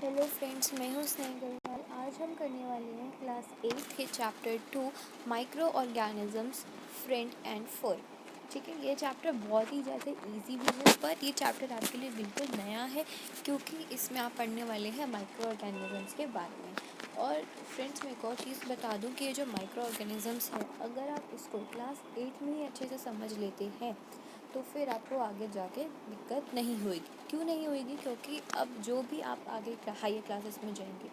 Hello friends, मैं हूँ स्नेह गढ़वाल। आज हम करने वाले हैं क्लास 8 के chapter 2 micro organisms friend and four. ठीक है, ये चैप्टर बहुत ही ज़्यादा इजी भी है, पर ये चैप्टर आपके लिए बिल्कुल नया है क्योंकि इसमें आप पढ़ने वाले हैं माइक्रो ऑर्गेनिजम्स के बारे में। और फ्रेंड्स, मैं एक और चीज़ बता दूं कि ये जो माइक्रो ऑर्गेनिजम्स है, अगर आप इसको क्लास 8 में ही अच्छे से समझ लेते हैं तो फिर आपको आगे जाके दिक्कत नहीं होगी। क्यों नहीं होगी? क्योंकि अब जो भी आप आगे हायर क्लासेस में जाएंगे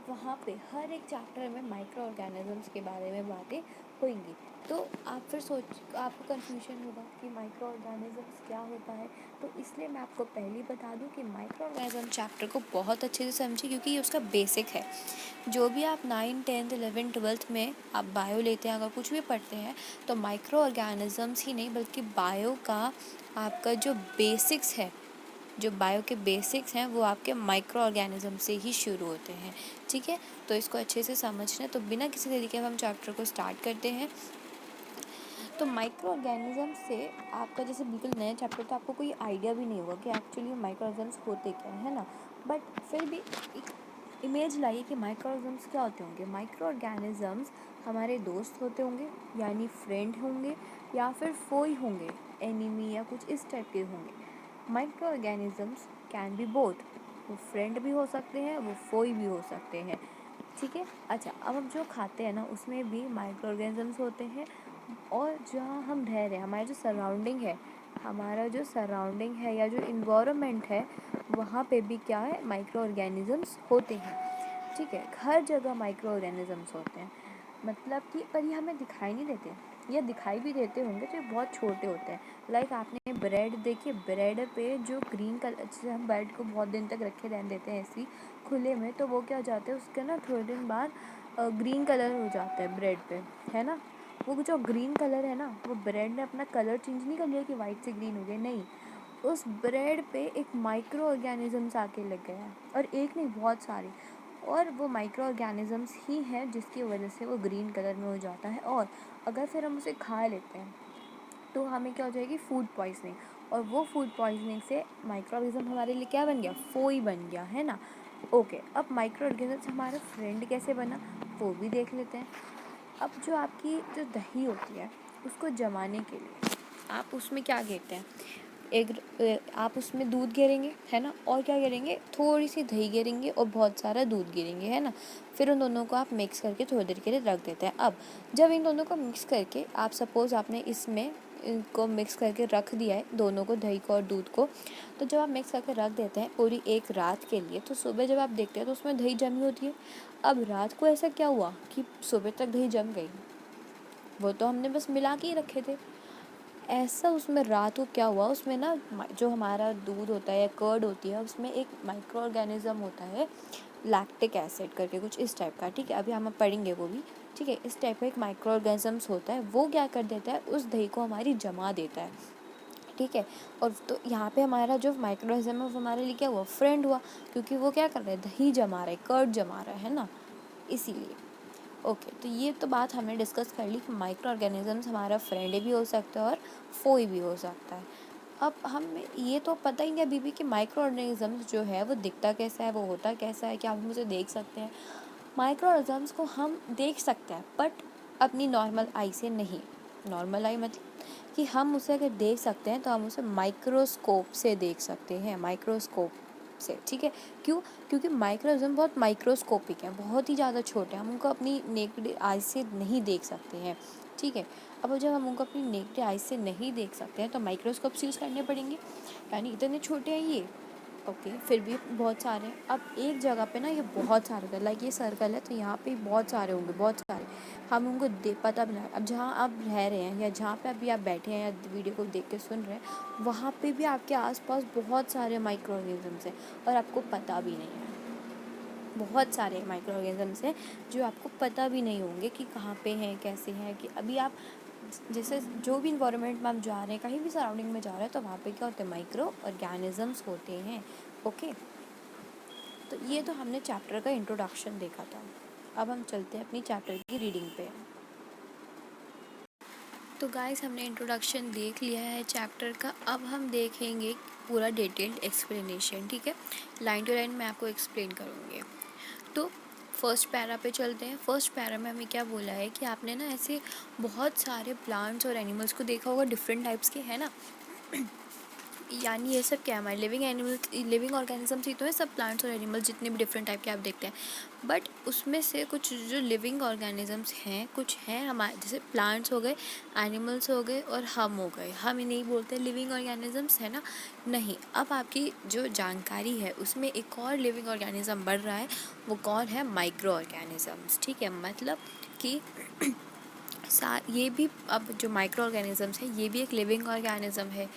वहाँ पे हर एक चैप्टर में माइक्रो ऑर्गेनिजम्स के बारे में बातें होंगी। तो आप फिर आपको कन्फ्यूजन होगा कि माइक्रो ऑर्गेनिजम्स क्या होता है। तो इसलिए मैं आपको पहले ही बता दूं कि माइक्रो ऑर्गेनिज्म चैप्टर को बहुत अच्छे से समझिए क्योंकि ये उसका बेसिक है। जो भी आप 9, 10, 11, 12 में आप बायो लेते हैं, अगर कुछ भी पढ़ते हैं तो माइक्रो ऑर्गेनिजम्स ही नहीं बल्कि बायो का आपका जो बेसिक्स है, जो बायो के बेसिक्स हैं वो आपके माइक्रो ऑर्गेनिज्म से ही शुरू होते हैं। ठीक है, तो इसको अच्छे से समझना। तो बिना किसी तरीके हम चैप्टर को स्टार्ट करते हैं। तो माइक्रो ऑर्गेनिज्म से आपका जैसे बिल्कुल नया चैप्टर, तो आपको कोई आइडिया भी नहीं होगा कि एक्चुअली माइक्रो ऑर्गेनिज्म्स होते क्या है ना। बट फिर भी एक इमेज लाइए कि माइक्रो ऑर्गेनिज्म्स क्या होते होंगे। माइक्रो ऑर्गेनिज्म्स हमारे दोस्त होते होंगे, यानी फ्रेंड होंगे, या फिर फोई होंगे, एनिमी या कुछ इस टाइप के होंगे। Micro organisms can be both, वो फ्रेंड भी हो सकते हैं, वो फोई भी हो सकते हैं। ठीक है, अच्छा, अब हम जो खाते हैं ना उसमें भी माइक्रो ऑर्गेनिजम्स होते हैं। और जहाँ हम रह रहे हैं, हमारा जो सराउंडिंग है या जो इन्वायरमेंट है, वहाँ पे भी क्या है, माइक्रो ऑर्गेनिजम्स होते हैं। ठीक है, हर जगह माइक्रो ऑर्गेनिजम्स होते हैं, मतलब कि पर ये हमें दिखाई नहीं देते, या दिखाई भी देते होंगे तो ये बहुत छोटे होते हैं। लाइक आपने ब्रेड देखी, ब्रेड पे जो ग्रीन कलर, जैसे हम ब्रेड को बहुत दिन तक रखे रहने देते हैं ऐसी खुले में, तो वो क्या हो जाता है, उसके ना थोड़े दिन बाद ग्रीन कलर हो जाता है ब्रेड पे, है ना। वो जो ग्रीन कलर है ना, वो ब्रेड ने अपना कलर चेंज नहीं कर लिया कि वाइट से ग्रीन हो गया, नहीं, उस ब्रेड पे एक माइक्रो ऑर्गेनिजम्स आके लग गया है, और एक नहीं, बहुत सारे। और वो माइक्रो ऑर्गेनिजम्स ही हैं जिसकी वजह से वो ग्रीन कलर में हो जाता है। और अगर फिर हम उसे खा लेते हैं तो हमें क्या हो जाएगी, फूड पॉइजनिंग। और वो फूड पॉइजनिंग से माइक्रो ऑर्गेनिज्म हमारे लिए क्या बन गया, फोई बन गया, है ना। ओके, अब माइक्रो ऑर्गेनिज्म हमारा फ्रेंड कैसे बना वो भी देख लेते हैं। अब जो आपकी जो दही होती है उसको जमाने के लिए आप उसमें क्या घेरते हैं, आप उसमें दूध गिरेंगे, है ना, और क्या गिरेंगे, थोड़ी सी दही गिरेंगे और बहुत सारा दूध गिरेंगे, है ना। फिर उन दोनों को आप मिक्स करके थोड़ी देर के लिए रख देते हैं। अब जब इन दोनों को मिक्स करके आप सपोज़ आपने इसमें इनको मिक्स करके रख दिया है, दोनों को, दही को और दूध को, तो जब आप मिक्स करके रख देते हैं पूरी एक रात के लिए, तो सुबह जब आप देखते हैं तो उसमें दही जमी होती है। अब रात को ऐसा क्या हुआ कि सुबह तक दही जम गई, वो तो हमने बस मिला के ही रखे थे। ऐसा उसमें रात को क्या हुआ, उसमें ना जो हमारा दूध होता है या कर्ड होती है, उसमें एक माइक्रो ऑर्गेनिज्म होता है, लैक्टिक एसिड करके कुछ इस टाइप का। ठीक है, अभी हम पढ़ेंगे वो भी। ठीक है, इस टाइप का एक माइक्रो ऑर्गेनिजम्स होता है, वो क्या कर देता है, उस दही को हमारी जमा देता है। ठीक है, और तो यहाँ पे हमारा जो माइक्रो ऑर्गेनिज्म है वो हमारे लिए क्या हुआ, फ्रेंड हुआ, क्योंकि वो क्या कर रहा है, दही जमा रहा है, कर्ड जमा रहा है ना, इसीलिए। ओके, तो ये तो बात हमने डिस्कस कर ली कि माइक्रो ऑर्गेनिजम्स हमारा फ्रेंड भी हो सकता है और फोई भी हो सकता है। अब हम ये तो पता ही नहीं अभी भी कि माइक्रो ऑर्गेनिजम्स जो है वो दिखता कैसा है, वो होता कैसा है, क्या हम उसे देख सकते हैं। माइक्रो ऑर्गेनिजम्स को हम देख सकते हैं बट अपनी नॉर्मल आई से नहीं। नॉर्मल आई मतलब कि हम उसे अगर देख सकते हैं तो हम उसे माइक्रोस्कोप से देख सकते हैं, माइक्रोस्कोप से। ठीक है, क्यों? क्योंकि माइक्रोऑर्गेनिज्म बहुत माइक्रोस्कोपिक है, बहुत ही ज़्यादा छोटे हैं, हम उनको अपनी नेकेड आई से नहीं देख सकते हैं। ठीक है, अब जब हम उनको अपनी नेकेड आई से नहीं देख सकते हैं तो माइक्रोस्कोप्स यूज़ करने पड़ेंगे, यानी इतने छोटे हैं ये। ओके, फिर भी बहुत सारे हैं। अब एक जगह पे ना ये बहुत सारे होते हैं, लाइक ये सर्कल है तो यहाँ पे बहुत सारे होंगे, बहुत सारे, हम उनको पता भी नहीं। अब जहाँ आप रह रहे हैं या जहाँ पे अभी आप बैठे हैं या वीडियो को देख के सुन रहे हैं, वहाँ पे भी आपके आसपास बहुत सारे माइक्रो ऑर्गेनिजम्स हैं और आपको पता भी नहीं है। बहुत सारे माइक्रो ऑर्गेनिजम्स हैं जो आपको पता भी नहीं होंगे कि कहाँ पे हैं, कैसे हैं। कि अभी आप जैसे जो भी इन्वायरमेंट में आप जा रहे हैं, कहीं भी सराउंडिंग में जा रहे हैं, तो वहाँ पे क्या होते हैं, माइक्रो ऑर्गेनिजम्स होते हैं। ओके, तो ये तो हमने चैप्टर का इंट्रोडक्शन देखा था। अब हम चलते हैं अपनी चैप्टर की रीडिंग पे। तो गाइस, हमने इंट्रोडक्शन देख लिया है चैप्टर का। अब हम देखेंगे पूरा डिटेल्ड एक्सप्लेनेशन, ठीक है, लाइन टू लाइन मैं आपको एक्सप्लेन करूँगी। तो फर्स्ट पैरा पे चलते हैं। फर्स्ट पैरा में हमें क्या बोला है कि आपने ना ऐसे बहुत सारे प्लांट्स और एनिमल्स को देखा होगा, डिफरेंट टाइप्स के, है ना। यानी ये सब क्या है, हमारे लिविंग एनिमल्स, लिविंग ऑर्गेनिजम्स ही तो है सब, प्लांट्स और एनिमल्स जितने भी डिफरेंट टाइप के आप देखते हैं। बट उसमें से कुछ जो लिविंग ऑर्गेनिजम्स हैं, कुछ हैं हमारे, जैसे प्लांट्स हो गए, एनिमल्स हो गए और हम हो गए। हम इन्हें बोलते हैं लिविंग ऑर्गेनिजम्स, है ना। नहीं, अब आपकी जो जानकारी है उसमें एक और लिविंग ऑर्गेनिज्म बढ़ रहा है, वो कौन है, माइक्रो ऑर्गेनिजम्स, ठीक है। मतलब कि ये भी, अब जो माइक्रो ऑर्गेनिजम्स है ये भी एक लिविंग ऑर्गेनिज्म है।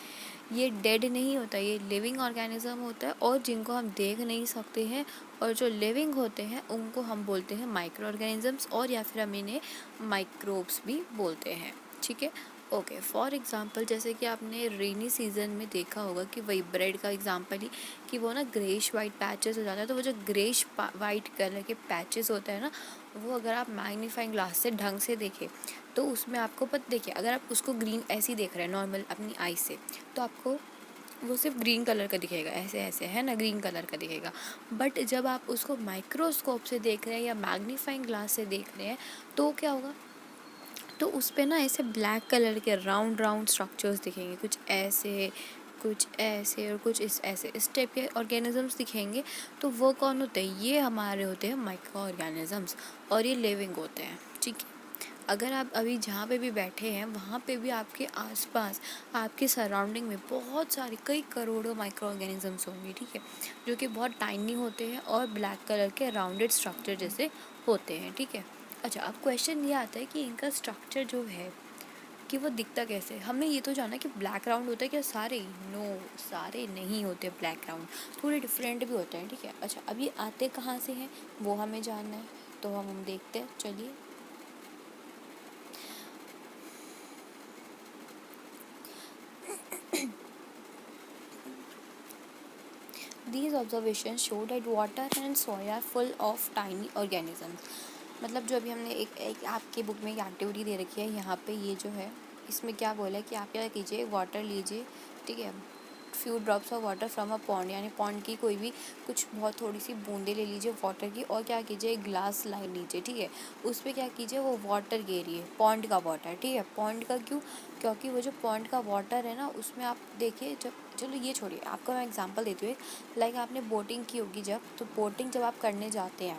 ये डेड नहीं होता, ये लिविंग ऑर्गेनिज्म होता है, और जिनको हम देख नहीं सकते हैं और जो लिविंग होते हैं उनको हम बोलते हैं माइक्रो ऑर्गेनिजम्स, और या फिर हम इन्हें माइक्रोब्स भी बोलते हैं, ठीक है। ओके, फॉर एग्जांपल जैसे कि आपने रेनी सीजन में देखा होगा कि वही ब्रेड का एग्जांपल ही, कि वो ना ग्रेश वाइट पैचेस हो जाता है। तो वो जो ग्रेश वाइट कलर के पैचेस होते हैं ना, वो अगर आप मैग्नीफाइंग ग्लास से ढंग से देखें तो उसमें आपको देखिए, अगर आप उसको ग्रीन ऐसे ही देख रहे हैं नॉर्मल अपनी आई से, तो आपको वो सिर्फ ग्रीन कलर का दिखेगा, ऐसे ऐसे, है ना, ग्रीन कलर का दिखेगा। बट जब आप उसको माइक्रोस्कोप से देख रहे हैं या मैग्नीफाइंग ग्लास से देख रहे हैं तो क्या होगा, तो उस पर ना ऐसे ब्लैक कलर के राउंड राउंड स्ट्रक्चर्स दिखेंगे, कुछ ऐसे, कुछ ऐसे और कुछ इस टाइप के ऑर्गेनिजम्स दिखेंगे। तो वो कौन होते हैं, ये हमारे होते हैं माइक्रो ऑर्गेनिजम्स, और ये लिविंग होते हैं, ठीक है। अगर आप अभी जहाँ पे भी बैठे हैं वहाँ पे भी आपके आसपास, आपके सराउंडिंग में बहुत सारे, कई करोड़ों माइक्रो ऑर्गेनिजम्स होंगे, ठीक है, जो कि बहुत टाइनी होते हैं और ब्लैक कलर के राउंडेड स्ट्रक्चर जैसे होते हैं, ठीक है। अच्छा, अब क्वेश्चन ये आता है कि इनका स्ट्रक्चर जो है कि वो दिखता कैसे। हमने ये तो जाना कि ब्लैक राउंड होता है क्या सारे, नो, सारे नहीं होते ब्लैक राउंड, थोड़े डिफरेंट भी होते हैं, ठीक है। अच्छा, अब ये आते कहाँ से हैं वो हमें जानना है, तो हम देखते हैं, चलिए। These observations show that water and soil are full of tiny organisms। मतलब जो अभी हमने एक आपकी बुक में एक एक्टिविटी दे रखी है, यहाँ पे ये जो है इसमें क्या बोला है कि आप क्या कीजिए, वाटर लीजिए, ठीक है, few drops of water from a pond, यानी पॉन्ड की कोई भी कुछ बहुत थोड़ी सी बूंदे ले लीजिए वाटर की, और क्या कीजिए, एक ग्लास लाइन लीजिए, ठीक है, उस पर क्या कीजिए, वो वाटर गेरिए, पॉन्ड का वाटर, ठीक है। पॉन्ड का क्यों, क्योंकि वो जो पॉन्ड का वाटर है ना, उसमें आप देखिए, जब, चलो ये छोड़िए, आपको मैं एग्जांपल देती हूँ। लाइक आपने बोटिंग की होगी जब, तो बोटिंग जब आप करने जाते हैं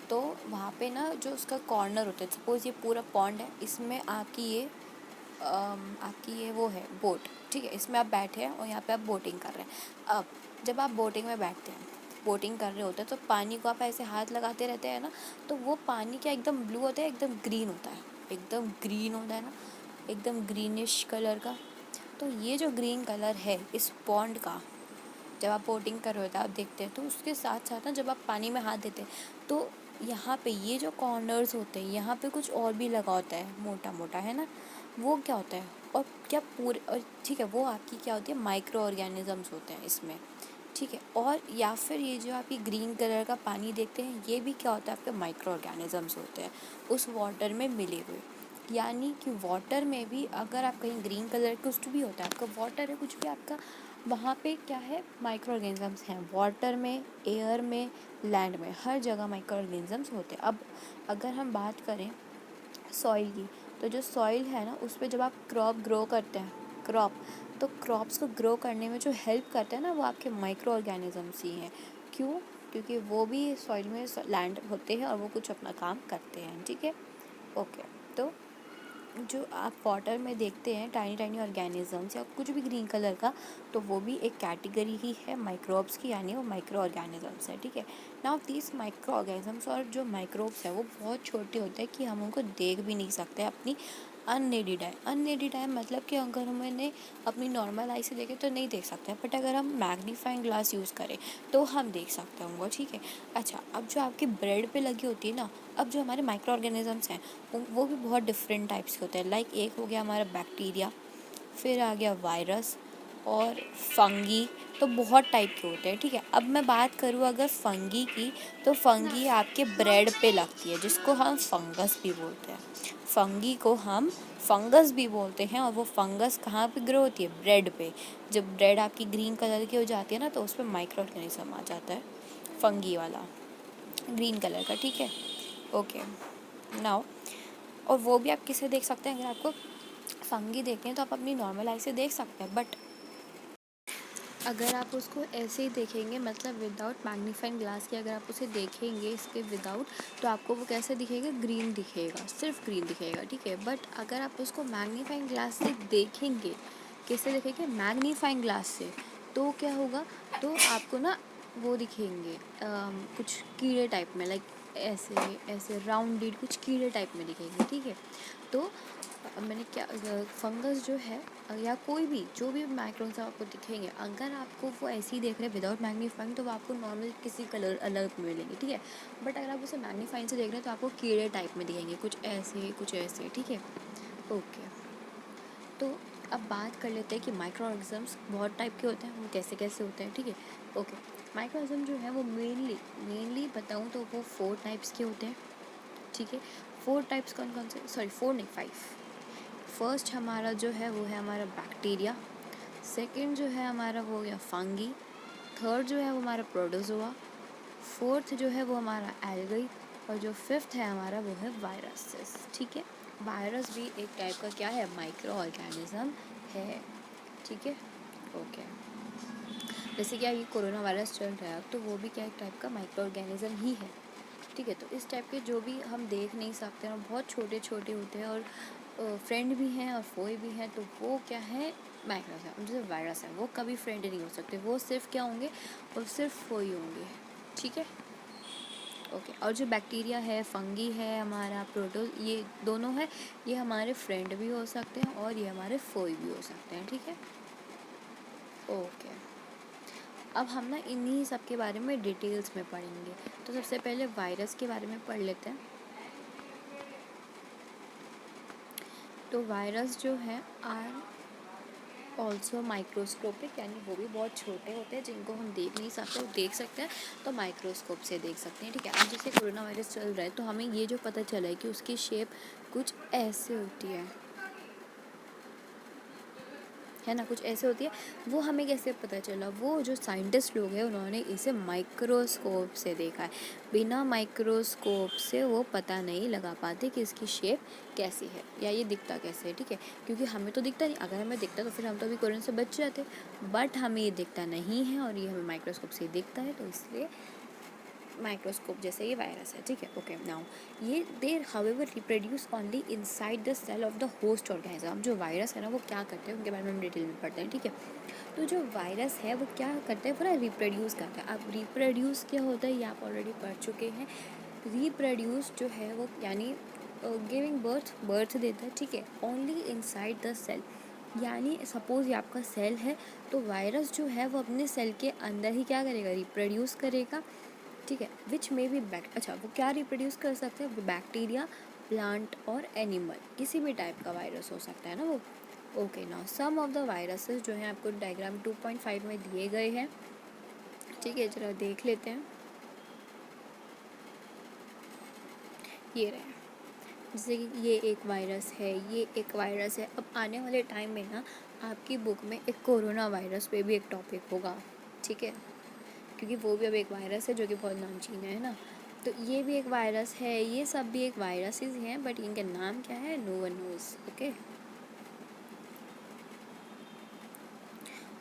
तो वहाँ पे ना जो उसका कॉर्नर होता है, सपोज़ ये पूरा पॉन्ड है, इसमें आपकी ये वो है बोट, ठीक है, इसमें आप बैठे हैं और यहाँ पे आप बोटिंग कर रहे हैं। अब जब आप बोटिंग में बैठते हैं, बोटिंग कर रहे होते हैं, तो पानी को आप ऐसे हाथ लगाते रहते हैं ना, तो वो पानी क्या एकदम ब्लू होता है, एकदम ग्रीन होता है, एकदम ग्रीन होता है ना, एकदम ग्रीनिश कलर का। तो ये जो ग्रीन कलर है इस पॉन्ड का, जब आप बोटिंग कर रहे होते हैं आप देखते हैं, तो उसके साथ साथ ना जब आप पानी में हाथ देते हैं तो यहाँ पे ये जो कॉर्नर्स होते हैं यहाँ पे कुछ और भी लगा होता है, मोटा मोटा, है ना, वो क्या होता है, और क्या पूरे, और ठीक है, वो आपकी क्या होती है, माइक्रो ऑर्गेनिजम्स होते हैं इसमें, ठीक है। और या फिर ये जो आप ये ग्रीन कलर का पानी देखते हैं ये भी क्या होता है, आपके माइक्रो ऑर्गेनिजम्स होते हैं उस वाटर में मिले हुए। यानी कि वाटर में भी अगर आप कहीं ग्रीन कलर कुछ भी होता है, आपका वाटर है कुछ भी आपका, वहाँ पे क्या है, माइक्रो ऑर्गेनिजम्स हैं, वाटर में, एयर में, लैंड में, हर जगह माइक्रो ऑर्गेनिजम्स होते हैं। अब अगर हम बात करें सॉइल की, तो जो सॉइल है ना उस पर जब आप क्रॉप ग्रो करते हैं, क्रॉप, तो क्रॉप्स को ग्रो करने में जो हेल्प करते हैं ना वो आपके माइक्रो ऑर्गेनिजम्स ही हैं। क्यों, क्योंकि वो भी सॉइल में लैंड होते हैं और वो कुछ अपना काम करते हैं, ठीक है। ओके, तो जो आप वाटर में देखते हैं टाइनी टाइनी ऑर्गेनिजम्स या कुछ भी ग्रीन कलर का, तो वो भी एक कैटेगरी ही है माइक्रोब्स की, यानी वो माइक्रो ऑर्गेनिजम्स है, ठीक है। नाउ दीस माइक्रो ऑर्गेनिजम्स, और जो माइक्रोब्स है वो बहुत छोटे होते हैं कि हम उनको देख भी नहीं सकते अपनी अननेडेड आई, अननेडेड आई मतलब कि अगर हम इन्हें अपनी नॉर्मल आई से देखें तो नहीं देख सकते, बट अगर हम मैग्नीफाइंग ग्लास यूज़ करें तो हम देख सकते होंगे, ठीक है। अच्छा, अब जो आपकी ब्रेड पे लगी होती है ना, अब जो हमारे माइक्रो ऑर्गेनिजम्स हैं वो भी बहुत डिफरेंट टाइप्स के होते हैं। लाइक एक हो गया हमारा बैक्टीरिया, फिर आ गया वायरस, और फंगी, तो बहुत टाइप के होते हैं, ठीक है। अब मैं बात करूँ अगर फंगी की, तो फंगी आपके ब्रेड पे लगती है, जिसको हम फंगस भी बोलते हैं। फंगी को हम फंगस भी बोलते हैं, और वो फंगस कहाँ पे ग्रो होती है? ब्रेड पे। जब ब्रेड आपकी ग्रीन कलर की हो जाती है ना, तो उस पर माइक्रो ऑर्गेनिज्म आ जाता है, फंगी वाला, ग्रीन कलर का, ठीक है। ओके, नाउ, और वो भी आप किसे देख सकते हैं? अगर आपको फंगी देखते हैं तो आप अपनी नॉर्मल आई से देख सकते हैं, बट अगर आप उसको ऐसे ही देखेंगे, मतलब विदाउट मैग्नीफाइंग ग्लास के अगर आप उसे देखेंगे इसके विदाउट, तो आपको वो कैसे दिखेगा? ग्रीन दिखेगा, सिर्फ ग्रीन दिखेगा, ठीक है। बट अगर आप उसको मैग्नीफाइंग ग्लास से देखेंगे, किससे देखेंगे? मैग्नीफाइंग ग्लास से, तो क्या होगा? तो आपको ना वो दिखेंगे कुछ कीड़े टाइप में, लाइक ऐसे ऐसे राउंडेड कुछ कीड़े टाइप में दिखेंगे, ठीक है। तो मैंने क्या, फंगस जो है या कोई भी जो भी माइक्रोन्स आपको दिखेंगे, अगर आपको वो ऐसे ही देख रहे हैं विदाउट मैग्नीफाइंग, तो वो आपको नॉर्मल किसी कलर अलग मिलेंगे, ठीक है। बट अगर आप उसे मैग्नीफाइंग से देख रहे हैं तो आपको कीड़े टाइप में दिखेंगे, कुछ ऐसे, ठीक है। ओके, तो अब बात कर लेते हैं कि माइक्रो ऑर्गेनिजम्स बहुत टाइप के होते हैं, वो कैसे कैसे होते हैं, ठीक है। ओके, माइक्रो ऑर्गेनिज्म जो है वो मेनली बताऊँ तो वो 4 टाइप्स के होते हैं, ठीक है। 4 टाइप्स कौन कौन से? सॉरी 4 नहीं, 5। फर्स्ट हमारा जो है वो है हमारा बैक्टीरिया। सेकंड जो है हमारा वो हो गया फंगी। थर्ड जो है वो हमारा प्रोटोजोआ। फोर्थ जो है वो हमारा एल्गी। और जो फिफ्थ है हमारा वो है वायरसेस, ठीक है। वायरस भी एक टाइप का क्या है? माइक्रो ऑर्गेनिज्म है, ठीक है। ओके, जैसे कि ये कोरोना वायरस चल रहा है तो वो भी क्या एक टाइप का माइक्रो ऑर्गेनिज्म ही है, ठीक है। तो इस टाइप के जो भी हम देख नहीं सकते हैं और बहुत छोटे छोटे होते हैं और फ्रेंड भी हैं और फोए भी हैं, तो वो क्या है? माइक्रोस है। जैसे वायरस है वो कभी फ्रेंड नहीं हो सकते, वो सिर्फ क्या होंगे? वो सिर्फ फोए होंगे, ठीक है। ओके, और जो बैक्टीरिया है, फंगी है, हमारा प्रोटो, ये दोनों है, ये हमारे फ्रेंड भी हो सकते हैं और ये हमारे फोए भी हो सकते हैं, ठीक है। ओके, अब हम ना इन्हीं सब के बारे में डिटेल्स में पढ़ेंगे। तो सबसे पहले वायरस के बारे में पढ़ लेते हैं। तो वायरस जो है आर ऑल्सो माइक्रोस्कोपिक, यानी वो भी बहुत छोटे होते हैं जिनको हम देख नहीं सकते, वो देख सकते हैं तो माइक्रोस्कोप से देख सकते हैं, ठीक है। अब जैसे कोरोना वायरस चल रहा है तो हमें ये जो पता चला है कि उसकी शेप कुछ ऐसे होती है ना, कुछ ऐसे होती है। वो हमें कैसे पता चला? वो जो साइंटिस्ट लोग हैं उन्होंने इसे माइक्रोस्कोप से देखा है। बिना माइक्रोस्कोप से वो पता नहीं लगा पाते कि इसकी शेप कैसी है या ये दिखता कैसे है, ठीक है। क्योंकि हमें तो दिखता नहीं, अगर हमें दिखता तो फिर हम तो अभी कोरोना से बच जाते, बट हमें ये दिखता नहीं है और ये हमें माइक्रोस्कोप से दिखता है, तो इसलिए माइक्रोस्कोप जैसे ये वायरस है, ठीक है। ओके, नाउ ये they however reproduce only inside the cell of the host organism. जो वायरस है ना वो क्या करते हैं उनके बारे में हम डिटेल में पढ़ते हैं, ठीक है। तो जो वायरस है वो क्या करता है? पूरा रिप्रोड्यूस करता है। अब रिप्रोड्यूस क्या होता है ये आप ऑलरेडी पढ़ चुके हैं। रिप्रोड्यूस जो है वो यानी गिविंग बर्थ देता है, ठीक है, ओनली इनसाइड द सेल। यानी सपोज ये आपका सेल है, तो वायरस जो है वो अपने सेल के अंदर ही क्या करेगा? रिप्रोड्यूस करेगा, ठीक है। विच में भी अच्छा, वो क्या रिप्रोड्यूस कर सकते हैं? बैक्टीरिया, प्लांट और एनिमल, किसी भी टाइप का वायरस हो सकता है ना वो। Okay, now some of the viruses जो हैं आपको डायग्राम 2.5 में दिए गए हैं, ठीक है, जरा देख लेते हैं। ये रहे, जैसे कि ये एक वायरस है, ये एक वायरस है। अब आने वाले टाइम में ना आपकी बुक में एक कोरोना वायरस पे भी एक टॉपिक होगा, ठीक है, क्योंकि वो भी अब एक वायरस है जो कि बहुत नामचीन है ना। तो ये भी एक वायरस है, ये सब भी एक वायरसेस हैं, बट इनका नाम क्या है? No one knows, okay.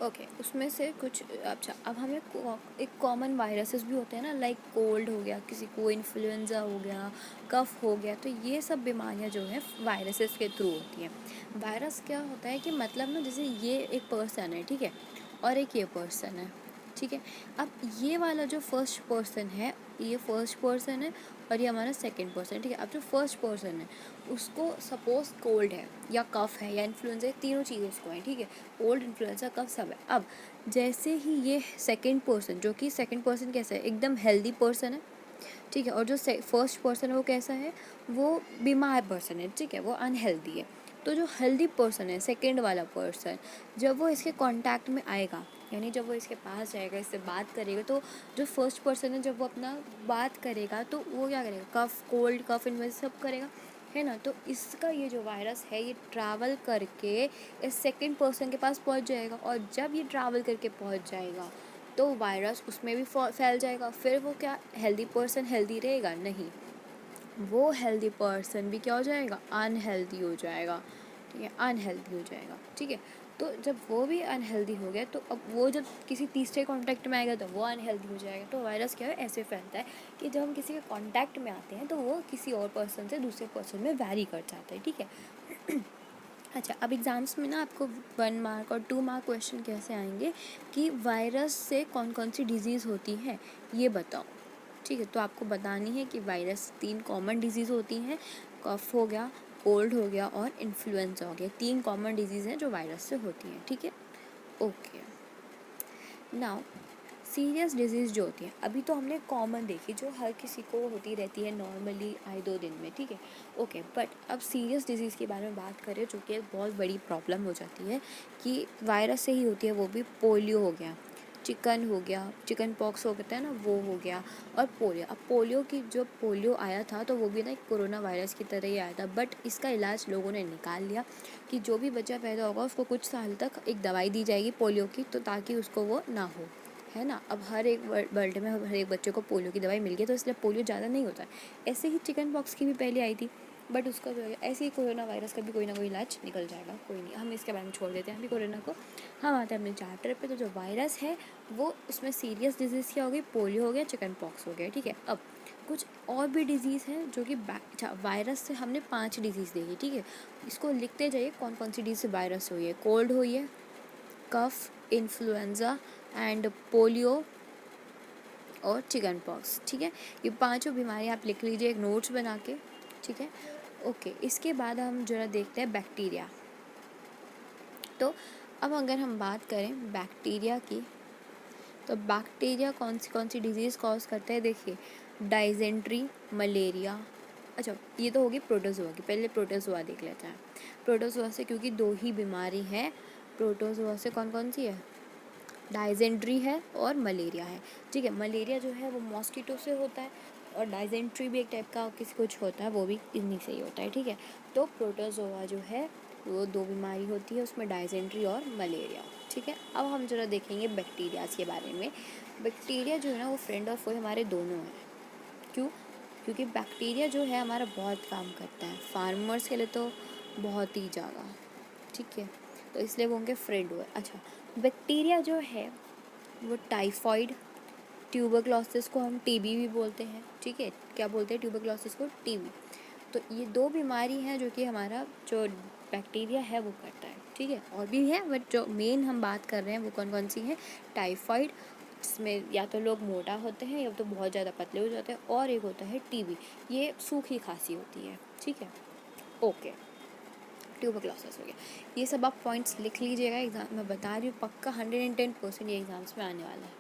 Okay, उसमें से कुछ, अच्छा, अब हमें एक कॉमन वायरसेस भी होते हैं ना, लाइक कोल्ड हो गया, किसी को इन्फ्लुएंजा हो गया, कफ हो गया, तो ये सब बीमारियां जो हैं वायरसेस के थ्रू होती हैं। वायरस क्या होता है कि मतलब ना, जैसे ये एक पर्सन है, ठीक है, और एक ये पर्सन है, ठीक है। अब ये वाला जो फर्स्ट पर्सन है, ये फर्स्ट पर्सन है और ये हमारा सेकंड पर्सन है, ठीक है। अब जो फर्स्ट पर्सन है उसको सपोज कोल्ड है या कफ है या इन्फ्लुएंजा, तीनों चीज़ें उसको हैं, ठीक है। कोल्ड, इन्फ्लुएंजा, कफ सब है। अब जैसे ही ये सेकंड पर्सन, जो कि सेकंड पर्सन कैसा है? एकदम हेल्दी पर्सन है, ठीक है। और जो फर्स्ट पर्सन है वो कैसा है? वो बीमार पर्सन है, ठीक है, वो अनहेल्दी है। तो जो हेल्दी पर्सन है, सेकेंड वाला पर्सन, जब वो इसके कांटेक्ट में आएगा, यानी जब वो इसके पास जाएगा, इससे बात करेगा, तो जो फर्स्ट पर्सन है जब वो अपना बात करेगा तो वो क्या करेगा, कफ, कोल्ड, कफ, इन्वेस्ट सब करेगा, है ना। तो इसका ये जो वायरस है ये ट्रैवल करके इस सेकंड पर्सन के पास पहुंच जाएगा, और जब ये ट्रैवल करके पहुंच जाएगा तो वायरस उसमें भी फैल जाएगा। फिर वो क्या, हेल्दी पर्सन हेल्दी रहेगा नहीं, वो हेल्दी पर्सन भी क्या हो जाएगा, अनहेल्दी हो जाएगा, ठीक है, अनहेल्दी हो जाएगा, ठीक है। तो जब वो भी अनहेल्दी हो गया तो अब वो जब किसी तीसरे कांटेक्ट में आएगा तो वो अनहेल्दी हो जाएगा। तो वायरस क्या है, ऐसे फैलता है कि जब हम किसी के कांटेक्ट में आते हैं तो वो किसी और पर्सन से दूसरे पर्सन में वैरी कर जाता है, ठीक है। अच्छा, अब एग्ज़ाम्स में ना आपको 1 मार्क और 2 मार्क क्वेश्चन कैसे आएंगे कि वायरस से कौन कौन सी डिजीज़ होती है ये बताओ, ठीक है। तो आपको बतानी है कि वायरस 3 कॉमन डिजीज़ होती हैं, कफ हो गया, कोल्ड हो गया और इन्फ्लुएंजा हो गया। 3 कॉमन डिजीज़ हैं जो वायरस से होती हैं, ठीक है। ओके, नाउ सीरियस डिजीज़ जो होती है, अभी तो हमने कॉमन देखी जो हर किसी को होती रहती है नॉर्मली आए 2 दिन में, ठीक है, ओके। बट अब सीरियस डिजीज़ के बारे में बात करें जो कि एक बहुत बड़ी प्रॉब्लम हो जाती है कि वायरस से ही होती है, वो भी पोलियो हो गया, चिकन हो गया, चिकन पॉक्स हो कहते हैं ना, वो हो गया, और पोलियो। अब पोलियो की, जो पोलियो आया था तो वो भी ना एक कोरोना वायरस की तरह ही आया था, बट इसका इलाज लोगों ने निकाल लिया कि जो भी बच्चा पैदा होगा उसको कुछ साल तक एक दवाई दी जाएगी पोलियो की, तो ताकि उसको वो ना हो, है ना। अब हर एक वर्ल्ड में हर एक बच्चे को पोलियो की दवाई मिल गई, तो इसलिए पोलियो ज़्यादा नहीं होता है। ऐसे ही चिकन पॉक्स की भी पहले आई थी, बट उसका जो है ऐसे ही कोरोना वायरस का भी कोई ना कोई इलाज निकल जाएगा, कोई नहीं, हम इसके बारे में छोड़ देते हैं अभी कोरोना को। हम आते हैं अपने चैप्टर पे। तो जो वायरस है वो, उसमें सीरियस डिजीज़ क्या हो गई, पोलियो हो गया, चिकन पॉक्स हो गया, ठीक है। अब कुछ और भी डिजीज़ हैं जो कि वायरस से हमने 5 डिजीज़ देखी, ठीक है। इसको लिखते जाइए कौन कौन सी डिजीज़ वायरस हुई है। कोल्ड हुई है, कफ, इन्फ्लुएंजा एंड पोलियो और चिकन पॉक्स, ठीक है। ये पांचों बीमारी आप लिख लीजिए एक नोट्स बना के, ठीक है, ओके। इसके बाद हम जरा देखते हैं बैक्टीरिया। तो अब अगर हम बात करें बैक्टीरिया की, तो बैक्टीरिया कौन सी डिजीज़ कॉज करता है, देखिए, डाइजेंट्री, मलेरिया। अच्छा, ये तो होगी प्रोटोजोआ की, पहले प्रोटोजोआ देख लेते हैं। प्रोटोजोआ से, क्योंकि 2 ही बीमारी है, प्रोटोजोआ से कौन कौन सी है, डाइजेंट्री है और मलेरिया है, ठीक है। मलेरिया जो है वो मॉस्किटो से होता है, और डाइजेंट्री भी एक टाइप का किसी कुछ होता है, वो भी इन्हीं से ही होता है, ठीक है। तो प्रोटोजोआ जो है वो 2 बीमारी होती है, उसमें डाइजेंट्री और मलेरिया, ठीक है। अब हम जरा देखेंगे बैक्टीरियाज के बारे में। बैक्टीरिया जो है ना वो फ्रेंड और फोए हमारे दोनों हैं। क्यों, क्योंकि बैक्टीरिया जो है हमारा बहुत काम करता है, फार्मर्स के लिए तो बहुत ही ज़्यादा, ठीक है, तो इसलिए वो उनके फ्रेंड हुए। अच्छा, बैक्टीरिया जो है वो टाइफॉइड, ट्यूबरक्लोसिस को हम टीबी भी बोलते हैं, ठीक है। क्या बोलते हैं ट्यूबरक्लोसिस को, टीबी। तो ये 2 बीमारी हैं जो कि हमारा जो बैक्टीरिया है वो करता है, ठीक है। और भी है बट जो मेन हम बात कर रहे हैं वो कौन कौन सी हैं, टाइफॉइड, जिसमें या तो लोग मोटा होते हैं या तो बहुत ज़्यादा पतले हो जाते हैं, और एक होता है टीबी, ये सूखी खांसी होती है, ठीक है, ओके। ट्यूबरक्लोसिस हो गया। ये सब आप पॉइंट्स लिख लीजिएगा, एग्जाम मैं बता रही हूँ पक्का 110% ये एग्ज़ाम्स में आने वाला है,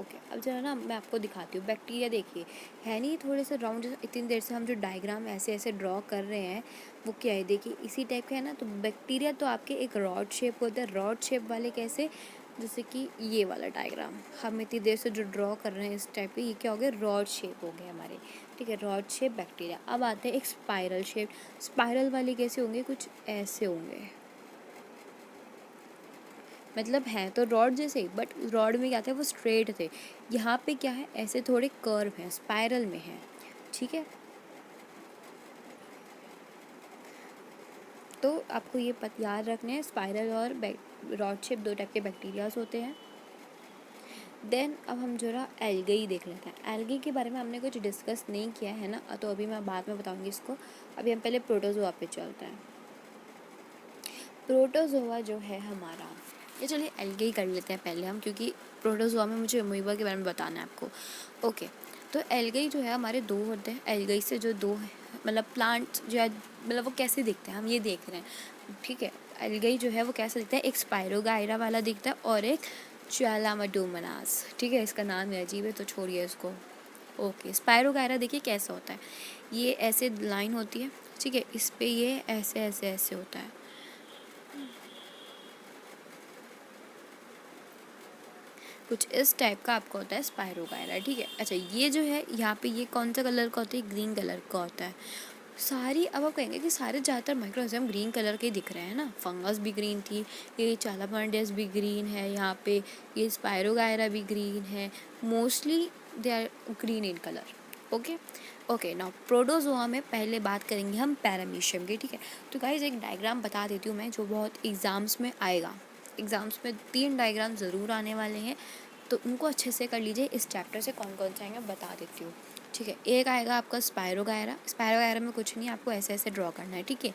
ओके। अब जरा ना मैं आपको दिखाती हूँ बैक्टीरिया, देखिए है नहीं थोड़े से राउंड, जैसे इतनी देर से हम जो डायग्राम ऐसे ऐसे ड्रॉ कर रहे हैं वो क्या है, देखिए इसी टाइप का है ना। तो बैक्टीरिया तो आपके एक रॉड शेप होता है, रॉड शेप वाले कैसे, जैसे कि ये वाला डायग्राम हम इतनी देर से जो ड्रॉ कर रहे हैं इस टाइप के, ये क्या हो गया, रॉड शेप हो गए हमारे, ठीक है, रॉड शेप बैक्टीरिया। अब आते हैं एक स्पाइरल शेप, स्पाइरल वाले कैसे होंगे, कुछ ऐसे होंगे, मतलब हैं तो रॉड जैसे ही, बट रॉड में क्या थे, वो स्ट्रेट थे, यहाँ पे क्या है, ऐसे थोड़े कर्व हैं, स्पाइरल में हैं, ठीक है। तो आपको ये याद रखने हैं, स्पाइरल और रॉड शेप 2 टाइप के बैक्टीरियाज होते हैं। देन अब हम जरा एल्गी देख लेते हैं। एल्गी के बारे में हमने कुछ डिस्कस नहीं किया है ना, तो अभी मैं बाद में बताऊंगी इसको। अभी हम पहले प्रोटोजोआ पे चलते हैं। प्रोटोजोआ जो है हमारा, ये चलिए एल्गी कर लेते हैं पहले हम, क्योंकि प्रोटोजोआ में मुझे अमीबा के बारे में बताना है आपको, ओके। तो एल्गी जो है हमारे 2 होते हैं, एल्गी से जो 2 है, मतलब प्लांट्स जो है, मतलब वो कैसे दिखते हैं हम ये देख रहे हैं, ठीक है। एल्गी जो है वो कैसे दिखता है, एक स्पाइरोगाइरा वाला दिखता है और एक चैलामाडोमोनास, ठीक है। इसका नाम है अजीब है तो छोड़िए इसको, ओके। स्पाइरोगाइरा देखिए कैसा होता है, ये ऐसे लाइन होती है, ठीक है। इस पे ये ऐसे ऐसे ऐसे होता है, कुछ इस टाइप का आपका होता है स्पायरोगायरा, ठीक है। अच्छा, ये जो है यहाँ पे ये कौन सा कलर का होता है, ग्रीन कलर का होता है। सारी, अब आप कहेंगे कि सारे ज़्यादातर माइक्रोऑर्गेनिज्म ग्रीन कलर के दिख रहे हैं ना, फंगस भी ग्रीन थी, ये चालामांडियस भी ग्रीन है, यहाँ पे ये स्पायरोगायरा भी ग्रीन है, mostly they are green in colour. Okay okay, now protozoa में पहले बात करेंगे हम पैरामीशियम की, ठीक है। तो गाइस एक डायग्राम बता देती हूँ मैं, जो बहुत एग्जाम्स में आएगा। एग्जाम्स में 3 डायग्राम ज़रूर आने वाले हैं, तो उनको अच्छे से कर लीजिए। इस चैप्टर से कौन कौन से आएंगे बता देती हूँ, ठीक है। एक आएगा आपका स्पायरोगायरा, स्पायरोगायरा में कुछ नहीं, आपको ऐसे ऐसे ड्रॉ करना है, ठीक है।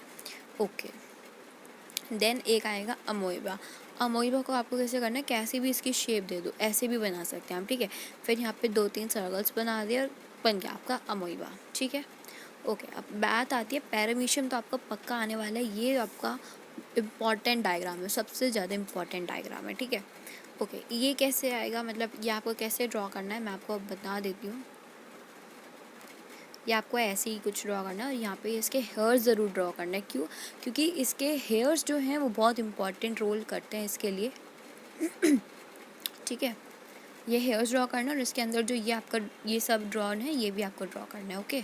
ओके, देन एक आएगा अमोइबा। अमोइबा को आपको कैसे करना है, कैसे भी इसकी शेप दे दो, ऐसे भी बना सकते हैं हम, ठीक है। फिर यहाँ पे 2-3 सर्कल्स बना दिए और बन गया आपका अमोइबा, ठीक है। ओके, अब बात आती है पैरामीशियम, तो आपका पक्का आने वाला है, ये आपका इम्पॉर्टेंट डायग्राम है, सबसे ज़्यादा इम्पॉर्टेंट डायग्राम है, ठीक है। ओके, ये कैसे आएगा, मतलब ये आपको कैसे ड्रॉ करना है मैं आपको अब बता देती हूँ। ये आपको ऐसे ही कुछ ड्रॉ करना है, और यहाँ पे इसके हेयर्स ज़रूर ड्रॉ करना है। क्यों? क्योंकि इसके हेयर्स जो हैं वो बहुत इंपॉर्टेंट रोल करते हैं इसके लिए, ठीक है। ये हेयर्स ड्रॉ करना, और इसके अंदर जो ये आपका ये सब ड्रॉन है, ये भी आपको ड्रॉ करना है, ओके।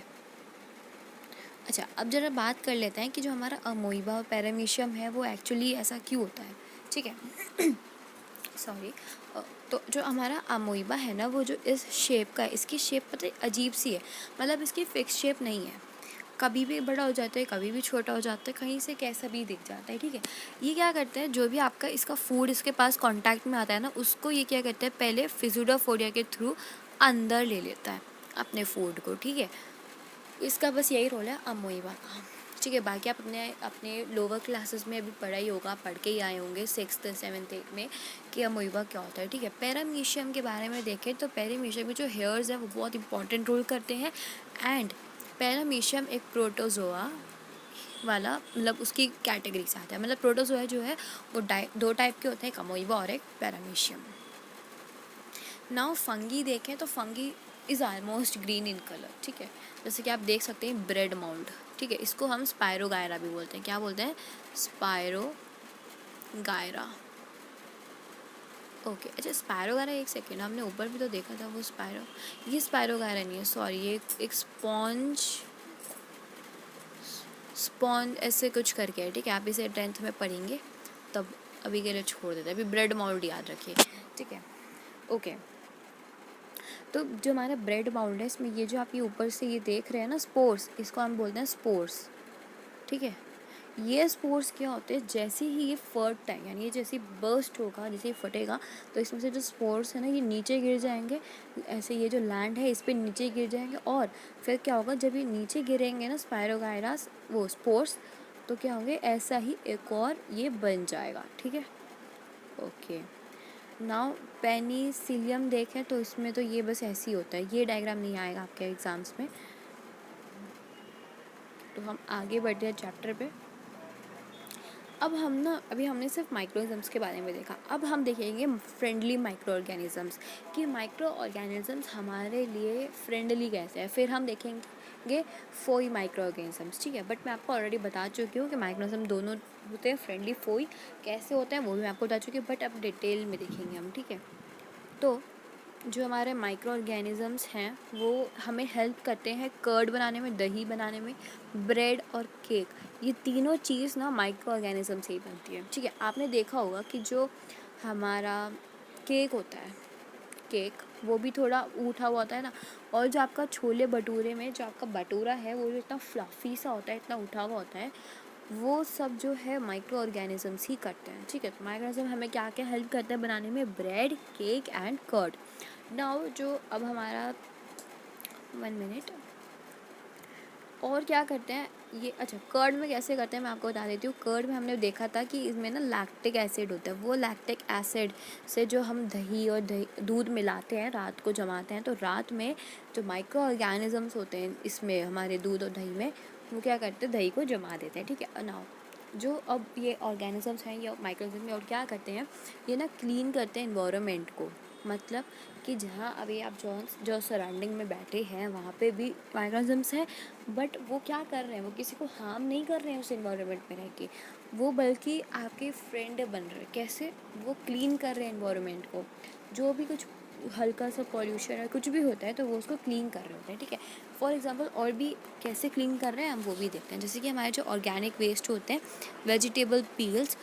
अच्छा, अब ज़रा बात कर लेते हैं कि जो हमारा अमोइबा और पैरामीशियम है वो एक्चुअली ऐसा क्यों होता है, ठीक है। सॉरी। तो जो हमारा अमोइबा है ना, वो जो इस शेप का है, इसकी शेप पता है अजीब सी है, मतलब इसकी फिक्स शेप नहीं है, कभी भी बड़ा हो जाता है, कभी भी छोटा हो जाता है, कहीं से कैसा भी दिख जाता है, ठीक है। ये क्या करते हैं, जो भी आपका इसका फूड इसके पास कांटेक्ट में आता है ना, उसको ये क्या करते हैं, पहले फिजिडोफोरिया के थ्रू अंदर ले लेता है अपने फूड को, ठीक है। इसका बस यही रोल है अमोइबा का, ठीक है। बाकी आप अपने अपने लोअर क्लासेस में अभी पढ़ा ही होगा, पढ़ के ही आए होंगे 6th 7th 8th में कि अमोइबा क्या होता है, ठीक है। पैरामीशियम के बारे में देखें तो पैरामीशियम में जो हेयर्स हैं वो बहुत इंपॉर्टेंट रोल करते हैं, एंड पैरामीशियम एक प्रोटोजोआ वाला, मतलब उसकी कैटेगरी से आता है। मतलब प्रोटोजोआ जो है वो 2 टाइप के होते हैं, एक अमोइबा और एक पैरामीशियम। नाउ फंगी देखें तो fungi is almost green in colour, ठीक है। जैसे कि आप देख सकते हैं ब्रेड माउंड, ठीक है, इसको हम स्पायरोगायरा भी बोलते हैं। क्या बोलते हैं? स्पायरोगायरा। ओके, अच्छा स्पायरोगायरा, एक सेकेंड, हमने ऊपर भी तो देखा था वो ये स्पायरोगायरा नहीं है, सॉरी, ये एक स्पॉन्ज ऐसे कुछ करके है, ठीक है। आप इसे 10th में पढ़ेंगे तब, अभी के लिए छोड़ देते हैं, अभी ब्रेड माउंड याद रखिए, ठीक है। ओके, तो जो हमारा ब्रेड बाउंड है, इसमें ये जो आप ये ऊपर से ये देख रहे हैं ना स्पोर्स, इसको हम बोलते हैं स्पोर्स, ठीक है। ये स्पोर्स क्या होते हैं, जैसे ही ये फट है, यानी ये जैसे बर्स्ट होगा, जैसे ही फटेगा, तो इसमें से जो स्पोर्स है ना, ये नीचे गिर जाएंगे, ऐसे ये जो लैंड है इस पर नीचे गिर जाएंगे, और फिर क्या होगा, जब ये नीचे गिरेंगे ना स्पायरोगायरास वो स्पोर्स, तो क्या होंगे, ऐसा ही एक और ये बन जाएगा, ठीक है। ओके, नाउ पेनिसिलियम देखें तो इसमें तो ये बस ऐसे ही होता है, ये डायग्राम नहीं आएगा आपके एग्जाम्स में। तो हम आगे बढ़ते हैं चैप्टर पे। अब हम ना, अभी हमने सिर्फ माइक्रोऑर्गेनिजम्स के बारे में देखा, अब हम देखेंगे फ्रेंडली माइक्रो ऑर्गेनिजम्स, कि माइक्रो ऑर्गेनिजम्स हमारे लिए फ्रेंडली कैसे है। फिर हम देखेंगे फोई माइक्रो ऑर्गेनिजम्स, ठीक है। बट मैं आपको ऑलरेडी बता चुकी हूँ कि माइक्रोऑर्गेनिज्म दोनों होते हैं, फ्रेंडली फोई कैसे होते हैं वो भी मैं आपको बता चुकी हूँ, बट अब डिटेल में देखेंगे हम, ठीक है। तो जो हमारे माइक्रो ऑर्गेनिजम्स हैं वो हमें हेल्प करते हैं कर्ड बनाने में, दही बनाने में, ब्रेड और केक, ये तीनों चीज़ ना माइक्रो ऑर्गेनिज्म से ही बनती है, ठीक है। आपने देखा होगा कि जो हमारा केक होता है, केक वो भी थोड़ा उठा हुआ होता है ना, और जो आपका छोले भटूरे में जो आपका भटूरा है वो जो इतना फ्लफी सा होता है, इतना उठा हुआ होता है, वो सब जो है माइक्रो ऑर्गेनिजम्स ही करते हैं, ठीक है। तो माइक्रो ऑर्गेनिज्म हमें क्या क्या हेल्प करते हैं बनाने में, bread, cake and curd. Now जो अब हमारा 1 मिनट, और क्या करते हैं ये, अच्छा कर्ड में कैसे करते हैं मैं आपको बता देती हूँ। कर्ड में हमने देखा था कि इसमें ना लैक्टिक एसिड होता है, वो लैक्टिक एसिड से जो हम दही और दूध मिलाते हैं, रात को जमाते हैं, तो रात में जो माइक्रो ऑर्गेनिजम्स होते हैं इसमें हमारे दूध और दही में, वो क्या करते हैं, दही को जमा देते हैं, ठीक है। नाउ जो अब ये ऑर्गेनिजम्स हैं या माइक्रो ऑर्गेनिज्म और क्या करते हैं, ये ना क्लीन करते हैं इन्वायरमेंट को, मतलब कि जहाँ अभी आप जो सराउंडिंग में बैठे हैं वहाँ पे भी माइक्रोऑर्गेनिजम्स हैं, बट वो क्या कर रहे हैं, वो किसी को हार्म नहीं कर रहे हैं उस इन्वायरमेंट में रह के, वो बल्कि आपके फ्रेंड बन रहे हैं। कैसे? वो क्लीन कर रहे हैं इन्वायरमेंट को, जो भी कुछ हल्का सा पॉल्यूशन है कुछ भी होता है तो वो उसको क्लीन कर रहे होते हैं, ठीक है। फॉर एग्जांपल और भी कैसे क्लीन कर रहे हैं हम वो भी देखते हैं। जैसे कि हमारे जो ऑर्गेनिक वेस्ट होते हैं, वेजिटेबल पील्स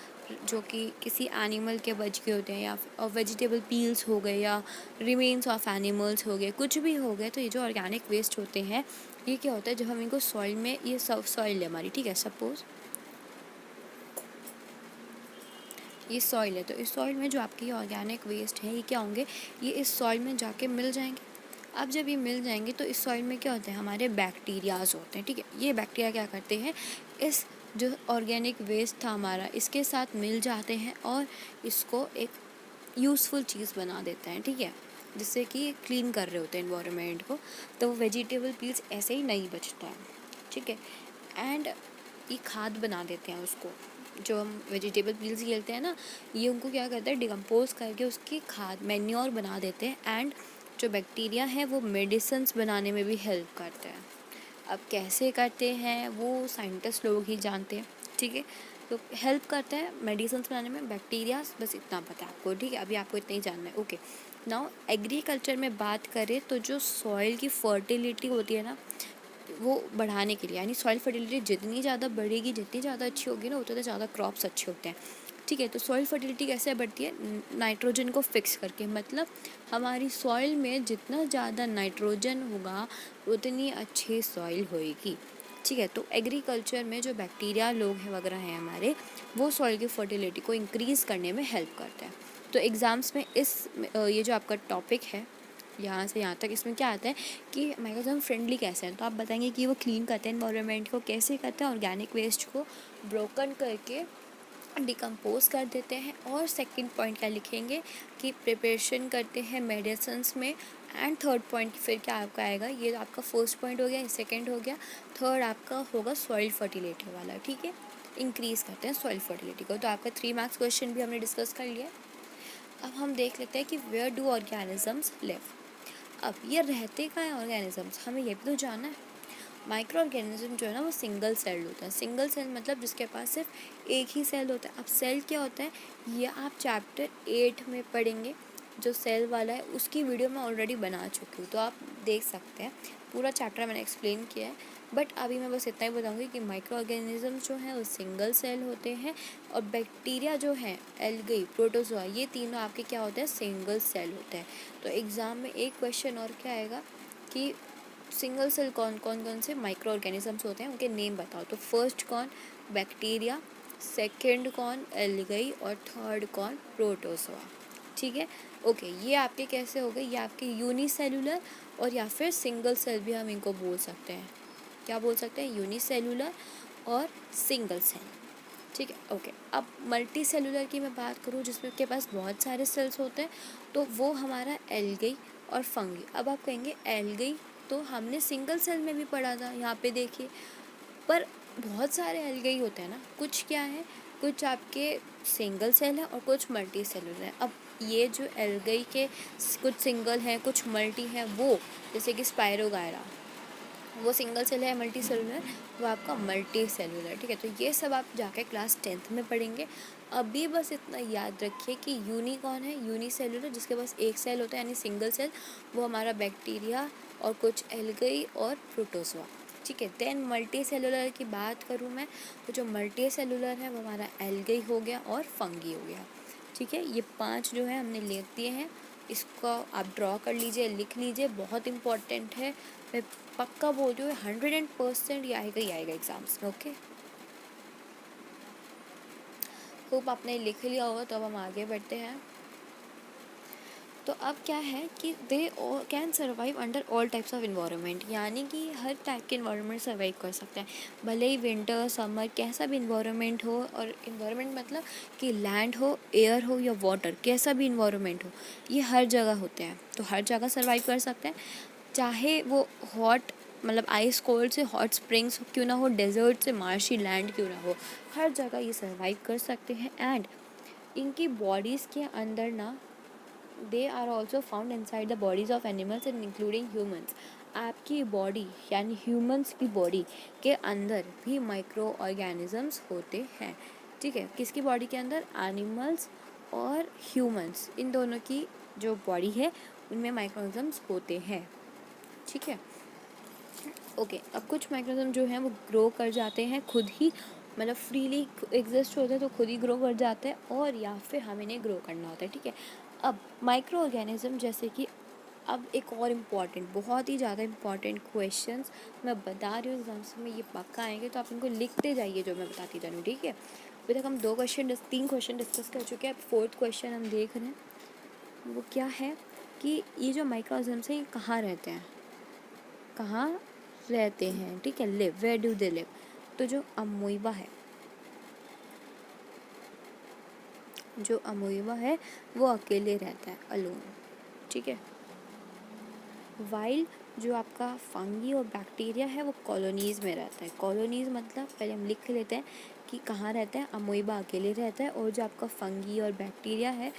जो कि किसी एनिमल के बच गए होते हैं, या और वेजिटेबल पील्स हो गए या रिमेन्स ऑफ एनिमल्स हो गए, कुछ भी हो गए, तो ये जो ऑर्गेनिक वेस्ट होते हैं ये क्या होता है, जब हम इनको सॉइल में, ये सब सॉइल है हमारी, ठीक है, सपोज ये सॉइल है, तो इस सॉइल में जो आपके ऑर्गेनिक वेस्ट हैं ये क्या होंगे, ये इस सॉइल में जाके मिल जाएंगे। अब जब ये मिल जाएंगे तो इस सॉइल में क्या होते हैं, हमारे बैक्टीरियाज होते हैं, ठीक है। ये बैक्टीरिया क्या करते हैं, इस जो ऑर्गेनिक वेस्ट था हमारा इसके साथ मिल जाते हैं और इसको एक यूज़फुल चीज़ बना देते हैं, ठीक है, जिससे कि क्लीन कर रहे होते हैं इन्वायरमेंट को। तो वेजिटेबल पील्स ऐसे ही नहीं बचता है, ठीक है। एंड ये खाद बना देते हैं उसको, जो हम वेजिटेबल पील्स खेलते हैं ना, ये उनको क्या करते हैं, डिकम्पोज करके उसकी खाद मैन्योर बना देते हैं। एंड जो बैक्टीरिया है वो मेडिसिन्स बनाने में भी हेल्प करते हैं। अब कैसे करते हैं वो साइंटिस्ट लोग ही जानते हैं, ठीक है। तो हेल्प करते हैं मेडिसिन्स बनाने में बैक्टीरिया, बस इतना पता है आपको, ठीक है। अभी आपको इतना ही जानना है, ओके। नाउ एग्रीकल्चर में बात करें तो जो सॉइल की फर्टिलिटी होती है ना, वो बढ़ाने के लिए, यानी सॉइल फर्टिलिटी जितनी ज़्यादा बढ़ेगी, जितनी ज़्यादा अच्छी होगी ना, उतने ज़्यादा क्रॉप्स अच्छे होते हैं, ठीक है। तो सॉइल फर्टिलिटी कैसे बढ़ती है, नाइट्रोजन को फिक्स करके, मतलब हमारी सॉइल में जितना ज़्यादा नाइट्रोजन होगा उतनी अच्छी सॉइल होएगी, ठीक है। तो एग्रीकल्चर में जो बैक्टीरिया लोग हैं वगैरह हैं हमारे, वो सॉइल की फर्टिलिटी को इंक्रीज़ करने में हेल्प करते हैं। तो एग्ज़ाम्स में ये जो आपका टॉपिक है यहाँ से यहाँ तक, इसमें क्या आता है कि मैकेनिज्म फ्रेंडली कैसे हैं, तो आप बताएंगे कि वो क्लीन करते हैं इन्वायरमेंट को, कैसे करते हैं, ऑर्गेनिक वेस्ट को ब्रोकन करके डिकम्पोज कर देते हैं। और सेकंड पॉइंट क्या लिखेंगे कि प्रिपरेशन करते हैं मेडिसिन्स में। एंड थर्ड पॉइंट फिर क्या आपका आएगा, ये आपका फर्स्ट पॉइंट हो गया, सेकंड हो गया, थर्ड आपका होगा सॉइल फर्टिलिटी वाला, ठीक है। इंक्रीज़ करते हैं सॉइल फर्टिलिटी को। तो आपका 3 मार्क्स क्वेश्चन भी हमने डिस्कस कर लिया। अब हम देख लेते हैं कि वेयर डू ऑर्गेनिजम्स लिव। अब ये रहते कहाँ हैं ऑर्गेनिजम्स, हमें ये भी तो जानना है। माइक्रो ऑर्गेनिज्म जो है ना वो सिंगल सेल्ड होता है। सिंगल सेल मतलब जिसके पास सिर्फ एक ही सेल होता है। अब सेल क्या होता है ये आप चैप्टर 8 में पढ़ेंगे। जो सेल वाला है उसकी वीडियो मैं ऑलरेडी बना चुकी हूँ, तो आप देख सकते हैं, पूरा चैप्टर मैंने एक्सप्लेन किया है। बट अभी मैं बस इतना ही बताऊँगी कि माइक्रो ऑर्गेनिज्म जो है वो सिंगल सेल होते हैं, और बैक्टीरिया जो है, एल्गी, प्रोटोजोआ, ये तीनों आपके क्या होते हैं, सिंगल सेल होते हैं। तो एग्ज़ाम में एक क्वेश्चन और क्या आएगा कि सिंगल सेल कौन से माइक्रो ऑर्गेनिजम्स होते हैं, उनके नेम बताओ। तो फर्स्ट कौन, बैक्टीरिया, सेकंड कौन, एल्गी, और थर्ड कौन, प्रोटोजोआ, ठीक है। ओके, ये आपके कैसे हो गए, ये आपके यूनिसेलुलर और या फिर सिंगल सेल भी हम इनको बोल सकते हैं। क्या बोल सकते हैं, यूनिसेलुलर और सिंगल सेल, ठीक है। ओके, अब मल्टी सेलुलर की मैं बात करूँ जिसमें के पास बहुत सारे सेल्स होते हैं, तो वो हमारा एल्गी और फंगी। अब आप कहेंगे एल्गी तो हमने सिंगल सेल में भी पढ़ा था, यहाँ पे देखिए, पर बहुत सारे एल्गी होते हैं ना, कुछ क्या है, कुछ आपके सिंगल सेल है और कुछ मल्टी सेलुलर है। अब ये जो एल्गी के कुछ सिंगल हैं कुछ मल्टी हैं, वो जैसे कि स्पायरोगायरा, वो सिंगल सेल है, मल्टी सेलुलर, वो आपका मल्टी सेलुलर, ठीक है। तो ये सब आप जाके क्लास 10th में पढ़ेंगे। अभी बस इतना याद रखिए कि यूनी कौन है, यूनिसेलुलर जिसके पास एक सेल होता है यानी सिंगल सेल, वो हमारा बैक्टीरिया और कुछ एल्गी और प्रोटोजोआ, ठीक है। देन मल्टी सेलुलर की बात करूँ मैं, तो जो मल्टी सेलुलर है वो हमारा एल्गी हो गया और फंगी हो गया, ठीक है। ये 5 जो है हमने लिख दिए हैं, इसको आप ड्रॉ कर लीजिए, लिख लीजिए, बहुत इंपॉर्टेंट है। मैं पक्का बोल रही हूँ 100% ये आएगा ही आएगा एग्जाम्स में, ओके। होप आपने लिख लिया होगा, तो अब हम आगे बढ़ते हैं। तो अब क्या है कि they can survive under all types of environment, यानी कि हर टाइप के इन्वायरमेंट सर्वाइव कर सकते हैं, भले ही विंटर समर कैसा भी इन्वायरमेंट हो। और इन्वायरमेंट मतलब कि लैंड हो, एयर हो या वाटर, कैसा भी इन्वायरमेंट हो, ये हर जगह होते हैं, तो हर जगह सर्वाइव कर सकते हैं। चाहे वो हॉट मतलब आइस कोल्ड से हॉट स्प्रिंग्स क्यों ना हो, डेजर्ट से मार्शी लैंड क्यों ना हो, हर जगह ये सर्वाइव कर सकते हैं। एंड इनकी बॉडीज़ के अंदर ना they are also found inside the bodies of animals and including humans. आपकी बॉडी यानी ह्यूमन्स की बॉडी के अंदर भी माइक्रो ऑर्गेनिजम्स होते हैं। ठीक है, किसकी बॉडी के अंदर? एनिमल्स और ह्यूमन्स, इन दोनों की जो बॉडी है उनमें माइक्रोऑर्गेनिजम्स होते हैं। ठीक है, ओके। अब कुछ माइक्रोऑर्गेनिज्म जो हैं वो ग्रो कर जाते हैं खुद ही, मतलब फ्रीली एग्जिस्ट होते हैं तो खुद ही ग्रो कर जाते हैं, और या फिर हमें इन्हें ग्रो करना होता है। ठीक है, अब माइक्रो ऑर्गेनिज्म जैसे कि, अब एक और इम्पॉर्टेंट, बहुत ही ज़्यादा इम्पॉर्टेंट क्वेश्चंस मैं बता रही हूँ, एग्जाम्स में ये पक्का आएंगे, तो आप इनको लिखते जाइए जो मैं बताती जा रही हूँ। ठीक है, अभी तक हम 3 क्वेश्चन डिस्कस कर चुके हैं। अब 4th क्वेश्चन हम देख रहे हैं, वो क्या है कि ये जो माइक्रो ऑर्गेनिज्म हैं ये कहाँ रहते हैं, कहाँ रहते हैं? ठीक है, live, where do they live? तो जो अमोइबा है, जो अमोइबा है वो अकेले रहता है, अलोन। ठीक है, वाइल जो आपका फंगी और बैक्टीरिया है वो कॉलोनीज़ में रहता है। कॉलोनीज़ मतलब पहले हम लिख लेते हैं कि कहाँ रहता है। अमोइबा अकेले रहता है, और जो आपका फंगी और बैक्टीरिया है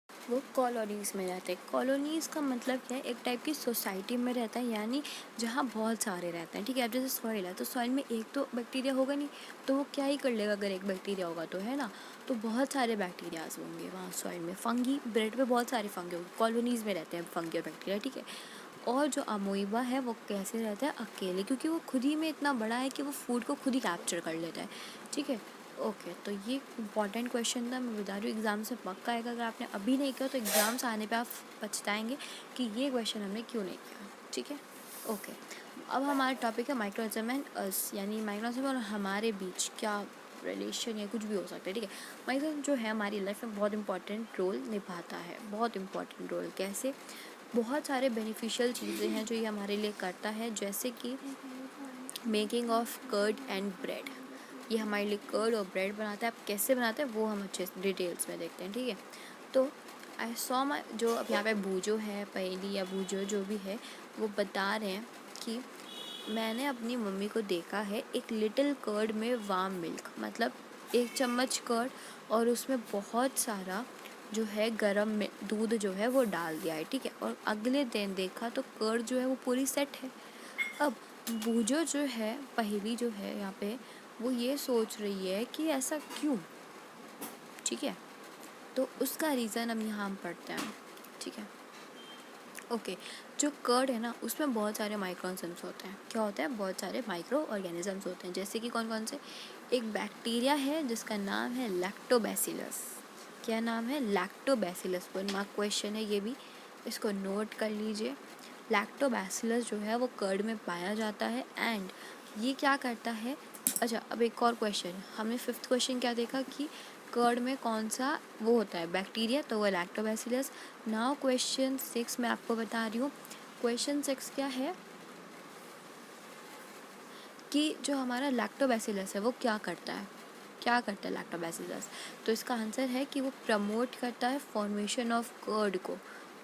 वो कॉलोनीज़ में रहते हैं। कॉलोनीज़ का मतलब क्या है? एक टाइप की सोसाइटी में रहता है, यानी जहाँ बहुत सारे रहते हैं। ठीक है, अब जैसे सॉइल है तो सॉइल में एक तो बैक्टीरिया होगा नहीं, तो वो क्या ही कर लेगा अगर एक बैक्टीरिया होगा तो, है ना? तो बहुत सारे बैक्टीरियाज होंगे वहाँ सॉइल में। फंगी, ब्रेड पे बहुत सारे फंगी होंगे, कॉलोनीज़ में रहते हैं फंगी और बैक्टीरिया। ठीक है, और जो अमोइबा है वो कैसे रहता है? अकेले, क्योंकि वो खुद ही में इतना बड़ा है कि वो फूड को खुद ही कैप्चर कर लेता है। ठीक है, ओके। तो ये इंपॉर्टेंट क्वेश्चन था, मैं बता रही हूँ एग्ज़ाम से पक्का आएगा। अगर आपने अभी नहीं किया तो एग्ज़ाम्स आने पे आप पछताएंगे कि ये क्वेश्चन हमने क्यों नहीं किया। ठीक है, ओके। अब हमारा टॉपिक है माइक्रोऑर्गेनिज्म एंड अस, यानी माइक्रोऑर्गेनिज्म और हमारे बीच क्या रिलेशन या कुछ भी हो सकता है। ठीक है, माइक्रोऑर्गेनिज्म जो है हमारी लाइफ में बहुत इंपॉर्टेंट रोल निभाता है। बहुत इंपॉर्टेंट रोल कैसे? बहुत सारे बेनिफिशियल चीज़ें हैं जो ये हमारे लिए करता है, जैसे कि making of curd and bread. ये हमारे लिए कर्ड और ब्रेड बनाता है। अब कैसे बनाते हैं वो हम अच्छे डिटेल्स में देखते हैं। ठीक है, तो आई सॉ माई, जो अब यहाँ पे बूजो है, पहेली या बूजो जो भी है, वो बता रहे हैं कि मैंने अपनी मम्मी को देखा है एक लिटिल कर्ड में वार्म मिल्क, मतलब 1 चम्मच कर्ड और उसमें बहुत सारा जो है गरम में दूध जो है वो डाल दिया है। ठीक है, और अगले दिन देखा तो कर्ड जो है वो पूरी सेट है। अब बूजो जो है, पहेली जो है यहाँ पे, वो ये सोच रही है कि ऐसा क्यों। ठीक है, तो उसका रीज़न अब यहाँ हम पढ़ते हैं। ठीक है, ओके। जो कर्ड है ना उसमें बहुत सारे माइक्रोऑर्गेनिजम्स होते हैं। क्या होता है? बहुत सारे माइक्रो ऑर्गेनिजम्स होते हैं, जैसे कि कौन कौन से? एक बैक्टीरिया है जिसका नाम है लैक्टोबैसिलस। क्या नाम है? लैक्टोबैसिलस। 1 मार्क क्वेश्चन है ये भी, इसको नोट कर लीजिए। लैक्टोबैसिलस जो है वो कर्ड में पाया जाता है, एंड ये क्या करता है? अच्छा, अब एक और क्वेश्चन, हमने 5th क्वेश्चन क्या देखा कि कर्ड में कौन सा वो होता है? बैक्टीरिया, तो वो लैक्टोबैसिलस। नाउ क्वेश्चन 6 मैं आपको बता रही हूँ। क्वेश्चन 6 क्या है कि जो हमारा लैक्टोबैसिलस है वो क्या करता है? क्या करता है लैक्टोबैसिलस? तो इसका आंसर है कि वो प्रमोट करता है फॉर्मेशन ऑफ कर्ड को।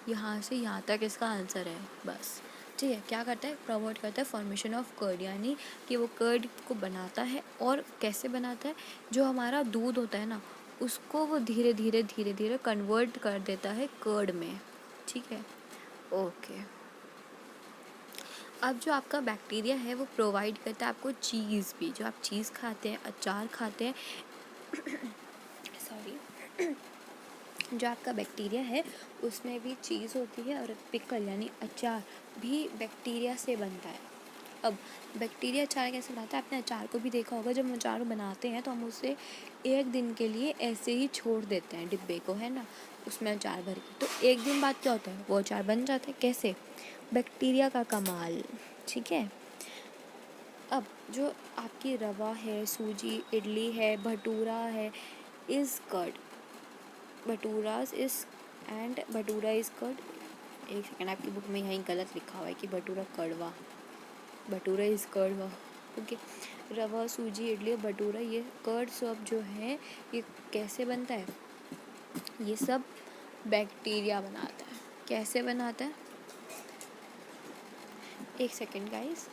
यहाँ से यहाँ तक इसका आंसर है बस। ठीक है, क्या करता है? प्रमोट करता है फॉर्मेशन ऑफ कर्ड, यानी कि वो कर्ड को बनाता है। और कैसे बनाता है? जो हमारा दूध होता है ना उसको वो धीरे धीरे कन्वर्ट कर देता है कर्ड में। ठीक है, ओके। अब जो आपका बैक्टीरिया है वो प्रोवाइड करता है आपको चीज़ भी, जो आप चीज़ खाते हैं, अचार खाते हैं सॉरी जो आपका बैक्टीरिया है उसमें भी चीज़ होती है, और पिकल यानी अचार भी बैक्टीरिया से बनता है। अब बैक्टीरिया अचार कैसे बनाता है? आपने अचार को भी देखा होगा, जब हम अचार बनाते हैं तो हम उसे 1 दिन के लिए ऐसे ही छोड़ देते हैं डिब्बे को, है ना, उसमें अचार भर के। तो 1 दिन बाद क्या होता है? वो अचार बन जाता है। कैसे? बैक्टीरिया का कमाल। ठीक है, अब जो आपकी रवा है, सूजी, इडली है, भटूरा है, इज़ कर्ड, भटूराज is and bhatura is curd. एक सेकेंड, आपकी बुक में यहीं गलत लिखा हुआ है कि भटूरा कड़वा, भटूरा इज़ कड़वा। ओके, रवा, सूजी, इडली और भटूरा, ये कर्ड सब जो है ये कैसे बनता है? ये सब बैक्टीरिया बनाता है। कैसे बनाता है? एक सेकेंड गाइस,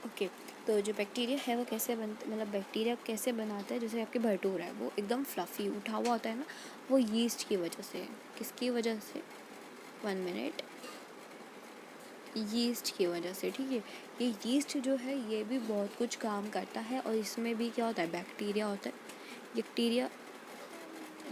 ओके। तो जो बैक्टीरिया है वो कैसे बनता, मतलब बैक्टीरिया कैसे बनाता है, जैसे आपके भटूरा है वो एकदम फ्लफ़ी उठा हुआ होता है ना, वो यीस्ट की वजह से। किसकी वजह से? 1 मिनट। यीस्ट की वजह से, ठीक है। ये यीस्ट जो है ये भी बहुत कुछ काम करता है, और इसमें भी क्या होता है, बैक्टीरिया होता है। बैक्टीरिया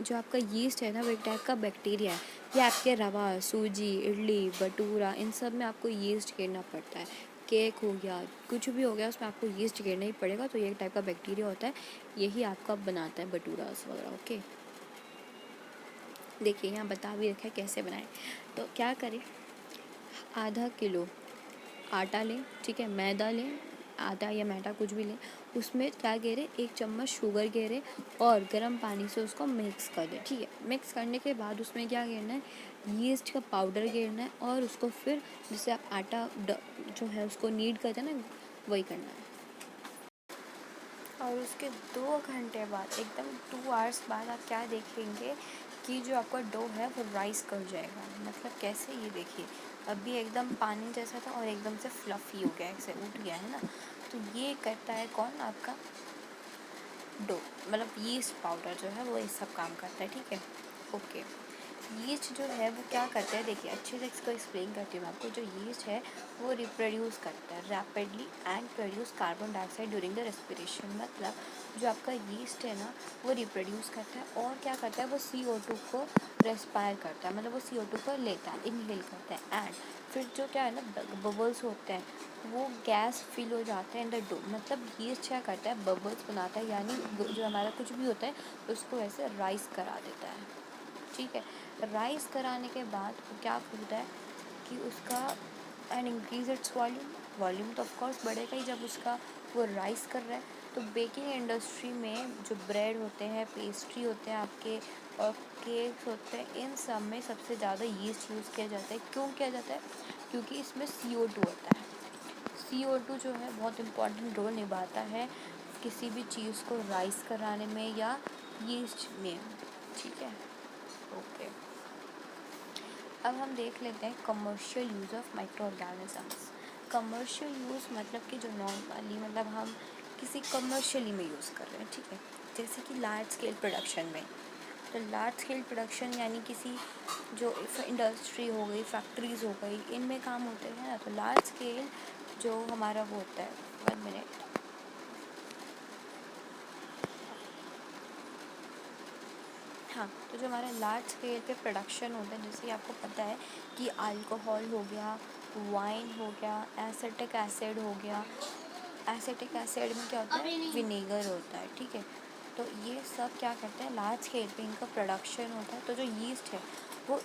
जो आपका यीस्ट है ना, वो एक टाइप का बैक्टीरिया है। ये आपके रवा, सूजी, इडली, भटूरा, इन सब में आपको यीस्ट गिरना पड़ता है। केक हो गया, कुछ भी हो गया, उसमें आपको यीस्ट गिरना ही पड़ेगा। तो ये एक टाइप का बैक्टीरिया होता है, यही आपका बनाता है भटूरास वगैरह। ओके, देखिए यहाँ बता भी रखा है कैसे बनाएं। तो क्या करें, आधा किलो आटा लें, ठीक है, मैदा लें, आटा या मैदा कुछ भी लें, उसमें क्या गेरें, 1 चम्मच शुगर गेरें और गर्म पानी से उसको मिक्स कर दें, ठीक है। मिक्स करने के बाद उसमें क्या गेरना है, यीस्ट का पाउडर गेरना है, और उसको फिर जिससे आप आटा जो है उसको नीड करते हैं ना, वही करना है। और उसके 2 घंटे बाद, एकदम 2 आवर्स बाद, आप क्या देखेंगे कि जो आपका डो है वो राइस कर जाएगा। मतलब कैसे, ये देखिए, अभी एकदम पानी जैसा था और एकदम से फ्लफ़ी हो गया, ऐसे उठ गया है ना। तो ये करता है कौन, आपका डो, मतलब यीस्ट पाउडर जो है वो ये सब काम करता है, ठीक है। ओके, यीस्ट जो है वो क्या करता है, देखिए अच्छे से इसको एक्सप्लेन करती हूँ मैं आपको। जो यीस्ट है वो रिप्रोड्यूस करता है rapidly and produce carbon dioxide during the respiration. मतलब जो आपका यीस्ट है ना, वो रिप्रोड्यूस करता है और क्या करता है, वो CO2 को रेस्पायर करता है, मतलब वो CO2 को लेता है, इनहेल करता है। एंड फिर जो क्या है ना, बबल्स होते हैं, वो गैस फिल हो जाते हैं इन द डो। मतलब यीस्ट क्या करता है, बबल्स बनाता है, यानी जो हमारा कुछ भी होता है उसको ऐसे राइस करा देता है, ठीक है। राइस कराने के बाद वो क्या होता है कि उसका एंड इंक्रीज इट्स वॉल्यूम तो ऑफकोर्स बढ़ेगा ही जब उसका वो राइस कर रहा है। तो बेकिंग इंडस्ट्री में जो ब्रेड होते हैं, पेस्ट्री होते हैं आपके, और केक्स होते हैं, इन सब में सबसे ज़्यादा यीस्ट यूज़ किया जाता है। क्यों किया जाता है? क्योंकि इसमें CO2 होता है। CO2 जो है बहुत इम्पॉर्टेंट रोल निभाता है किसी भी चीज़ को राइस कराने में या यीस्ट में, ठीक है। ओके, अब हम देख लेते हैं commercial use of micro organisms. Commercial use मतलब कि जो नॉर्मली, मतलब हम किसी कमर्शियली में यूज़ कर रहे हैं, ठीक है। जैसे कि लार्ज स्केल प्रोडक्शन में, तो लार्ज स्केल प्रोडक्शन यानी किसी जो इंडस्ट्री हो गई, फैक्ट्रीज़ हो गई, इनमें काम होते हैं ना। तो लार्ज स्केल जो हमारा वो होता है, 1 मिनट, हाँ, तो जो हमारा लार्ज स्केल पे प्रोडक्शन होता है, जैसे कि आपको पता है कि अल्कोहल हो गया, वाइन हो गया, एसिटिक एसिड हो गया। एसिटिक एसिड में क्या होता है, विनेगर होता है, ठीक है। तो ये सब क्या करते हैं, लार्ज स्केल पे इनका प्रोडक्शन होता है। तो जो यीस्ट है वो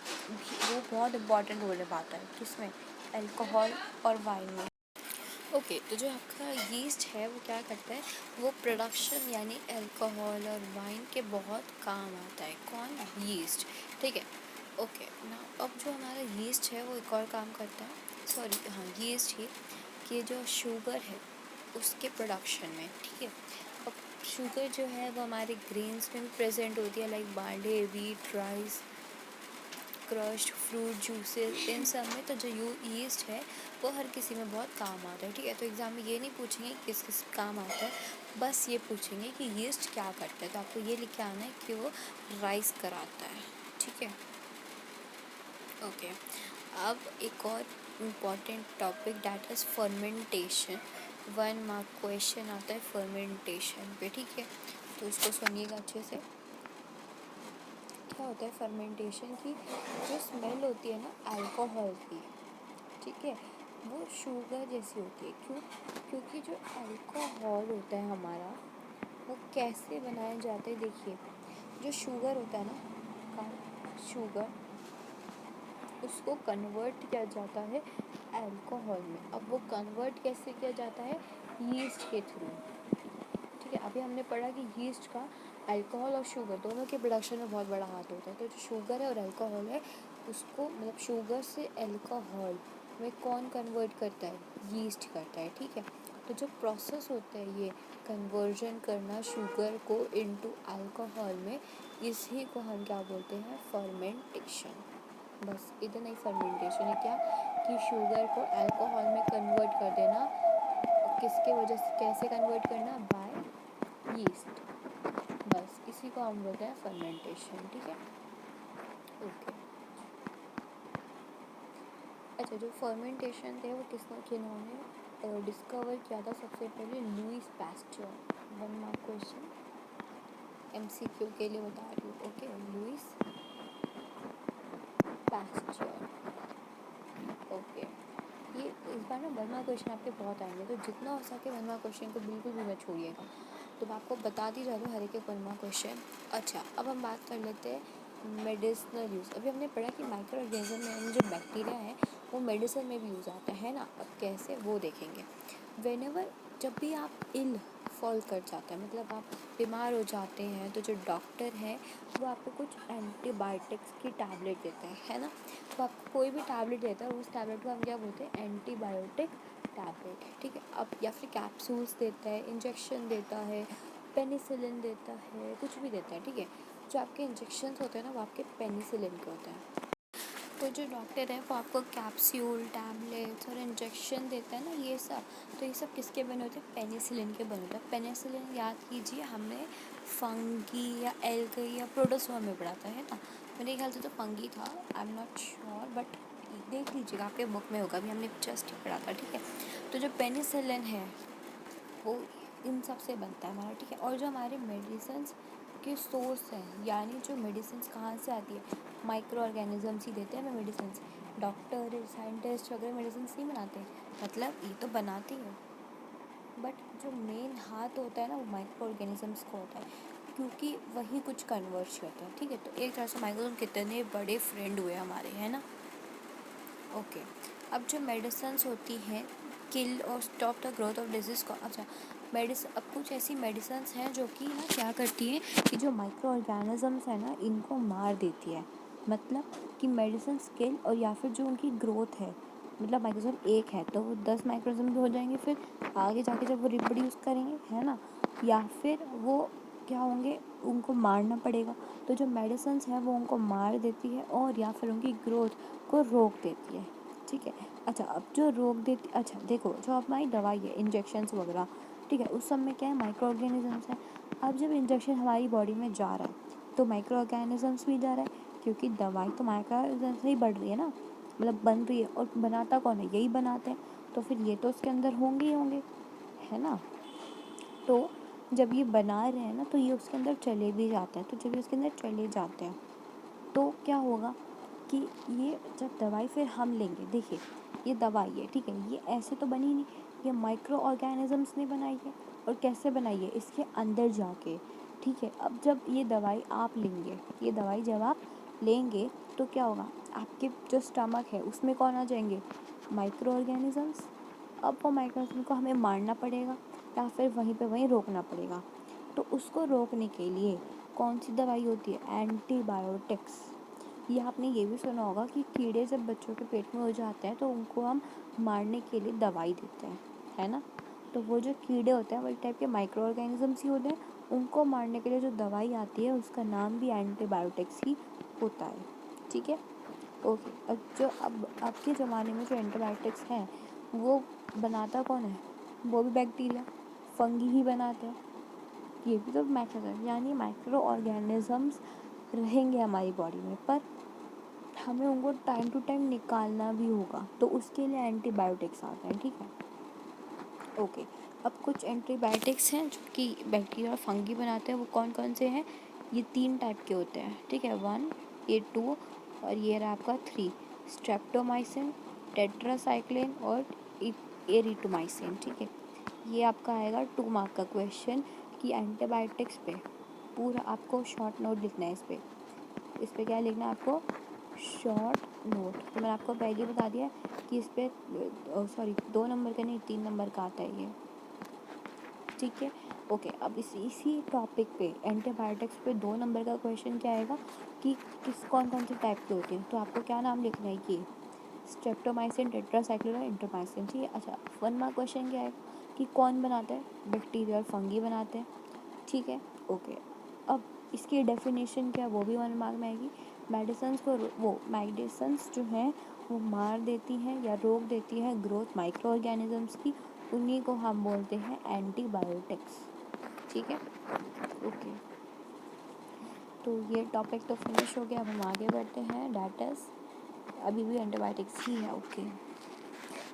बहुत इंपॉर्टेंट रोल निभाता है, किसमें, अल्कोहल और वाइन में। ओके, तो जो आपका यीस्ट है वो क्या करता है, वो प्रोडक्शन यानी अल्कोहल और वाइन के बहुत काम आता है। कौन? यीस्ट, ठीक है। ओके ना, अब जो हमारा यीस्ट है वो एक और काम करता है, सॉरी हाँ, यीस्ट ही, कि जो शुगर है उसके प्रोडक्शन में, ठीक है। अब शुगर जो है वो हमारे ग्रेन्स में भी प्रेजेंट होती है, like barley, wheat, rice, crushed fruit juices, इन सब में। तो जो यीस्ट है वो हर किसी में बहुत काम आता है, ठीक है। तो एग्ज़ाम में ये नहीं पूछेंगे किस किस काम आता है, बस ये पूछेंगे कि यीस्ट क्या करता है। तो आपको ये लिख के आना है कि वो राइस कराता है, ठीक है। ओके, अब एक और important topic, that is fermentation. 1 mark question आता है फर्मेंटेशन पे, ठीक है। तो इसको सुनिएगा अच्छे से। क्या होता है फर्मेंटेशन की, जो स्मेल होती है ना अल्कोहल की, ठीक है, वो शुगर जैसी होती है। क्यों? क्योंकि जो अल्कोहल होता है हमारा, वो कैसे बनाया जाता है, देखिए। जो शुगर होता है ना, शुगर, उसको कन्वर्ट किया जाता है अल्कोहल में। अब वो कन्वर्ट कैसे किया जाता है, यीस्ट के थ्रू, ठीक है। अभी हमने पढ़ा कि यीस्ट का अल्कोहल और शुगर दोनों के प्रोडक्शन में बहुत बड़ा हाथ होता है। तो जो शुगर है और अल्कोहल है, उसको मतलब शुगर से अल्कोहल में कौन कन्वर्ट करता है, यीस्ट करता है, ठीक है। तो जो प्रोसेस होता है ये कन्वर्जन करना शुगर को इनटू अल्कोहल में, इसी को हम क्या बोलते हैं, फर्मेंटेशन। बस इतना ही फर्मेंटेशन है, क्या कि शुगर को अल्कोहल में कन्वर्ट कर देना, किसके वजह से कैसे कन्वर्ट करना, बाय यीस्ट। बस इसी को हम बोलते हैं फर्मेंटेशन, ठीक है। ओके, अच्छा, जो फर्मेंटेशन थे वो किन्होंने डिस्कवर किया था सबसे पहले, Lewis pasture. 1 mark question MCQ के लिए बता रही हूँ, ओके। Lewis pasture, okay. ये इस बार ना 1 मार्क क्वेश्चन आपके बहुत आएंगे, तो जितना हो सके 1 मार्क क्वेश्चन को बिल्कुल भी मत छोड़िएगा। तो मैं आपको बता दी जा रही हूँ हर एक 1 मार्क क्वेश्चन। अच्छा, अब हम बात कर लेते हैं मेडिसिनल यूज़। अभी हमने पढ़ा कि माइक्रो ऑर्गेनिज्म में जो बैक्टीरिया है वो मेडिसिन में भी यूज़ आता है ना। अब कैसे वो देखेंगे। वेनेवर, जब भी आप इल फॉल कर जाते हैं, मतलब आप बीमार हो जाते हैं, तो जो डॉक्टर है वो आपको कुछ एंटीबायोटिक्स की टैबलेट देते हैं, है ना। तो आपको कोई भी टैबलेट देता है, उस टैबलेट को हम क्या बोलते हैं, एंटीबायोटिक टैबलेट, ठीक है। अब या फिर कैप्सूल्स देता है, इंजेक्शन देता है, पेनिसिलिन देता है, कुछ भी देता है, ठीक है। जो आपके इंजेक्शन्स होते हैं ना वो आपके पेनिसिलिन के होते हैं। तो जो डॉक्टर है वो आपको कैप्सूल, टैबलेट्स और इंजेक्शन देता है ना, ये सब, तो ये सब किसके बने होते हैं, पेनिसिलिन के बने होते हैं। पेनिसिलिन याद कीजिए, हमने फंगी या एल्गी या प्रोटोजोआ में पढ़ा था, है ना। मेरे ख्याल से तो फंगी था, I am not sure, but देख लीजिएगा आपके बुक में होगा, अभी हमने जस्ट पढ़ा था, ठीक है। तो जो पेनिसिलिन है वो इन सब से बनता है हमारा, ठीक है। और जो हमारे मेडिसिन्स के सोर्स हैं, यानी जो मेडिसिन्स कहाँ से आती है, माइक्रो ऑर्गेनिजम्स ही देते हैं हमें मेडिसिन्स। डॉक्टर, साइंटिस्ट वगैरह मेडिसिन्स नहीं बनाते, मतलब ये तो बनाते हैं, बट जो मेन हाथ होता है ना वो माइक्रो ऑर्गेनिजम्स को होता है, क्योंकि वही कुछ कन्वर्ट करते हैं, ठीक है। तो एक तरह से माइक्रो कितने बड़े फ्रेंड हुए हमारे, है ना। ओके, अब जो मेडिसिन्स होती हैं किल और stop the growth of disease को, अच्छा अब कुछ ऐसी मेडिसिन्स हैं जो कि ना क्या करती हैं कि जो माइक्रो ऑर्गेनिजम्स है ना इनको मार देती है। मतलब कि मेडिसिन किल, और या फिर जो उनकी ग्रोथ है, मतलब माइक्रोजोम एक है तो वो 10 माइक्रोजोम भी हो जाएंगे, फिर आगे जाके जब वो रिप्रोड्यूस करेंगे, है ना, या फिर वो क्या होंगे, उनको मारना पड़ेगा। तो जो मेडिसिन्स है वो उनको मार देती है और या फिर उनकी ग्रोथ को रोक देती है, ठीक है। अच्छा, अब जो रोक देती, अच्छा देखो, जो हमारी दवाई है, इंजेक्शन्स वगैरह, ठीक है, उस सब में क्या है, माइक्रो ऑर्गेनिजम्स है। अब जब इंजेक्शन हमारी बॉडी में जा रहा है तो माइक्रो ऑर्गेनिजम्स भी जा रहा है, क्योंकि दवाई तो माइक्रो ऑर्गेनिजम्स से ही बढ़ रही है ना, मतलब बन रही है, और बनाता कौन है, यही बनाते हैं, तो फिर ये तो उसके अंदर होंगे ही होंगे, है ना। तो जब ये बना रहे हैं ना तो ये उसके अंदर चले भी जाते हैं, तो जब ये उसके अंदर चले जाते हैं तो क्या होगा कि ये जब दवाई फिर हम लेंगे, देखिए ये दवाई है, ठीक है, ये ऐसे तो बनी नहीं, ये माइक्रो ऑर्गेनिजम्स ने बनाई है। और कैसे बनाई है, इसके अंदर जाके, ठीक है। अब जब ये दवाई आप लेंगे, ये दवाई जब आप लेंगे तो क्या होगा, आपके जो स्टमक है उसमें कौन आ जाएंगे, माइक्रो ऑर्गेनिजम्स। अब वो माइक्रो ऑर्गेनिज्म को हमें मारना पड़ेगा या फिर वहीं पे वहीं रोकना पड़ेगा। तो उसको रोकने के लिए कौन सी दवाई होती है, एंटीबायोटिक्स। ये आपने ये भी सुना होगा कि कीड़े जब बच्चों के पेट में हो जाते हैं तो उनको हम मारने के लिए दवाई देते हैं, है ना। तो वो जो कीड़े होते हैं वो एक टाइप के माइक्रो ऑर्गेनिजम्स ही होते हैं, उनको मारने के लिए जो दवाई आती है उसका नाम भी एंटीबायोटिक्स ही होता है, ठीक है। ओके, अब के ज़माने में जो एंटीबायोटिक्स हैं वो बनाता कौन है, वो भी बैक्टीरिया, फंगी ही बनाते हैं। ये भी तो माइक्रो, यानी माइक्रो ऑर्गेनिजम्स रहेंगे हमारी बॉडी में, पर हमें उनको टाइम टू टाइम निकालना भी होगा, तो उसके लिए एंटीबायोटिक्स आते हैं, ठीक है। ओके, अब कुछ एंटीबायोटिक्स हैं जो कि बैक्टीरिया और फंगी बनाते हैं, वो कौन कौन से हैं, ये 3 टाइप के होते हैं, ठीक है। 1, ये 2 और ये रहा आपका 3, स्ट्रेप्टोमाइसिन, टेट्रासाइक्लिन और एरिथ्रोमाइसिन, ठीक है। ये आपका आएगा 2 मार्क का क्वेश्चन कि एंटीबायोटिक्स पे पूरा आपको शॉर्ट नोट लिखना है। इस पे क्या लिखना है आपको, शॉर्ट नोट। तो मैंने आपको पहले ही बता दिया कि इस पे 2 नंबर का नहीं 3 नंबर का आता है ये, ठीक है। ओके, अब इसी टॉपिक पे एंटीबायोटिक्स पे 2 नंबर का क्वेश्चन क्या आएगा कि कौन कौन से टाइप के होते हैं, तो आपको क्या नाम लिखना है, ये स्ट्रेप्टोमाइसिन, टेट्रासाइक्लिन और एंट्रोमाइसिन, ठीक है। अच्छा, 1 मार्क क्वेश्चन क्या आएगा कि कौन बनाता है, बैक्टीरिया और फंगी बनाते हैं, ठीक है। ओके, अब इसकी डेफिनेशन क्या, वो भी 1 मार्क में आएगी। मेडिसिन्स जो हैं वो मार देती हैं या रोक देती हैं ग्रोथ माइक्रो ऑर्गेनिजम्स की, उन्हीं को हम बोलते हैं एंटीबायोटिक्स। ठीक है, ओके। तो ये टॉपिक तो फिनिश हो गया, अब हम आगे बढ़ते हैं। डैट इज़ अभी भी एंटीबायोटिक्स ही है, ओके।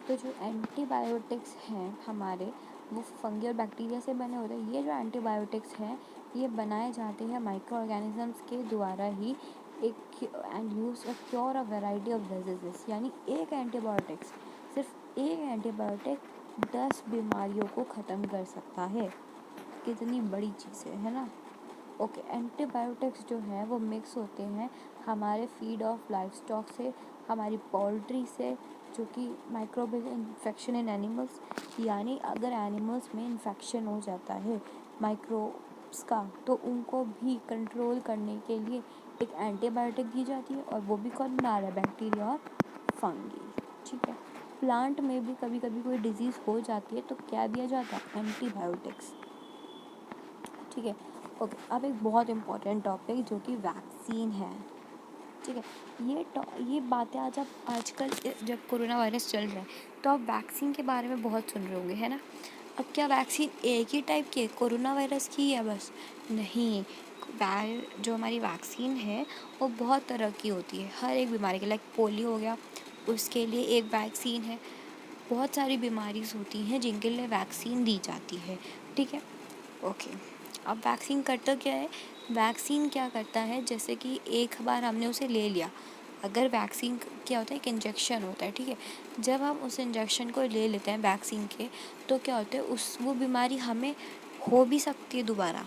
तो जो एंटीबायोटिक्स हैं हमारे, वो फंगी और बैक्टीरिया से बने होते हैं। ये जो एंटीबायोटिक्स हैं ये बनाए जाते हैं माइक्रो ऑर्गेनिजम्स के द्वारा ही, एक and use a cure a variety of diseases. यानी एक एंटीबायोटिक्स, सिर्फ एक एंटीबायोटिक 10 बीमारियों को ख़त्म कर सकता है। कितनी बड़ी चीज़ है ना। ओके, एंटीबायोटिक्स जो है वो मिक्स होते हैं हमारे फीड ऑफ लाइफ स्टॉक से, हमारी पोल्ट्री से, जो कि माइक्रोबियल इन्फेक्शन इन एनिमल्स, यानी अगर एनिमल्स में इन्फेक्शन हो जाता है माइक्रोब्स का, तो उनको भी कंट्रोल करने के लिए एक एंटीबायोटिक दी जाती है, और वो भी कौन बना रहा है, बैक्टीरिया और फंगी। ठीक है, प्लांट में भी कभी कभी कोई डिजीज़ हो जाती है तो क्या दिया जाता है, एंटीबायोटिक्स। ठीक है, ओके। अब एक बहुत इम्पॉर्टेंट टॉपिक जो कि वैक्सीन है। ठीक है, ये बातें आज आप आजकल जब कोरोना वायरस चल रहा है तो आप वैक्सीन के बारे में बहुत सुन रहे होंगे, है ना। अब क्या वैक्सीन एक ही टाइप की है, कोरोना वायरस की है बस? नहीं, जो हमारी वैक्सीन है वो बहुत तरह की होती है, हर एक बीमारी के। लाइक पोलियो हो गया, उसके लिए एक वैक्सीन है। बहुत सारी बीमारी होती हैं जिनके लिए वैक्सीन दी जाती है। ठीक है, ओके। अब वैक्सीन करता क्या है, वैक्सीन क्या करता है, जैसे कि एक बार हमने उसे ले लिया, अगर वैक्सीन क्या होता है, एक इंजेक्शन होता है। ठीक है, जब हम उस इंजेक्शन को ले लेते हैं वैक्सीन के, तो क्या होता है, वो बीमारी हमें हो भी सकती है दोबारा,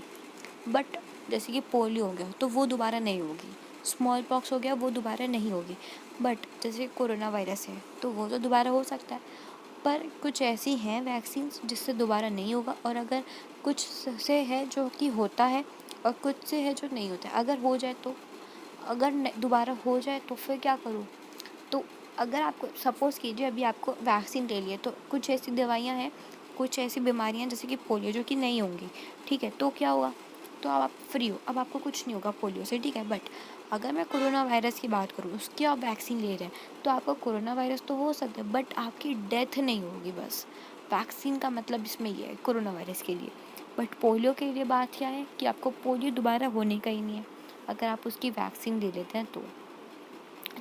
बट जैसे कि पोलियो हो गया तो वो दोबारा नहीं होगी, स्मॉल पॉक्स हो गया वो दोबारा नहीं होगी, बट जैसे कोरोना वायरस है तो वो तो दोबारा हो सकता है। पर कुछ ऐसी हैं वैक्सीन जिससे दोबारा नहीं होगा, और अगर कुछ से है जो कि होता है, और कुछ से है जो नहीं होता है। अगर हो जाए तो, अगर दोबारा हो जाए तो फिर क्या करूँ। तो अगर आपको सपोज़ कीजिए अभी आपको वैक्सीन ले लिए, तो कुछ ऐसी दवाइयाँ हैं, कुछ ऐसी बीमारियाँ जैसे कि पोलियो जो कि नहीं होंगी। ठीक है, तो क्या हुआ, तो अब आप फ्री हो, अब आपको कुछ नहीं होगा पोलियो से। ठीक है, बट अगर मैं कोरोना वायरस की बात करूँ, उसकी आप वैक्सीन ले रहे हैं, तो आपको कोरोना वायरस तो हो सकता है बट आपकी डेथ नहीं होगी। बस वैक्सीन का मतलब इसमें ये है कोरोना वायरस के लिए। बट पोलियो के लिए बात क्या है कि आपको पोलियो दोबारा होने का ही नहीं है अगर आप उसकी वैक्सीन ले लेते हैं तो।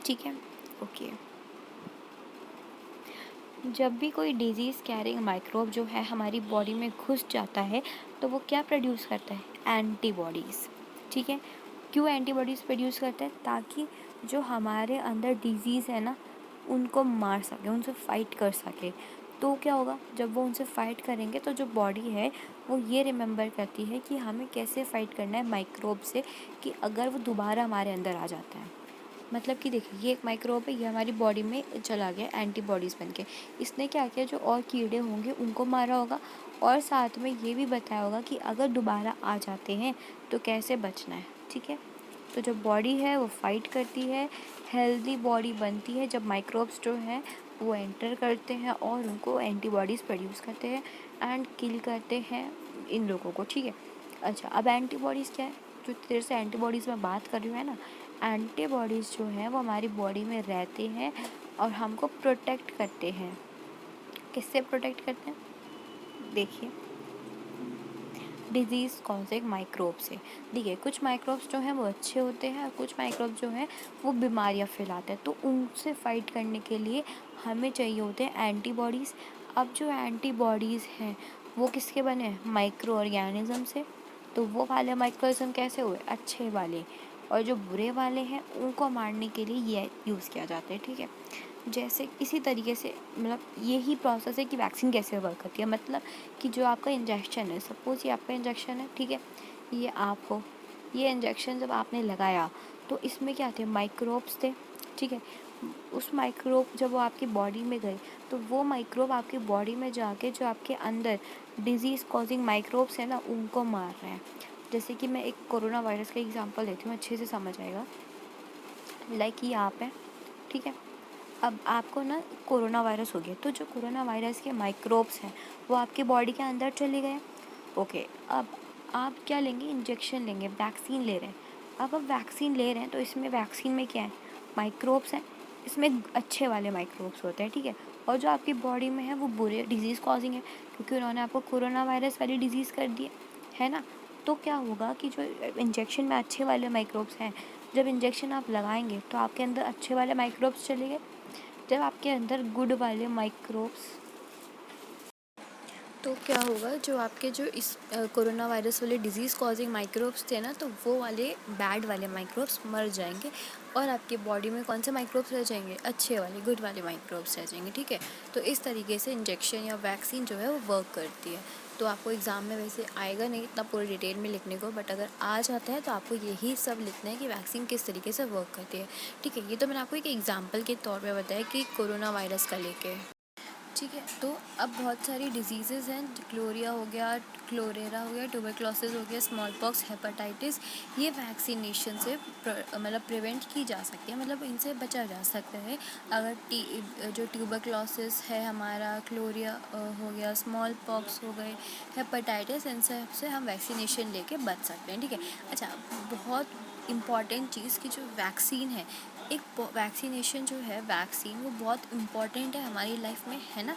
ठीक है, ओके। जब भी कोई डिजीज़ कैरिंग माइक्रोब जो है हमारी बॉडी में घुस जाता है, तो वो क्या प्रोड्यूस करता है, एंटीबॉडीज़। ठीक है, क्यों एंटीबॉडीज़ प्रोड्यूस करता है, ताकि जो हमारे अंदर डिजीज़ है ना उनको मार सके, उनसे फाइट कर सके। तो क्या होगा, जब वो उनसे फाइट करेंगे तो जो बॉडी है वो ये रिमेंबर करती है कि हमें कैसे फ़ाइट करना है माइक्रोब से, कि अगर वो दोबारा हमारे अंदर आ जाता है। मतलब कि देखिए, ये एक माइक्रोब है, ये हमारी बॉडी में चला गया एंटीबॉडीज़ बन के। इसने क्या किया, जो और कीड़े होंगे उनको मारा होगा, और साथ में ये भी बताया होगा कि अगर दोबारा आ जाते हैं तो कैसे बचना है। ठीक है, तो जो बॉडी है वो फाइट करती है, हेल्दी बॉडी बनती है जब माइक्रोब्स जो हैं वो एंटर करते हैं और उनको एंटीबॉडीज़ प्रोड्यूस करते हैं एंड किल करते हैं इन लोगों को। ठीक है, अच्छा, अब एंटीबॉडीज़ क्या है, जो देर से एंटीबॉडीज़ में बात कर रही हूँ, है ना। एंटीबॉडीज़ जो हैं वो हमारी बॉडी में रहते हैं और हमको प्रोटेक्ट करते हैं। किससे प्रोटेक्ट करते हैं, देखिए, डिजीज़ कॉजिंग माइक्रोब से। देखिए, कुछ माइक्रोब्स जो हैं वो अच्छे होते हैं और कुछ माइक्रोब जो हैं वो बीमारियां फैलाते हैं, तो उनसे फाइट करने के लिए हमें चाहिए होते हैं एंटीबॉडीज़। अब जो एंटीबॉडीज़ हैं वो किसके बने हैं, माइक्रो ऑर्गेनिज्म से। तो वो वाले माइक्रोइज्म कैसे हुए, अच्छे वाले, और जो बुरे वाले हैं उनको मारने के लिए ये यूज़ किया जाता है। ठीक है, जैसे इसी तरीके से, मतलब यही प्रोसेस है कि वैक्सीन कैसे वर्क करती है। मतलब कि जो आपका इंजेक्शन है, सपोज़ ये आपका इंजेक्शन है, ठीक है, ये आप हो, ये इंजेक्शन जब आपने लगाया तो इसमें क्या थे, माइक्रोब्स थे। ठीक है, उस माइक्रोब जब वो आपकी बॉडी में गए तो वो माइक्रोब आपकी बॉडी में जाके जो आपके अंदर डिजीज़ कॉजिंग माइक्रोब्स हैं ना उनको मार रहे हैं। जैसे कि मैं एक कोरोना वायरस का एग्जांपल देती हूँ, अच्छे से समझ आएगा। लाइक ये आप है, ठीक है, अब आपको ना कोरोना वायरस हो गया, तो जो कोरोना वायरस के माइक्रोब्स हैं वो आपके बॉडी के अंदर चले गए। ओके, अब आप क्या लेंगे, इंजेक्शन लेंगे, वैक्सीन ले रहे हैं। अब आप वैक्सीन ले रहे हैं तो इसमें वैक्सीन में क्या है, माइक्रोब्स हैं। इसमें अच्छे वाले माइक्रोब्स होते हैं, ठीक है। और जो आपकी बॉडी में है वो बुरे डिजीज़ कॉजिंग है, क्योंकि उन्होंने आपको कोरोना वायरस वाली डिजीज़ कर दी है ना। तो क्या होगा कि जो इंजेक्शन में अच्छे वाले माइक्रोब्स हैं, जब इंजेक्शन आप लगाएंगे तो आपके अंदर अच्छे वाले माइक्रोब्स चले गए। जब आपके अंदर गुड वाले माइक्रोब्स, तो क्या होगा, जो आपके जो इस कोरोना वायरस वाले डिज़ीज़ कॉजिंग माइक्रोब्स थे ना, तो वो वाले बैड वाले माइक्रोब्स मर जाएंगे और आपके बॉडी में कौन से माइक्रोब्स रह जाएंगे, अच्छे वाले गुड वाले माइक्रोब्स रह जाएंगे, ठीक है। तो इस तरीके से इंजेक्शन या वैक्सीन जो है वो वर्क करती है। तो आपको एग्ज़ाम में वैसे आएगा नहीं इतना पूरे डिटेल में लिखने को, बट अगर आ जाता है तो आपको यही सब लिखना है कि वैक्सीन किस तरीके से वर्क करती है, ठीक है। ये तो मैंने आपको एक एग्जाम्पल के तौर पर बताया कि कोरोना वायरस का लेके, ठीक है। तो अब बहुत सारी डिजीज़ेज़ हैं, क्लोरिया हो गया, क्लोरेरा हो गया, ट्यूबरक्लोसिस हो गया, स्मॉल पॉक्स, हेपेटाइटिस, ये वैक्सीनेशन से मतलब प्रिवेंट की जा सकती है, मतलब इनसे बचा जा सकता है। अगर जो ट्यूबरक्लोसिस है हमारा, क्लोरिया हो गया, स्मॉल पॉक्स हो गए, हेपेटाइटिस, इन सब से हम वैक्सीनेशन लेके बच सकते हैं, ठीक है। अच्छा, बहुत इम्पॉर्टेंट चीज़ की जो वैक्सीन है, एक वैक्सीनेशन जो है, वैक्सीन वो बहुत इम्पॉर्टेंट है हमारी लाइफ में, है ना,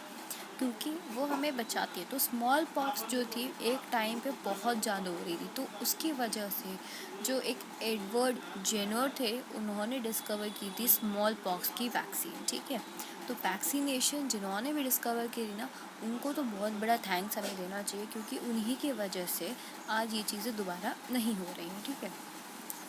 क्योंकि वो हमें बचाती है। तो स्मॉल पॉक्स जो थी एक टाइम पे बहुत ज़्यादा हो रही थी, तो उसकी वजह से जो एक एडवर्ड जेनर थे, उन्होंने डिस्कवर की थी स्मॉल पॉक्स की वैक्सीन, ठीक है। तो वैक्सीनेशन जिन्होंने भी डिस्कवर की थी ना, उनको तो बहुत बड़ा थैंक्स हमें देना चाहिए, क्योंकि उन्हीं की वजह से आज ये चीज़ें दोबारा नहीं हो रही हैं, ठीक है।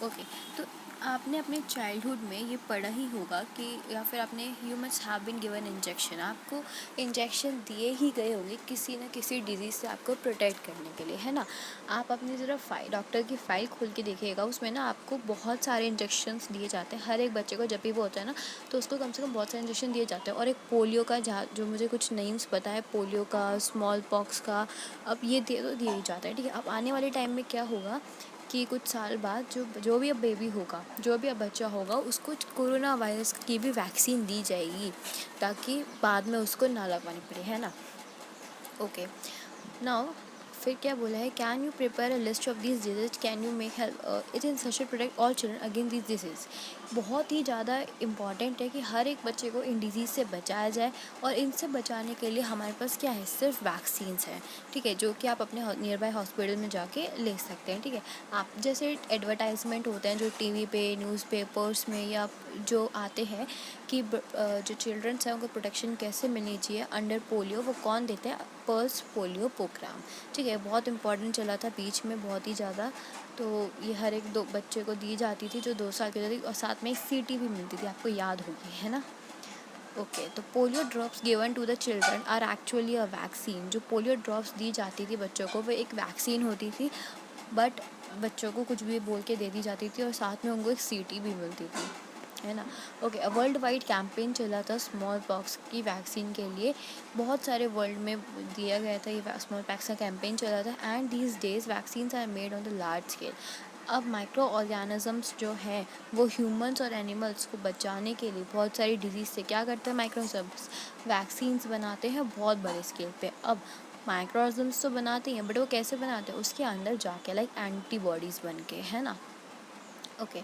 ओके, तो आपने अपने चाइल्डहुड में ये पढ़ा ही होगा कि, या फिर आपने you must have been given injection, आपको इंजेक्शन दिए ही गए होंगे किसी न किसी डिजीज़ से आपको प्रोटेक्ट करने के लिए, है ना। आप अपनी ज़रा डॉक्टर की फ़ाइल खोल के देखिएगा, उसमें ना आपको बहुत सारे इंजेक्शन्स दिए जाते हैं हर एक बच्चे को। जब भी वो होता है ना, तो उसको कम से कम बहुत सारे इंजेक्शन दिए जाते हैं। और एक पोलियो का, जहाँ जो मुझे कुछ नेम्स पता है, पोलियो का, स्मॉल पॉक्स का, अब ये दिए ही जाता है, ठीक है। अब आने वाले टाइम में क्या होगा कि कुछ साल बाद जो भी अब बेबी होगा, जो भी अब बच्चा होगा, उसको कोरोना वायरस की भी वैक्सीन दी जाएगी, ताकि बाद में उसको ना लगवानी पड़े, है ना। ओके, नाउ फिर क्या बोला है, can you prepare a list of these disease, can you make help it in such protect all children again this disease. बहुत ही ज़्यादा इम्पॉर्टेंट है कि हर एक बच्चे को इन डिजीज़ से बचाया जाए, और इनसे बचाने के लिए हमारे पास क्या है, सिर्फ वैक्सीन्स हैं, ठीक है, जो कि आप अपने नियर बाय हॉस्पिटल में जाके ले सकते हैं, ठीक है। आप जैसे एडवर्टाइजमेंट होते हैं जो टीवी पे, न्यूज़पेपर्स में या जो आते हैं कि जो चिल्ड्रंस हैं उनको प्रोटेक्शन कैसे मिलनी चाहिए अंडर पोलियो, वो कौन देते हैं, पल्स पोलियो प्रोग्राम, ठीक है। बहुत इंपॉर्टेंट चला था बीच में बहुत ही ज़्यादा। तो ये हर एक दो बच्चे को दी जाती थी जो 2 साल की होती थी, और साथ में एक सीटी भी मिलती थी, आपको याद होगी, है ना। ओके, तो polio drops given to the children are actually a vaccine. जो पोलियो ड्रॉप्स दी जाती थी बच्चों को, वो एक वैक्सीन होती थी, बट बच्चों को कुछ भी बोल के दे दी जाती थी, और साथ में उनको एक सीटी भी मिलती थी, है ना। ओके, वर्ल्ड वाइड कैंपेन चला था स्मॉल पॉक्स की वैक्सीन के लिए, बहुत सारे वर्ल्ड में दिया गया था, ये स्मॉल पॉक्स का कैंपेन चला था। And these days vaccines are made on the large scale. अब माइक्रो ऑर्गेनिजम्स जो हैं वो ह्यूमंस और एनिमल्स को बचाने के लिए बहुत सारी डिजीज़ से क्या करते हैं, माइक्रोजम्स वैक्सीन्स बनाते हैं बहुत बड़े स्केल पे। अब माइक्रोजम्स तो बनाते हैं, बट वो कैसे बनाते हैं, उसके अंदर जाके लाइक एंटीबॉडीज़ बन के, है ना। Okay,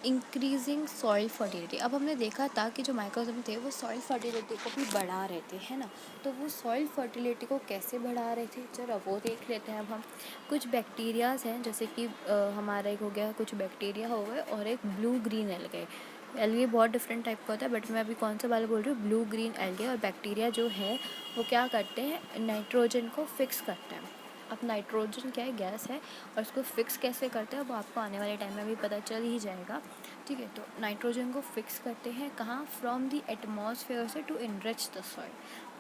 increasing soil fertility. अब हमने देखा था कि जो माइक्रोऑर्गेनिज्म थे वो सॉइल फर्टिलिटी को भी बढ़ा रहे थे, है ना। तो वो सॉइल फर्टिलिटी को कैसे बढ़ा रहे थे, चलो वो देख लेते हैं। अब हम कुछ बैक्टीरियाज हैं, जैसे कि हमारा एक हो गया, कुछ बैक्टीरिया हो गए, और एक ब्लू ग्रीन एल्गे। एल्गे बहुत डिफरेंट टाइप का होता है, बट मैं अभी कौन सा वाला बोल रही हूँ, ब्लू ग्रीन एल्गे। और बैक्टीरिया जो है वो क्या करते हैं, नाइट्रोजन को फिक्स करते हैं। अब नाइट्रोजन क्या है, गैस है, और उसको फिक्स कैसे करते हैं वो आपको आने वाले टाइम में भी पता चल ही जाएगा, ठीक है। तो नाइट्रोजन को फिक्स करते हैं कहाँ, फ्रॉम द एटमॉस्फेयर से, टू इनरिच द सॉइल।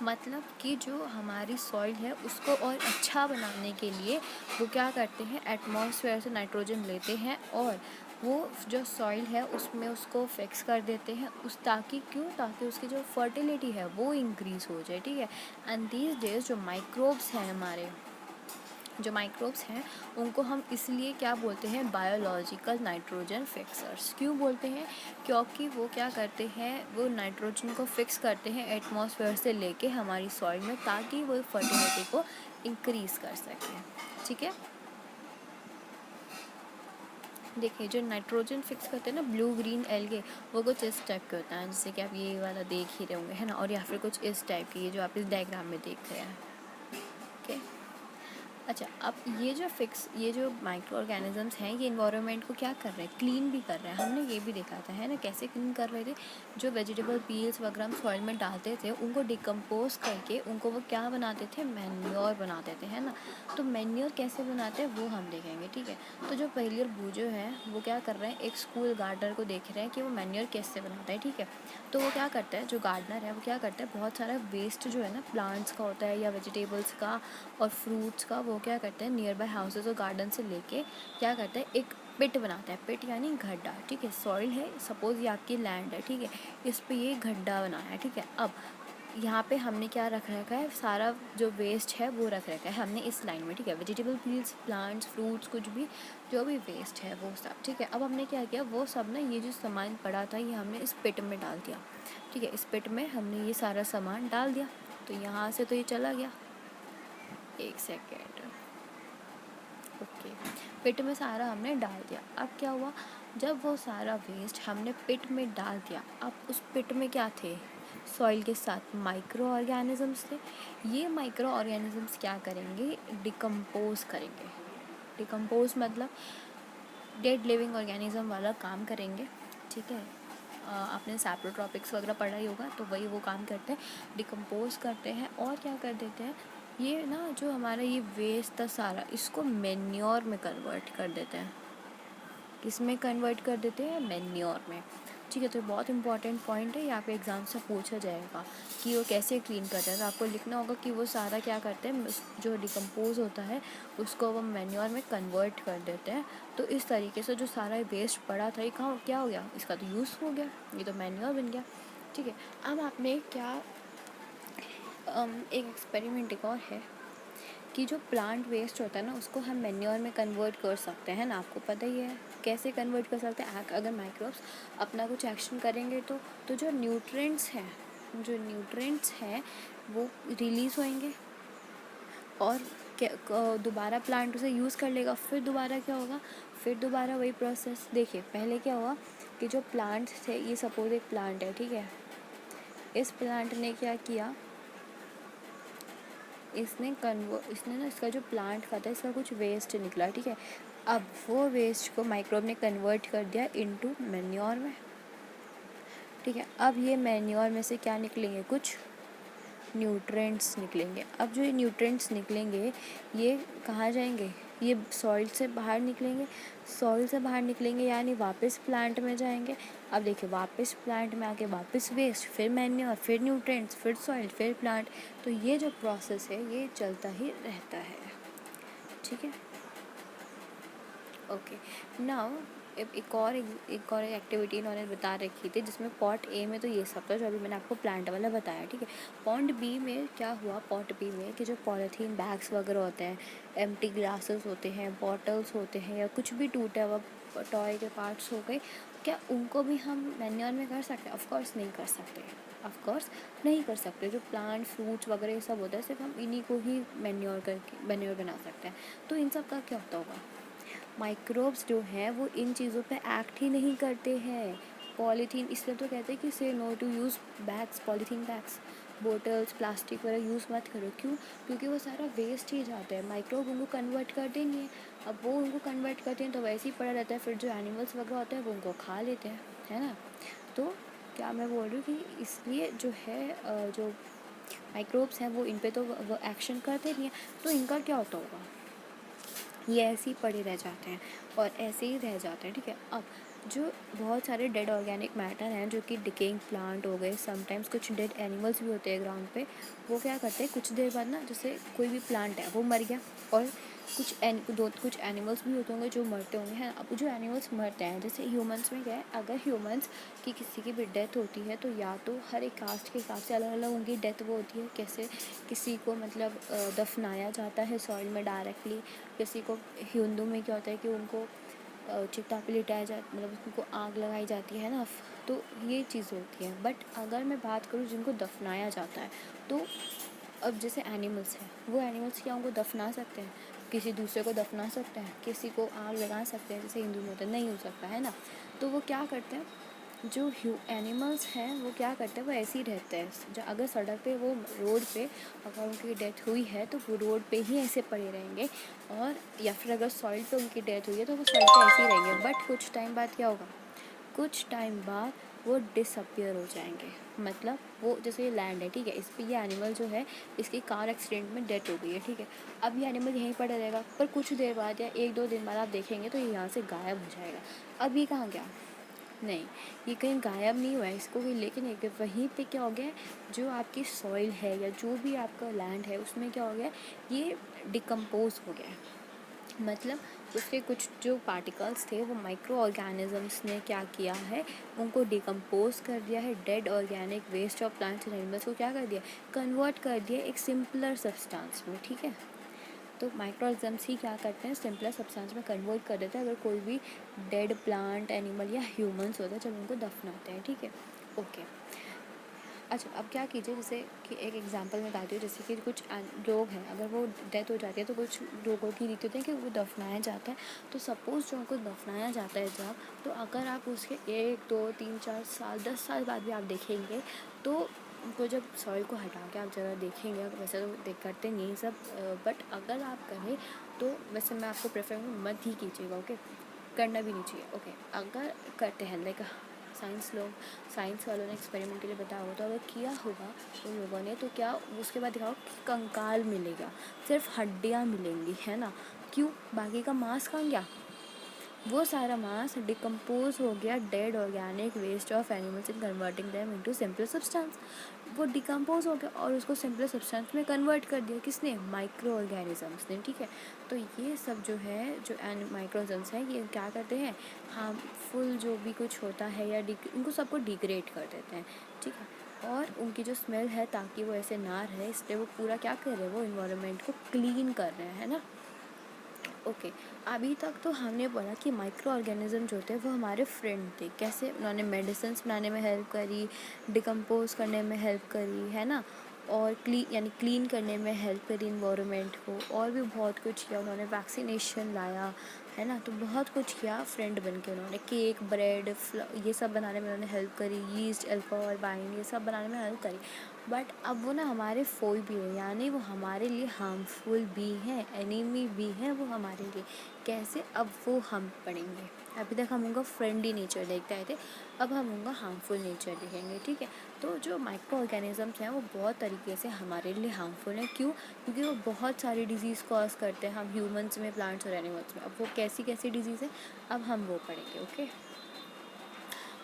मतलब कि जो हमारी सॉइल है उसको और अच्छा बनाने के लिए वो क्या करते हैं, एटमॉस्फेयर से नाइट्रोजन लेते हैं, और वो जो सॉइल है उसमें उसको फिक्स कर देते हैं, ताकि उसकी जो फर्टिलिटी है वो इंक्रीज़ हो जाए, ठीक है। एंड दीज डेज जो माइक्रोब्स हैं, हमारे जो माइक्रोब्स हैं उनको हम इसलिए क्या बोलते हैं, बायोलॉजिकल नाइट्रोजन फिक्सर्स। क्यों बोलते हैं, क्योंकि वो क्या करते हैं, वो नाइट्रोजन को फिक्स करते हैं एटमॉस्फेयर से लेके हमारी सॉइल में, ताकि वो फर्टिलिटी को इंक्रीज़ कर सकें, ठीक है। देखिए जो नाइट्रोजन फिक्स करते हैं ना ब्लू ग्रीन एल्गे, वो कुछ इस टाइप के होता है, जैसे कि आप ये वाला देख ही रहे होंगे, है ना, और या फिर कुछ इस टाइप की, ये जो आप इस डायग्राम में देख रहे हैं। ओके। अच्छा, अब ये जो माइक्रो ऑर्गेनिजम्स हैं, ये इन्वायरमेंट को क्या कर रहे हैं, क्लीन भी कर रहे हैं। हमने ये भी देखा था, है ना, कैसे क्लीन कर रहे थे। जो वेजिटेबल पील्स वगैरह हम सॉइल में डालते थे, उनको डिकम्पोज करके उनको वो क्या बनाते थे, मैन्योर बनाते थे, है ना। तो मैन्योर कैसे बनाते हैं वो हम देखेंगे, ठीक है। तो जो पहली और बूजो है वो क्या कर रहे हैं, एक स्कूल गार्डनर को देख रहे हैं कि वो मैन्योर कैसे बनाता है, ठीक है। तो वो क्या करता है, जो गार्डनर है वो क्या करता है, बहुत सारा वेस्ट जो है ना प्लांट्स का होता है या वेजिटेबल्स का और फ्रूट्स का, वो क्या करते हैं नियर बाय हाउसेज और गार्डन से लेके क्या करते हैं, एक पिट बनाता है। पिट यानी गड्ढा, ठीक है। सॉइल है, सपोज ये आपकी लैंड है, ठीक है, इस पे ये गड्ढा बनाया है, ठीक है। अब यहाँ पे हमने क्या रख रखा है, सारा जो वेस्ट है वो रख रखा है हमने इस लाइन में, ठीक है। वेजिटेबल पील्स, प्लांट्स, फ्रूट्स, कुछ भी जो भी वेस्ट है वो सब, ठीक है। अब हमने क्या किया, वो सब ना, ये जो सामान पड़ा था ये हमने इस पिट में डाल दिया, ठीक है। इस पिट में हमने ये सारा सामान डाल दिया, तो यहाँ से तो ये चला गया। एक सेकेंड। ओके, पिट में सारा हमने डाल दिया। अब क्या हुआ, जब वो सारा वेस्ट हमने पिट में डाल दिया, अब उस पिट में क्या थे, सॉइल के साथ माइक्रो ऑर्गेनिजम्स थे। ये माइक्रो ऑर्गेनिजम्स क्या करेंगे, डिकम्पोज करेंगे। डिकम्पोज मतलब डेड लिविंग ऑर्गेनिज्म वाला काम करेंगे, ठीक है। आपने सैप्रोट्रॉपिक्स वगैरह पढ़ा ही होगा, तो वही वो काम करते हैं, डिकम्पोज करते हैं और क्या कर देते हैं, ये ना जो हमारा ये वेस्ट था सारा, इसको मेन्योर में कन्वर्ट कर देते हैं। किस में कन्वर्ट कर देते हैं, मेन्योर में, ठीक है। तो बहुत इंपॉर्टेंट पॉइंट है, यहाँ पे एग्जाम से पूछा जाएगा कि वो कैसे क्लीन करते हैं। तो आपको लिखना होगा कि वो सारा क्या करते हैं, जो डिकम्पोज होता है उसको वो मेन्योर में कन्वर्ट कर देते हैं। तो इस तरीके से जो सारा वेस्ट पड़ा था, ये कहाँ क्या हो गया, इसका तो यूज़ हो गया, ये तो मेन्योर बन गया, ठीक है। अब आपने क्या एक एक्सपेरिमेंट एक और है कि जो प्लांट वेस्ट होता है ना, उसको हम मैन्योर में कन्वर्ट कर सकते हैं ना। आपको पता ही है कैसे कन्वर्ट कर सकते हैं, अगर माइक्रोब्स अपना कुछ एक्शन करेंगे तो जो न्यूट्रिएंट्स हैं वो रिलीज़ होंगे और दोबारा प्लांट उसे यूज़ कर लेगा। फिर दोबारा क्या होगा, फिर दोबारा वही प्रोसेस। देखिए पहले क्या हुआ कि जो प्लांट्स थे, ये सपोज एक प्लांट है, ठीक है। इस प्लांट ने क्या किया, इसने ना, इसका जो प्लांट का था, इसका कुछ वेस्ट निकला, ठीक है। अब वो वेस्ट को माइक्रोब ने कन्वर्ट कर दिया इनटू मैन्योर में, ठीक है। अब ये मैन्योर में से क्या निकलेंगे, कुछ न्यूट्रिएंट्स निकलेंगे। अब जो ये न्यूट्रिएंट्स निकलेंगे, ये कहाँ जाएंगे, ये सॉइल से बाहर निकलेंगे। सॉइल से बाहर निकलेंगे यानी वापस प्लांट में जाएंगे। अब देखिए वापस प्लांट में आके वापस वेस्ट, फिर मैन्योर, फिर न्यूट्रिएंट्स, फिर सॉइल, फिर प्लांट। तो ये जो प्रोसेस है ये चलता ही रहता है, ठीक है। ओके, नाउ एक और एक्टिविटी इन्होंने बता रखी थी, जिसमें पॉट ए में तो ये सब था जो अभी मैंने आपको प्लांट वाला बताया, ठीक है। पॉट बी में क्या हुआ, पॉट बी में कि जो पॉलीथीन बैग्स वगैरह होते हैं, एम्प्टी ग्लासेस होते हैं, बॉटल्स होते हैं, या कुछ भी टूटा हुआ टॉय के पार्ट्स हो गए, क्या उनको भी हम मैन्योर में कर सकते हैं? ऑफकोर्स नहीं कर सकते, ऑफकोर्स नहीं कर सकते। जो प्लांट फ्रूट्स वगैरह ये सब होता है, सिर्फ हम इन्हीं को ही मैन्योर बना सकते हैं। तो इन सब का क्या होता होगा, माइक्रोब्स जो हैं वो इन चीज़ों पे एक्ट ही नहीं करते हैं। पॉलीथीन, इसलिए तो कहते हैं कि say no to use bags, polythene bags, bottles, plastic वगैरह यूज़ मत करो। क्यों? क्योंकि वो सारा वेस्ट ही जाता है, माइक्रोब उनको कन्वर्ट कर देंगे। अब वो उनको कन्वर्ट करते हैं तो वैसे ही पड़ा रहता है, फिर जो एनिमल्स वगैरह होते हैं वो उनको खा लेते हैं, है ना। तो क्या मैं बोल रही हूँ कि इसलिए जो है जो माइक्रोब्स हैं वो इन पे तो वो एक्शन करते नहीं हैं। तो इनका क्या होता होगा, ये ऐसे ही पड़े रह जाते हैं और ऐसे ही रह जाते हैं, ठीक है। अब जो बहुत सारे डेड ऑर्गेनिक मैटर हैं, जो कि डिकेइंग प्लांट हो गए, समटाइम्स कुछ डेड एनिमल्स भी होते हैं ग्राउंड पे, वो क्या करते हैं कुछ देर बाद ना, जैसे कोई भी प्लांट है वो मर गया और कुछ एनिमल्स भी होते होंगे जो मरते होंगे, हैं। अब जो एनिमल्स मरते हैं, जैसे ह्यूमंस में क्या है, अगर ह्यूमंस की किसी की भी डेथ होती है तो या तो हर एक कास्ट के हिसाब से अलग अलग उनकी डेथ वो होती है। कैसे किसी को मतलब दफनाया जाता है सॉइल में डायरेक्टली, किसी को हिंदू में क्या होता है कि उनको चिता पे लिटाया जाता, मतलब उनको आग लगाई जाती है ना। तो ये चीज़ होती है। बट अगर मैं बात करूँ जिनको दफनाया जाता है, तो अब जैसे एनिमल्स हैं, वो एनिमल्स क्या उनको दफना सकते हैं? किसी दूसरे को दफना सकते हैं, किसी को आग लगा सकते हैं, जैसे हिंदू में होता है, नहीं हो सकता है ना। तो वो क्या करते हैं, जो एनिमल्स हैं वो क्या करते हैं, वो ऐसे ही रहते हैं। जो अगर सड़क पे वो रोड पे अगर उनकी डेथ हुई है तो वो रोड पे ही ऐसे पड़े रहेंगे, और या फिर अगर सॉइल पे उनकी डेथ हुई है तो वो सॉइल पे ऐसे ही रहेंगे। बट कुछ टाइम बाद क्या होगा, कुछ टाइम बाद वो डिसअपियर हो जाएंगे। मतलब वो जैसे ये लैंड है, ठीक है, इस पे ये एनिमल जो है इसकी कार एक्सीडेंट में डेथ हो गई है, ठीक है। अब ये एनिमल यहीं पड़ा रहेगा, पर कुछ देर बाद या 1-2 दिन बाद आप देखेंगे तो ये यहाँ से गायब हो जाएगा। अब ये कहाँ गया, नहीं, ये कहीं गायब नहीं हुआ है, इसको भी लेकिन एक वहीं पे क्या हो गया है, जो आपकी सॉइल है या जो भी आपका लैंड है उसमें क्या हो गया है, ये डिकम्पोज हो गया है। मतलब उसके कुछ जो पार्टिकल्स थे वो माइक्रो ऑर्गेनिजम्स ने क्या किया है, उनको डिकम्पोज कर दिया है। Dead organic waste of plants and animals को क्या कर दिया, कन्वर्ट कर दिया एक सिंपलर सब्सटेंस में, ठीक है। तो माइक्रो ऑर्गेनिजम्स ही क्या करते हैं, सिंपलर सब्सटेंस में कन्वर्ट कर देते हैं अगर कोई भी डेड प्लांट एनिमल या ह्यूमंस होता है जब उनको दफनाते हैं, ठीक है। ओके, अच्छा अब क्या कीजिए, जैसे कि एक एग्जांपल मैं बताती हूँ। जैसे कि कुछ लोग हैं, अगर वो डेथ हो जाती है तो कुछ लोगों की रीति होती है कि वो दफनाया जाता है। तो सपोज़ जो उनको दफनाया जाता है जब, तो अगर आप उसके 1-2-3-4 साल 10 साल बाद भी आप देखेंगे तो उनको जब सॉइल को हटा के आप ज़रा देखेंगे, वैसे तो देख करते नहीं ये सब, बट अगर आप करें तो वैसे मैं आपको प्रेफर मत ही कीजिएगा, ओके, करना भी नहीं चाहिए, ओके। अगर करते हैं लाइक साइंस वालों ने एक्सपेरिमेंट के लिए बताया होगा, तो अगर किया होगा उन लोगों ने तो क्या उसके बाद दिखाओ कि कंकाल मिलेगा, सिर्फ हड्डियाँ मिलेंगी, है ना। क्यों, बाकी का मांस कहाँ गया, वो सारा मांस डिकम्पोज हो गया dead organic waste of animals in converting them into simple substance. वो डिकम्पोज हो गया और उसको सिंपल सब्सटेंस में कन्वर्ट कर दिया, किसने, माइक्रो ऑर्गेनिजम्स ने, ठीक है। तो ये सब जो है, जो माइक्रो ऑर्गेनिजम्स हैं, ये क्या करते हैं, हार्मफुल जो भी कुछ होता है या उनको सबको डिग्रेड कर देते हैं, ठीक है। और उनकी जो स्मेल है, ताकि वो ऐसे ना रहे, इसलिए वो पूरा क्या कर रहे हैं, वो इन्वायरमेंट को क्लीन कर रहे हैं, है ना। ओके, अभी तक तो हमने बोला कि माइक्रो ऑर्गेनिज्म जो थे वो हमारे फ्रेंड थे, कैसे उन्होंने मेडिसिन बनाने में हेल्प करी, डिकम्पोज करने में हेल्प करी, है ना, और क्लीन करने में हेल्प करी इन्वायरमेंट को, और भी बहुत कुछ किया उन्होंने, वैक्सीनेशन लाया, है ना। तो बहुत कुछ किया फ्रेंड बन के उन्होंने, केक ब्रेड ये सब बनाने में उन्होंने हेल्प करी, यीस्ट अल्कोहल वाइन ये सब बनाने में हेल्प करी। बट अब वो ना हमारे फोई भी है, यानी वो हमारे लिए हार्मफुल भी हैं, एनिमी भी हैं वो हमारे लिए। कैसे, अब वो हम पढ़ेंगे। अभी तक हम उनका फ्रेंडली नेचर देखते आए थे, अब हम उनका हार्मफुल नेचर देखेंगे, ठीक है। तो जो माइक्रो ऑर्गेनिजम्स हैं वो बहुत तरीके से हमारे लिए हार्मफुल हैं, क्यों, क्योंकि वो बहुत सारी डिजीज़ कॉज करते हैं, हम ह्यूमंस में, प्लांट्स और एनिमल्स में। अब वो कैसी कैसी डिजीज़ है, अब हम वो पढ़ेंगे, ओके।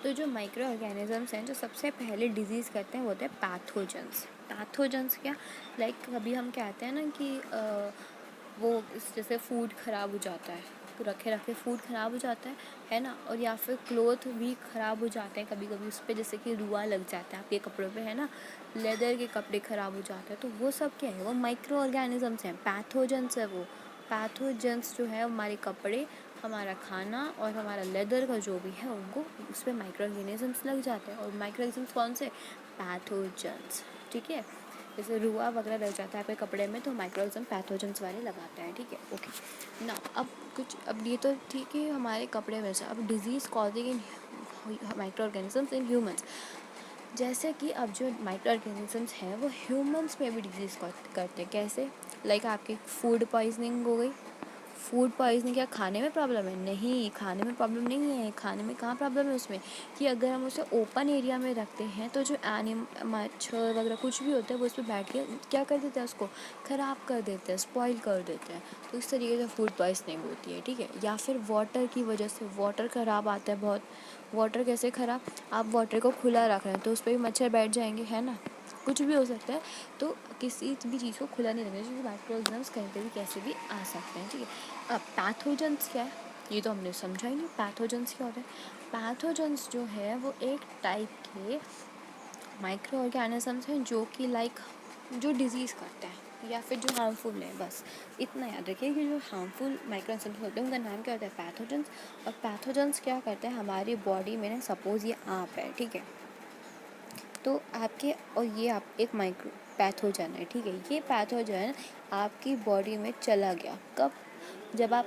तो जो माइक्रो ऑर्गेनिजम्स हैं जो सबसे पहले डिजीज़ करते हैं वो होते हैं पैथोजेंस। पैथोजेंस क्या, लाइक कभी हम कहते हैं ना कि वो जैसे फूड ख़राब हो जाता है, रखे रखे फूड ख़राब हो जाता है ना, और या फिर क्लोथ भी ख़राब हो जाते हैं कभी कभी उस पर, जैसे कि रुआ लग जाता है आपके कपड़ों पे, है ना, लेदर के कपड़े ख़राब हो जाते हैं। तो वो सब क्या है, वो माइक्रो ऑर्गेनिजम्स हैं, पैथोजेंस है वो। पैथोजेंस जो है हमारे कपड़े, हमारा खाना और हमारा लेदर का जो भी है उनको उस पर माइक्रो ऑर्गेनिजम्स लग जाते हैं। और माइक्रो ऑर्गेनिजम्स कौन से, पैथोजेंस, ठीक है। जैसे रुआ वगैरह लग जाता है आपके कपड़े में तो माइक्रो ऑर्गेनिज्म पैथोजेंस वाले लगाते हैं, ठीक है, ओके ना। अब ये तो ठीक है हमारे कपड़े में से, अब disease causing in micro organisms in humans. जैसे कि अब जो माइक्रो ऑर्गेनिजम्स हैं वो ह्यूमंस में भी डिजीज़ करते हैं, कैसे, लाइक आपकी फूड पॉइजनिंग हो गई। फूड पॉइजनिंग क्या खाने में प्रॉब्लम है, नहीं, खाने में प्रॉब्लम नहीं है, खाने में कहाँ प्रॉब्लम है उसमें, कि अगर हम उसे ओपन एरिया में रखते हैं तो जो मच्छर वगैरह कुछ भी होता है वो उस पर बैठ के क्या कर देते हैं, उसको ख़राब कर देते हैं, स्पॉइल कर देते हैं। तो इस तरीके से फूड पॉइजनिंग होती है, ठीक है। या फिर वाटर की वजह से वाटर ख़राब आता है बहुत। वाटर कैसे ख़राब, आप वाटर को खुला रख रहे हैं तो उस पर भी मच्छर बैठ जाएंगे, है ना, कुछ भी हो सकता है। तो किसी भी चीज़ को खुला नहीं रखना चाहिए, माइक्रो ऑर्गेनिजम्स कहीं पे भी कैसे भी आ सकते हैं, ठीक है। अब पैथोजेंस क्या है, ये तो हमने समझा ही नहीं, पैथोजेंस क्या होता है। पैथोजेंस जो है वो एक टाइप के माइक्रो ऑर्गेनिजम्स हैं जो कि लाइक जो डिजीज़ करते हैं या फिर जो हार्मफुल है, बस इतना याद रखिए कि जो हार्मफुल माइक्रो ऑर्गेनिजम्स होते हैं उनका नाम क्या होता है, पैथोजेंस। और पैथोजेंस क्या करते हैं हमारी बॉडी में ना, सपोज़ ये आप है, ठीक है, तो आपके और ये आप एक माइक्रो पैथोजन है, ठीक है। ये पैथोजन आपकी बॉडी में चला गया कब? जब आप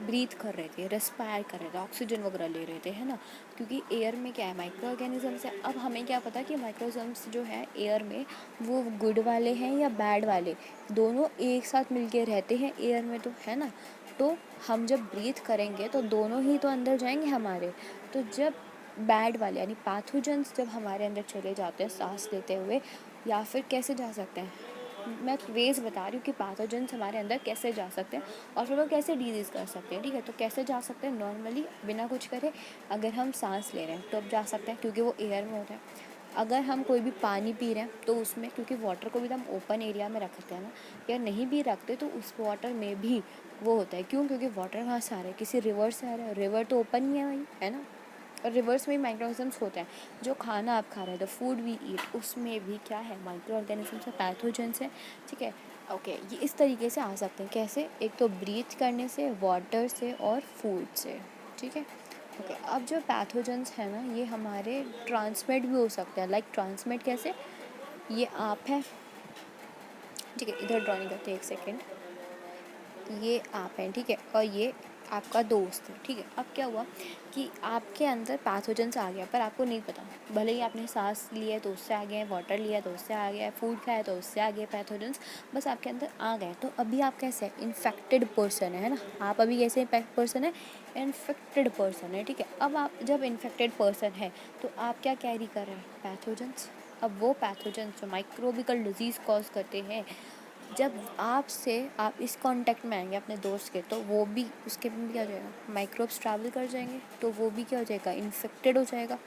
ब्रीथ कर रहे थे, रेस्पायर कर रहे थे, ऑक्सीजन वगैरह ले रहे थे, है ना। क्योंकि एयर में क्या है, माइक्रो ऑर्गेनिजम्स है। अब हमें क्या पता कि माइक्रोजम्स जो है एयर में, वो गुड वाले हैं या बैड वाले, दोनों एक साथ मिलके रहते हैं एयर में, तो है ना। तो हम जब ब्रीथ करेंगे तो दोनों ही तो अंदर जाएंगे हमारे। तो जब बैड वाले यानी पैथोजेंस जब हमारे अंदर चले जाते हैं सांस लेते हुए, या फिर कैसे जा सकते हैं, मैं वेज बता रही हूँ कि पैथोजेंस हमारे अंदर कैसे जा सकते हैं और फिर वो कैसे डिजीज़ कर सकते हैं, ठीक है। तो कैसे जा सकते हैं, नॉर्मली बिना कुछ करे अगर हम सांस ले रहे हैं तो अब जा सकते हैं, क्योंकि वो एयर में होता है। अगर हम कोई भी पानी पी रहे हैं तो उसमें, क्योंकि वाटर को भी तो हम ओपन एरिया में रखते हैं ना, या नहीं भी रखते तो उस वाटर में भी वो होता है। क्यों? क्योंकि वाटर कहाँ से आ रहा है, किसी रिवर से आ रहा है, रिवर तो ओपन ही है वही, है ना। और रिवर्स में भी माइक्रो ऑर्गेनिजम्स होते हैं। जो खाना आप खा रहे हैं, द फूड वी ईट, उसमें भी क्या है, माइक्रो ऑर्गेनिजम्स है, पैथोजेंस है, ठीक है। ओके, ये इस तरीके से आ सकते हैं। कैसे? एक तो ब्रीथ करने से, वाटर से और फूड से, ठीक है। ओके, अब जो पैथोजेंस है ना, ये हमारे ट्रांसमिट भी हो सकते हैं। लाइक ट्रांसमिट कैसे? ये आप है, ठीक है, इधर ड्राइंग करते हैं, एक सेकेंड। ये आप हैं, ठीक है, और ये आपका दोस्त है, ठीक है। अब क्या हुआ कि आपके अंदर पैथोजेंस आ गया, पर आपको नहीं पता। भले ही आपने सांस लिया तो उससे आ गया है, वाटर लिया तो उससे आ गया है, फूड खाया तो उससे आ गया पैथोजेंस, बस आपके अंदर आ गए। तो अभी आप कैसे है, इन्फेक्टेड पर्सन है ना। आप अभी कैसे पर्सन है, इन्फेक्टेड पर्सन है, ठीक है। अब आप जब इन्फेक्टेड पर्सन है तो आप क्या कैरी कर रहे हैं, पैथोजेंस। अब वो पैथोजेंस जो माइक्रोबिकल डिजीज़ कॉज करते हैं, जब आप इस कांटेक्ट में आएंगे अपने दोस्त के, तो वो भी, उसके भी क्या हो जाएगा, माइक्रोब्स ट्रैवल कर जाएंगे, तो वो भी क्या हो जाएगा, इन्फेक्टेड हो जाएगा।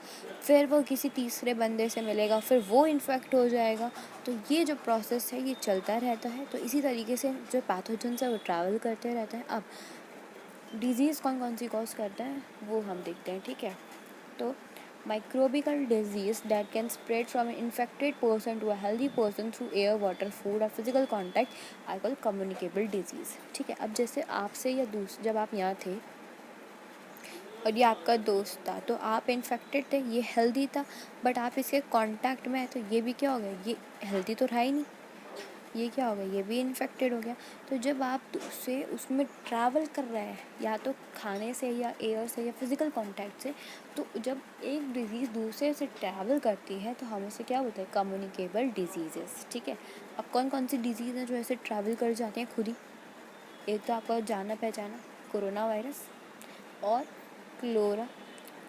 फिर वो किसी तीसरे बंदे से मिलेगा, फिर वो इन्फेक्ट हो जाएगा। तो ये जो प्रोसेस है ये चलता रहता है। तो इसी तरीके से जो पैथोजेंस है वो ट्रैवल करते रहते हैं। अब डिजीज़ कौन कौन सी कॉज करते हैं वो हम देखते हैं, ठीक है। तो microbial disease that can spread from an infected person to a healthy person through air, water, food or physical contact are called communicable disease, ठीक है। अब जैसे आपसे या जब आप यहाँ थे और ये आपका दोस्त था, तो आप इन्फेक्टेड थे, ये हेल्दी था, बट आप इसके कांटेक्ट में आए तो ये भी क्या हो गया, ये हेल्दी तो रहा ही नहीं, ये क्या हो गया, ये भी इन्फेक्टेड हो गया। तो जब आप उससे उसमें ट्रैवल कर रहे हैं, या तो खाने से या एयर से या फिज़िकल कांटेक्ट से, तो जब एक डिज़ीज़ दूसरे से ट्रैवल करती है तो हम उसे क्या बोलते हैं, कम्युनिकेबल डिजीज़ेस, ठीक है। अब कौन कौन सी डिजीज़ हैं जो ऐसे ट्रैवल कर जाते हैं खुद ही? एक तो आपका जाना पहचाना कोरोना वायरस, और cholera,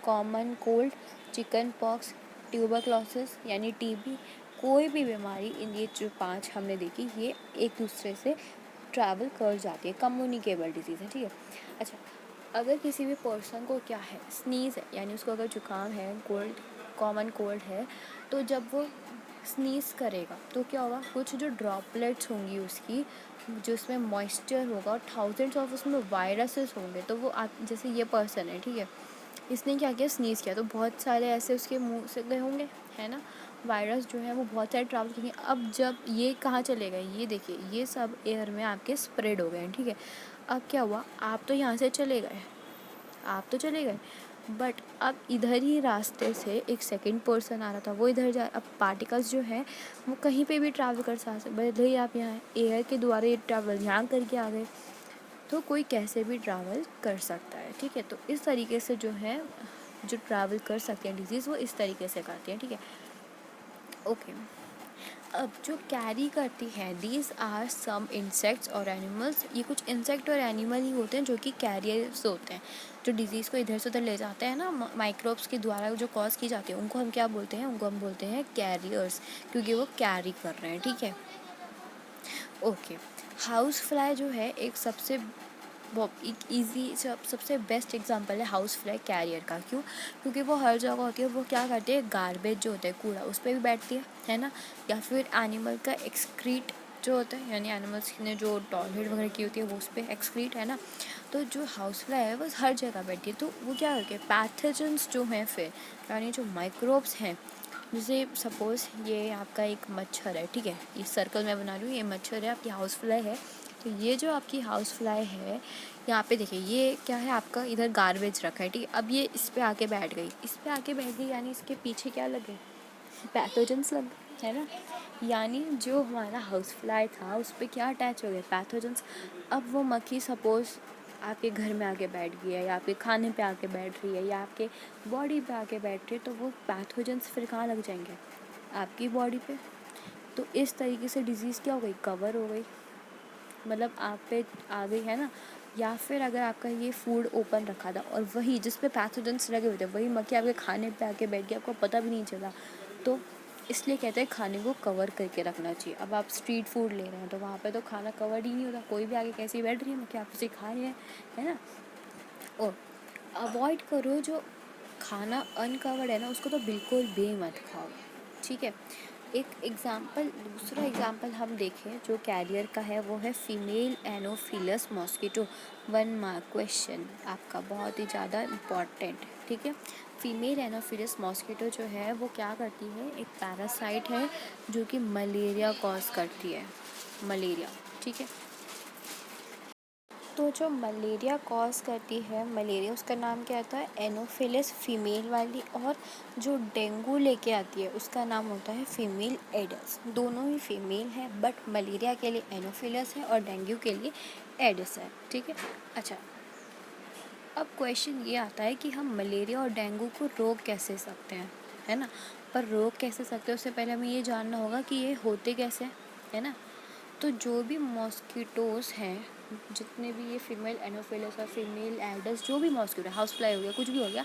common cold, chicken pox, tuberculosis यानी टीबी, कोई भी बीमारी, इन ये जो 5 हमने देखी, ये एक दूसरे से ट्रैवल कर जाती है, कम्युनिकेबल डिजीज़ है, ठीक है। अच्छा, अगर किसी भी पर्सन को क्या है, स्नीज़ है, यानी उसको अगर जुकाम है, कोल्ड, कॉमन कोल्ड है, तो जब वो स्नीज़ करेगा तो क्या होगा, कुछ जो ड्रॉपलेट्स होंगी उसकी, जो उसमें मॉइस्चर होगा और थाउजेंड्स ऑफ उसमें वायरसेस होंगे, तो वो आप जैसे ये पर्सन है, ठीक है, इसने क्या किया, स्नीज़ किया, तो बहुत सारे ऐसे उसके मुंह से गए होंगे, है ना। वायरस जो है वो बहुत सारे ट्रैवल किए। अब जब ये कहाँ चले गए, ये देखिए, ये सब एयर में आपके स्प्रेड हो गए हैं, ठीक है। अब क्या हुआ, आप तो यहाँ से चले गए, आप तो चले गए, बट अब इधर ही रास्ते से एक सेकंड पर्सन आ रहा था, वो इधर जा, अब पार्टिकल्स जो है वो कहीं पे भी ट्रैवल कर सकते, भले ही आप यहाँ एयर के द्वारा ये ट्रैवल यहाँ करके आ गए, तो कोई कैसे भी ट्रैवल कर सकता है, ठीक है। तो इस तरीके से जो है, जो ट्रैवल कर सकते हैं डिजीज़, वो इस तरीके से करती हैं, ठीक है। ओके, अब जो कैरी करती हैं, दीज आर सम इंसेक्ट्स और एनिमल्स, ये कुछ इंसेक्ट और एनिमल ही होते हैं जो कि कैरियर्स होते हैं, जो डिजीज़ को इधर से उधर ले जाते हैं ना, माइक्रोब्स के द्वारा जो कॉज की जाती है, उनको हम क्या बोलते हैं, उनको हम बोलते हैं कैरियर्स, क्योंकि वो कैरी कर रहे हैं, ठीक है। ओके, हाउस फ्लाई जो है एक सबसे एक ईजी सबसे बेस्ट एग्जांपल है हाउस फ्लाई कैरियर का। क्यों? क्योंकि वो हर जगह होती है। वो क्या करती है, गार्बेज जो होता है, कूड़ा, उस पर भी बैठती है ना, या फिर एनिमल का एक्सक्रीट जो होता है, यानी एनिमल्स ने जो टॉयलेट वगैरह की होती है वो उस पर एक्सक्रीट, है ना। तो जो हाउस फ्लाई है वो हर जगह बैठती है। तो वो क्या करके पैथोजेंस जो हैं, फिर यानी जो माइक्रोब्स हैं, जैसे सपोज़ ये आपका एक मच्छर है, ठीक है, ये सर्कल मैं बना रही हूँ, ये मच्छर है, आपकी हाउस फ्लाई है। तो ये जो आपकी हाउस फ्लाई है, यहाँ पे देखिए, ये क्या है, आपका इधर गार्बेज रखा है, ठीक है। अब ये इस पे आके बैठ गई, इस पे आके बैठ गई, यानी इसके पीछे क्या लगे, पैथोजेंस लग, है ना। यानी जो हमारा हाउस फ्लाई था उस पर क्या अटैच हो गया, पैथोजेंस। अब वो मक्खी सपोज़ आपके घर में आके बैठ गई है, या आपके खाने पे आके बैठ रही है, या आपके बॉडी पे आके बैठ रही है, तो वो पैथोजेंस फिर कहाँ लग जाएंगे, आपकी बॉडी पे। तो इस तरीके से डिज़ीज़ क्या हो गई, कवर हो गई, मतलब आप पे आ गई, है ना। या फिर अगर आपका ये फूड ओपन रखा था और वही जिस पे पैथोजेंस लगे हुए थे वही मक्खी आपके खाने पे आके बैठ गई, आपको पता भी नहीं चला, तो इसलिए कहते हैं खाने को कवर करके रखना चाहिए। अब आप स्ट्रीट फूड ले रहे हैं तो वहाँ पे तो खाना कवर ही नहीं होता, कोई भी आगे कैसे बैठ रही है मक्खी, आप उसे खा रहे हैं, है ना। और अवॉइड करो जो खाना अनकवर्ड है ना, उसको तो बिल्कुल भी मत खाओ, ठीक है। एक एग्ज़ाम्पल, दूसरा एग्ज़ाम्पल हम देखें जो कैरियर का है, वो है female Anopheles mosquito. 1 mark question आपका, बहुत ही ज़्यादा इम्पॉर्टेंट, ठीक है। फीमेल एनोफिलस मॉस्किटो जो है वो क्या करती है, एक पैरासाइट है जो कि मलेरिया कॉज करती है, मलेरिया, ठीक है। तो जो मलेरिया कॉज करती है, मलेरिया उसका नाम क्या होता है, एनोफिलस फीमेल वाली, और जो डेंगू लेके आती है उसका नाम होता है फीमेल एडिस। दोनों ही फीमेल है, बट मलेरिया के लिए एनोफिलस है और डेंगू के लिए एडिस है, ठीक है। अच्छा, अब क्वेश्चन ये आता है कि हम मलेरिया और डेंगू को रोक कैसे सकते हैं, है ना। पर रोक कैसे सकते हैं उससे पहले हमें ये जानना होगा कि ये होते कैसे, है ना। तो जो भी मॉस्किटोज़ हैं, जितने भी ये फीमेल एनोफिलस और फीमेल एल्डस, जो भी मॉस्किटो, हाउस फ्लाई हो गया, कुछ भी हो गया,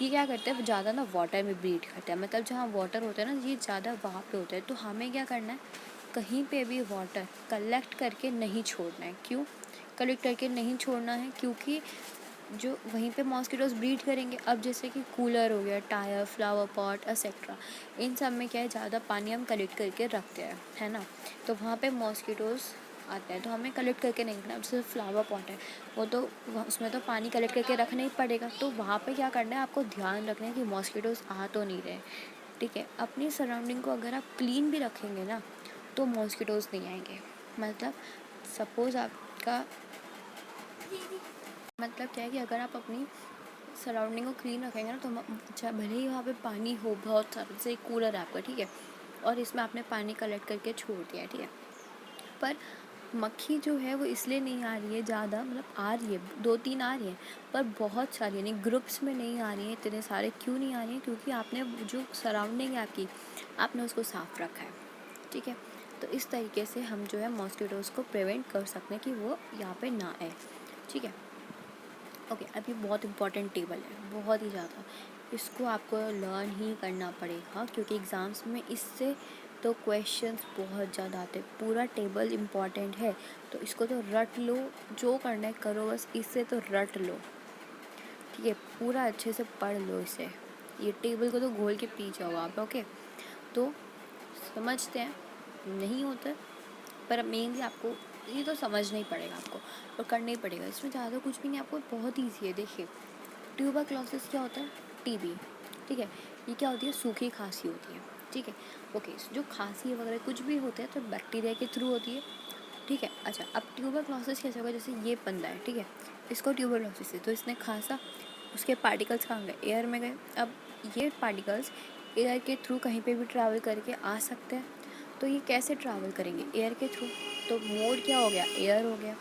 ये क्या करते हैं, ज़्यादा ना वाटर में ब्रीड करते हैं, मतलब जहाँ वाटर होता है ना, ये ज़्यादा वहाँ पे होता है। तो हमें क्या करना है, कहीं पे भी वाटर कलेक्ट करके नहीं छोड़ना है। क्यों कलेक्ट करके नहीं छोड़ना है, क्योंकि जो वहीं पे मॉस्किटोज़ ब्रीड करेंगे। अब जैसे कि कूलर हो गया, टायर, फ्लावर पॉट एक्सेट्रा, इन सब में क्या है, ज़्यादा पानी हम कलेक्ट करके रखते हैं, है ना। तो वहाँ पे मॉस्किटोज़ आते हैं, तो हमें कलेक्ट करके नहीं रखना। जैसे फ्लावर पॉट है, वो तो उसमें तो पानी कलेक्ट करके रखना ही पड़ेगा, तो वहाँ पे क्या करना है, आपको ध्यान रखना है कि मॉस्किटोज़ आ तो नहीं रहे, ठीक है। अपनी सराउंडिंग को अगर आप क्लीन भी रखेंगे ना, तो मॉस्किटोज़ नहीं आएंगे। मतलब सपोज़ आपका मतलब क्या है कि अगर आप अपनी सराउंडिंग को क्लीन रखेंगे ना, तो चाहे भले ही वहाँ पे पानी हो बहुत सारा, जैसे एक कूलर है आपका, ठीक है, और इसमें आपने पानी कलेक्ट करके छोड़ दिया है, ठीक है, पर मक्खी जो है वो इसलिए नहीं आ रही है ज़्यादा, मतलब आ रही है, 2-3 आ रही हैं, पर बहुत सारी, यानी ग्रुप्स में नहीं आ रही हैं इतने सारे। क्यों नहीं आ रही हैं, क्योंकि आपने जो सराउंडिंग है आपकी, आपने उसको साफ़ रखा है, ठीक है। तो इस तरीके से हम जो है मॉस्किटोज़ को प्रिवेंट कर सकते हैं कि वो यहाँ पे ना आए, ठीक है। ओके, अभी बहुत इंपॉर्टेंट टेबल है, बहुत ही ज़्यादा, इसको आपको लर्न ही करना पड़ेगा, क्योंकि एग्ज़ाम्स में इससे तो क्वेश्चंस बहुत ज़्यादा आते हैं। पूरा टेबल इम्पॉर्टेंट है, तो इसको तो रट लो, जो करना है करो, बस इससे तो रट लो, ठीक है। पूरा अच्छे से पढ़ लो इसे, ये टेबल को तो घोल के पी जाओ आप, ओके। तो समझते हैं, नहीं होता, पर मेनली आपको ये तो समझना ही पड़ेगा आपको, और करना ही पड़ेगा। इसमें ज़्यादा कुछ भी नहीं, आपको बहुत ईजी है। देखिए, ट्यूबरक्लोसिस क्या होता है, टीबी, ठीक है, ये क्या होती है, सूखी खांसी होती है, ठीक है। ओके, जो खांसी वगैरह कुछ भी होता है तो बैक्टीरिया के थ्रू होती है, ठीक है। अच्छा, अब ट्यूबरक्लोसिस कैसे होगा, जैसे ये बंदा है, ठीक है, इसको ट्यूबरक्लोसिस है, तो इसने खांसा, उसके पार्टिकल्स कहाँ गए, एयर में गए। अब ये पार्टिकल्स एयर के थ्रू कहीं पे भी ट्रैवल करके आ सकते हैं, तो ये कैसे ट्रैवल करेंगे, एयर के थ्रू, तो मोड क्या हो गया, एयर हो गया,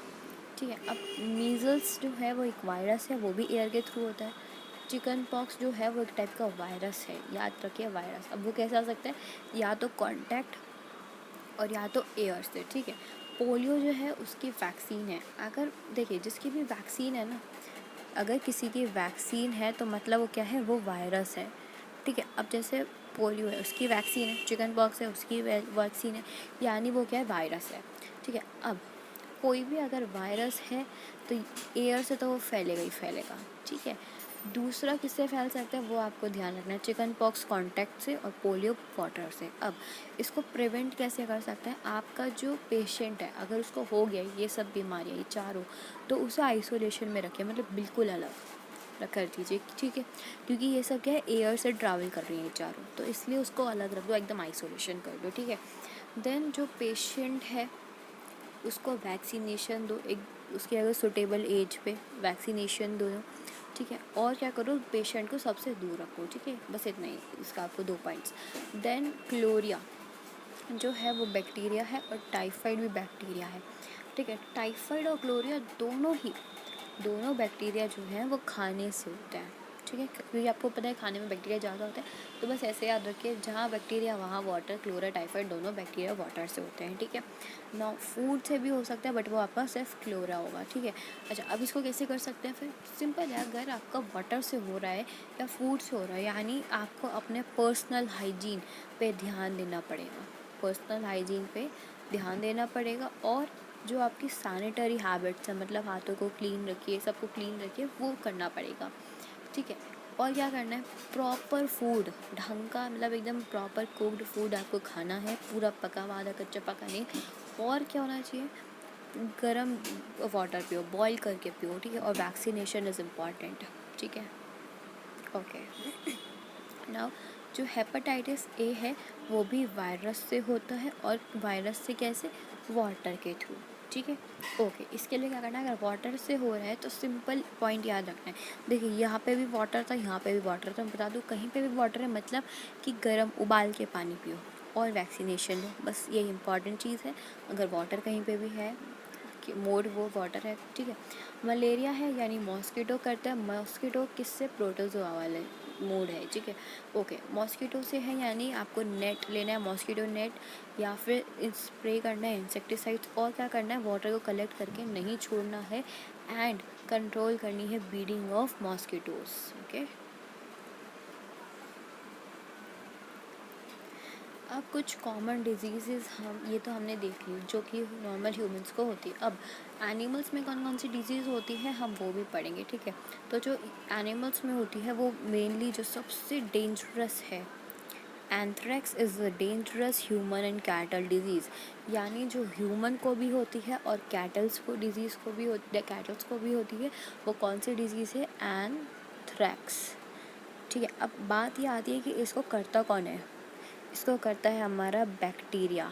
ठीक है। अब मीज़ल्स जो है वो एक वायरस है, वो भी एयर के थ्रू होता है। चिकन पॉक्स जो है वो एक टाइप का वायरस है, याद रखिए, वायरस। अब वो कैसे आ सकता है, या तो कांटेक्ट और या तो एयर से, ठीक है। पोलियो जो है उसकी वैक्सीन है, अगर देखिए जिसकी भी वैक्सीन है ना, अगर किसी की वैक्सीन है तो मतलब वो क्या है, वो वायरस है, ठीक है। अब जैसे पोलियो है उसकी वैक्सीन है, चिकन पॉक्स है उसकी वैक्सीन है, यानी वो क्या है, वायरस है, ठीक है। अब कोई भी अगर वायरस है तो एयर से तो वो फैलेगा ही फैलेगा, ठीक है। दूसरा किससे फैल सकता है वो आपको ध्यान रखना है, चिकन पॉक्स कॉन्टैक्ट से और पोलियो वाटर से। अब इसको प्रिवेंट कैसे कर सकते हैं, आपका जो पेशेंट है अगर उसको हो गया ये सब बीमारियाँ, ये चारों, तो उसे आइसोलेशन में रखें, मतलब बिल्कुल अलग कर दीजिए, ठीक है। क्योंकि ये सब क्या है, एयर से ट्रैवल कर रही हैं चारों, तो इसलिए उसको अलग रख दो, एकदम आइसोलेशन कर दो, ठीक है। देन जो पेशेंट है उसको वैक्सीनेशन दो, एक उसके अगर सुटेबल एज पे वैक्सीनेशन दो, ठीक है। और क्या करो, पेशेंट को सबसे दूर रखो, ठीक है, बस इतना ही इसका आपको 2 पॉइंट्स। देन क्लोरिया जो है वो बैक्टीरिया है और टाइफाइड भी बैक्टीरिया है, ठीक है। टाइफाइड और क्लोरिया दोनों बैक्टीरिया जो हैं वो खाने से होते हैं, ठीक है, क्योंकि आपको पता है खाने में बैक्टीरिया ज़्यादा होते हैं, तो बस ऐसे याद रखिए, जहाँ बैक्टीरिया वहाँ वाटर। क्लोरा टाइफाइड दोनों बैक्टीरिया वाटर से होते हैं, ठीक है ना। फूड से भी हो सकता है बट वो आपका सिर्फ क्लोरा होगा, ठीक है। अच्छा, अब इसको कैसे कर सकते हैं फिर? सिंपल है, अगर आपका वाटर से हो रहा है या फूड से हो रहा है, यानी आपको अपने पर्सनल हाइजीन पे ध्यान देना पड़ेगा, पर्सनल हाइजीन पे ध्यान देना पड़ेगा। और जो आपकी सैनिटरी हैबिट्स हैं, मतलब हाथों को क्लीन रखिए, सबको क्लीन रखिए, वो करना पड़ेगा, ठीक है। और क्या करना है, प्रॉपर फूड, ढंग का, मतलब एकदम प्रॉपर कुक्ड फूड आपको खाना है, पूरा पका हुआ, आधा कच्चा पका नहीं। और क्या होना चाहिए, गर्म वाटर पियो, बॉईल करके पियो, ठीक है। और वैक्सीनेशन इज़ इम्पॉर्टेंट, ठीक है, ओके। नाउ जो हेपेटाइटिस ए है वो भी वायरस से होता है, और वायरस से कैसे, वाटर के थ्रू, ठीक है, ओके। इसके लिए क्या करना है, अगर वाटर से हो रहा है तो सिंपल पॉइंट याद रखना है। देखिए यहाँ पे भी वाटर था, यहाँ पे भी वाटर था, मैं बता दूँ कहीं पे भी वाटर है, मतलब कि गर्म उबाल के पानी पियो और वैक्सीनेशन लो, बस यही इंपॉर्टेंट चीज़ है। अगर वाटर कहीं पे भी है कि मोड वो वाटर है, ठीक है। मलेरिया है यानी मॉस्किटो करता है, मॉस्किटो किससे, प्रोटोजोआ वाले मोड है, ठीक है, ओके। मॉस्किटो से है यानी आपको नेट लेना है, मॉस्किटो नेट, या फिर स्प्रे करना है इंसेक्टिसाइड्स। और क्या करना है, वाटर को कलेक्ट करके नहीं छोड़ना है, एंड कंट्रोल करनी है ब्रीडिंग ऑफ मॉस्किटोज, ओके। अब कुछ कॉमन डिजीज़ हम ये तो हमने देख ली जो कि नॉर्मल ह्यूमंस को होती है। अब एनिमल्स में कौन कौन सी डिजीज़ होती है हम वो भी पढ़ेंगे, ठीक है। तो जो एनिमल्स में होती है वो मेनली जो सबसे डेंजरस है, anthrax is a dangerous human and cattle disease, यानी जो ह्यूमन को भी होती है और कैटल्स को डिजीज़ को भी होती है, कैटल्स को भी होती है, वो कौन सी डिजीज़ है, एंथ्रेक्स, ठीक है। अब बात ये आती है कि इसको करता कौन है, इसको करता है हमारा बैक्टीरिया,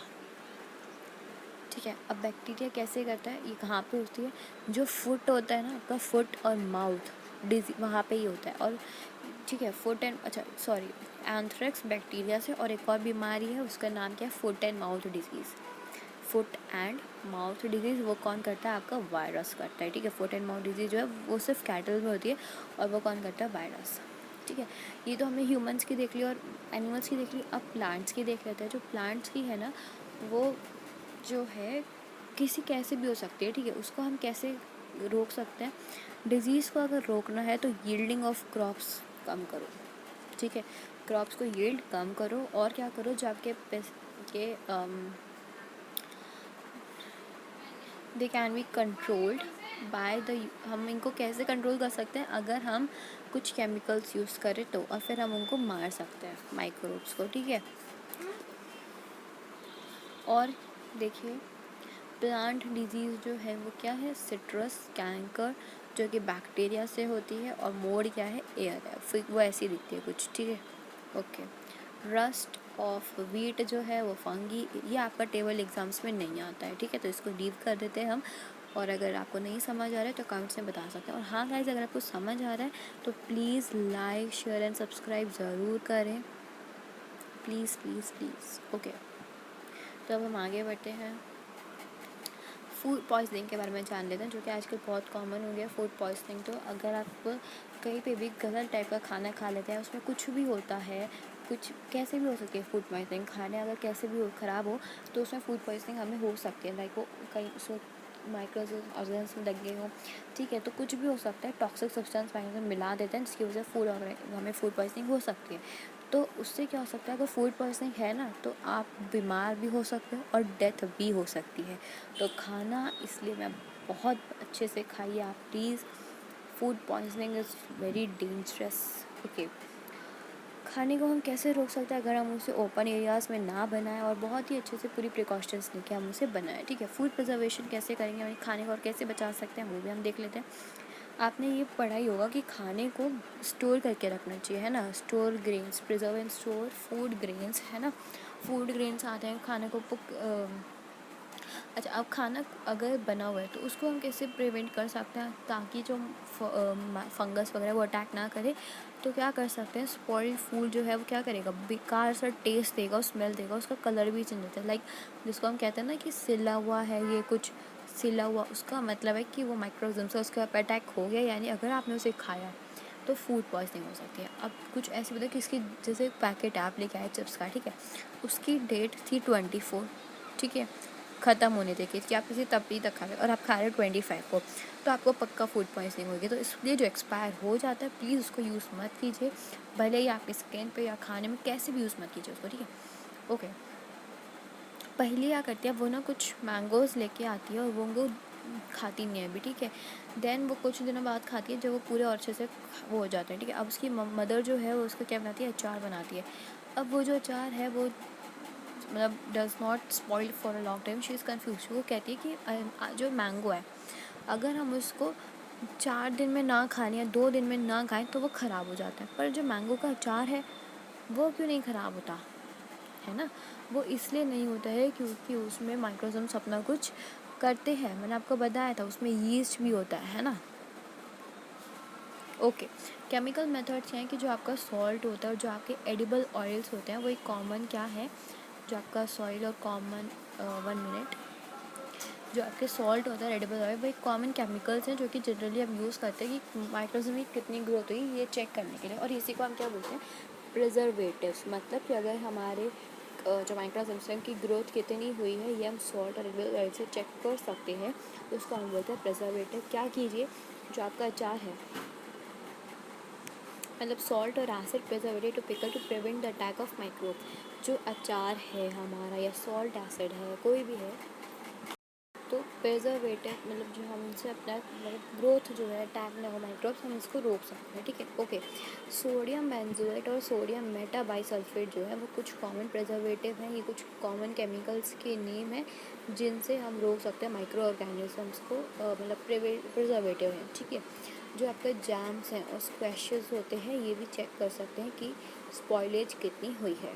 ठीक है। अब बैक्टीरिया कैसे करता है, ये कहाँ पे होती है, जो फुट होता है ना आपका, फुट और माउथ डिजी वहाँ पे ही होता है। और ठीक है, फुट एंड, अच्छा सॉरी, एंथ्रेक्स बैक्टीरिया से, और एक और बीमारी है उसका नाम क्या है, foot and mouth disease. Foot and mouth disease वो कौन करता है, आपका वायरस करता है, ठीक है। फुट एंड माउथ डिजीज़ जो है वो सिर्फ कैटल में होती है, और वो कौन करता है, वायरस, ठीक है। ये तो हमने ह्यूमंस की देख ली और एनिमल्स की देख ली। अब प्लांट्स की देख लेते हैं। जो प्लांट्स की है ना, वो जो है किसी कैसे भी हो सकती है, ठीक है। उसको हम कैसे रोक सकते हैं, डिजीज़ को अगर रोकना है तो यील्डिंग ऑफ क्रॉप्स कम करो, ठीक है। क्रॉप्स को यील्ड कम करो, और क्या करो, जो आपके के they can be controlled by the, हम इनको कैसे कंट्रोल कर सकते हैं, अगर हम कुछ केमिकल्स यूज़ करें तो, और फिर हम उनको मार सकते हैं माइक्रोब्स को, ठीक है। और देखिए, प्लांट डिजीज़ जो है वो क्या है, सिट्रस कैंकर, जो कि बैक्टीरिया से होती है, और मोड क्या है, एयर है, फिर वो ऐसी दिखती है कुछ, ठीक है, ओके। रस्ट ऑफ वीट जो है वो फंगी, ये आपका टेबल एग्जाम्स में नहीं आता है, ठीक है, तो इसको लीव कर देते हैं हम। और अगर आपको नहीं समझ आ रहा है तो कमेंट्स में बता सकते हैं। और हाँ गाइज, अगर आपको समझ आ रहा है तो please like share and subscribe ज़रूर करें, प्लीज़ प्लीज़ प्लीज़, ओके। तो अब हम आगे बढ़ते हैं, फूड पॉइजनिंग के बारे में जान लेते हैं, जो कि आजकल बहुत कॉमन हो गया फूड पॉइजनिंग। तो अगर आप कहीं पे भी गलत टाइप का खाना खा लेते हैं, उसमें कुछ भी होता है, कुछ कैसे भी हो सकती है फूड पॉइजनिंग, खाने अगर कैसे भी हो ख़राब हो तो उसमें फूड पॉइजनिंग हमें हो सकती है, लाइक वो कहीं उसमें माइक्रो ऑर्गेनिज्म लग गए हों, ठीक है, तो कुछ भी हो सकता है। टॉक्सिक सब्सटेंस पानी में मिला देते हैं जिसकी वजह से हमें फूड पॉइजनिंग हो सकती है। तो उससे क्या हो सकता है, अगर फूड पॉइजनिंग है ना, तो आप बीमार भी हो सकते हो और डेथ भी हो सकती है। तो खाना इसलिए मैं बहुत अच्छे से खाइए आप please, food poisoning is very dangerous, okay. खाने को हम कैसे रोक सकते हैं, अगर हम उसे ओपन एरियाज़ में ना बनाएं और बहुत ही अच्छे से पूरी प्रिकॉशंस लेके हम उसे बनाएं, ठीक है। फूड प्रिजर्वेशन कैसे करेंगे, यानी खाने को और कैसे बचा सकते हैं वो भी हम देख लेते हैं। आपने ये पढ़ा ही होगा कि खाने को स्टोर करके रखना चाहिए, है ना, store grains, preserve and store food grains, है ना। फूड ग्रेन्स आते हैं खाने को अच्छा, अब खाना अगर बना हुआ है तो उसको हम कैसे प्रिवेंट कर सकते हैं ताकि जो फंगस वगैरह वो अटैक ना करे? तो क्या कर सकते हैं, स्पॉइल्ड फूड जो है वो क्या करेगा, बेकार सा टेस्ट देगा, स्मेल देगा, उसका कलर भी चेंज होता है। लाइक जिसको हम कहते हैं ना कि सिला हुआ है, ये कुछ सिला हुआ, उसका मतलब है कि वो माइक्रोऑर्गेनिज्म से उसके ऊपर अटैक हो गया, यानी अगर आपने उसे खाया तो फूड पॉइजनिंग हो सकती है। अब कुछ ऐसे बताए कि इसकी जैसे पैकेट आप लेके आए चिप्स का, ठीक है, उसकी डेट थी 24, ठीक है, ख़त्म होने देगी कि आप इसे तब भी तक खा रहे और आप खा रहे हो 25 को, तो आपको पक्का फूड पॉइजनिंग होगी। तो इसलिए जो एक्सपायर हो जाता है प्लीज़ उसको यूज़ मत कीजिए, भले ही आपके स्किन पे या खाने में कैसे भी यूज़ मत कीजिए उसको, ठीक है। ओके, पहले क्या करती है वो ना, कुछ मैंगोज़ लेके आती है और वो खाती नहीं है अभी, ठीक है। देन वो कुछ दिनों बाद खाती है जब वो पूरे और अच्छे से वो हो जाते हैं, ठीक है। अब उसकी मदर जो है वो उसका क्या बनाती है, अचार बनाती है। अब वो जो अचार है वो मतलब does not spoil for a long time, she is confuse. वो कहती है कि जो मैंगो है अगर हम उसको 4 दिन में ना खाएं या 2 दिन में ना खाएं तो वो ख़राब हो जाता है, पर जो मैंगो का अचार है वो क्यों नहीं ख़राब होता है ना? वो इसलिए नहीं होता है क्योंकि उसमें माइक्रोऑर्गेनिज्म्स अपना कुछ करते हैं, मैंने आपको बताया था, उसमें यीस्ट भी होता है ना। ओके, केमिकल मेथड्स हैं कि जो आपका सॉल्ट होता है और जो आपके एडिबल ऑयल्स होते हैं वो एक कॉमन क्या है, जो आपका सॉइल और कॉमन 1 मिनट, जो आपके सॉल्ट होता है एडिबल ऑयल, वो एक कॉमन केमिकल्स हैं जो कि जनरली हम यूज़ करते हैं कि माइक्रोऑर्गेनिज्म की कितनी ग्रोथ हुई ये चेक करने के लिए, और इसी को हम क्या बोलते हैं, प्रिजर्वेटिव्स। मतलब कि अगर हमारे जो माइक्रोऑर्गेनिज्म की ग्रोथ कितनी हुई है ये हम सॉल्ट और एडिबल ऑयल से चेक कर सकते हैं, तो उसको हम बोलते हैं प्रिजर्वेटिव। क्या कीजिए, जो आपका अचार है, मतलब सॉल्ट और acid preservative to pickle to prevent the attack of microbe. जो अचार है हमारा या सॉल्ट एसिड है कोई भी है, तो प्रिजर्वेटिव मतलब जो हमसे अपना मतलब ग्रोथ जो है अटैक ना हो माइक्रोब्स, हम इसको रोक सकते हैं, ठीक है। ओके, सोडियम बेंजोएट और सोडियम मेटाबाइसल्फेट जो है वो कुछ कॉमन प्रिजर्वेटिव हैं, ये कुछ कॉमन केमिकल्स के नेम हैं जिनसे हम रोक सकते हैं माइक्रो ऑर्गेनिजम्स को, मतलब प्रिजर्वेटिव हैं, ठीक है। जो आपके जैम्स हैं और स्क्वैशेस होते हैं ये भी चेक कर सकते हैं कि स्पॉइलेज कितनी हुई है।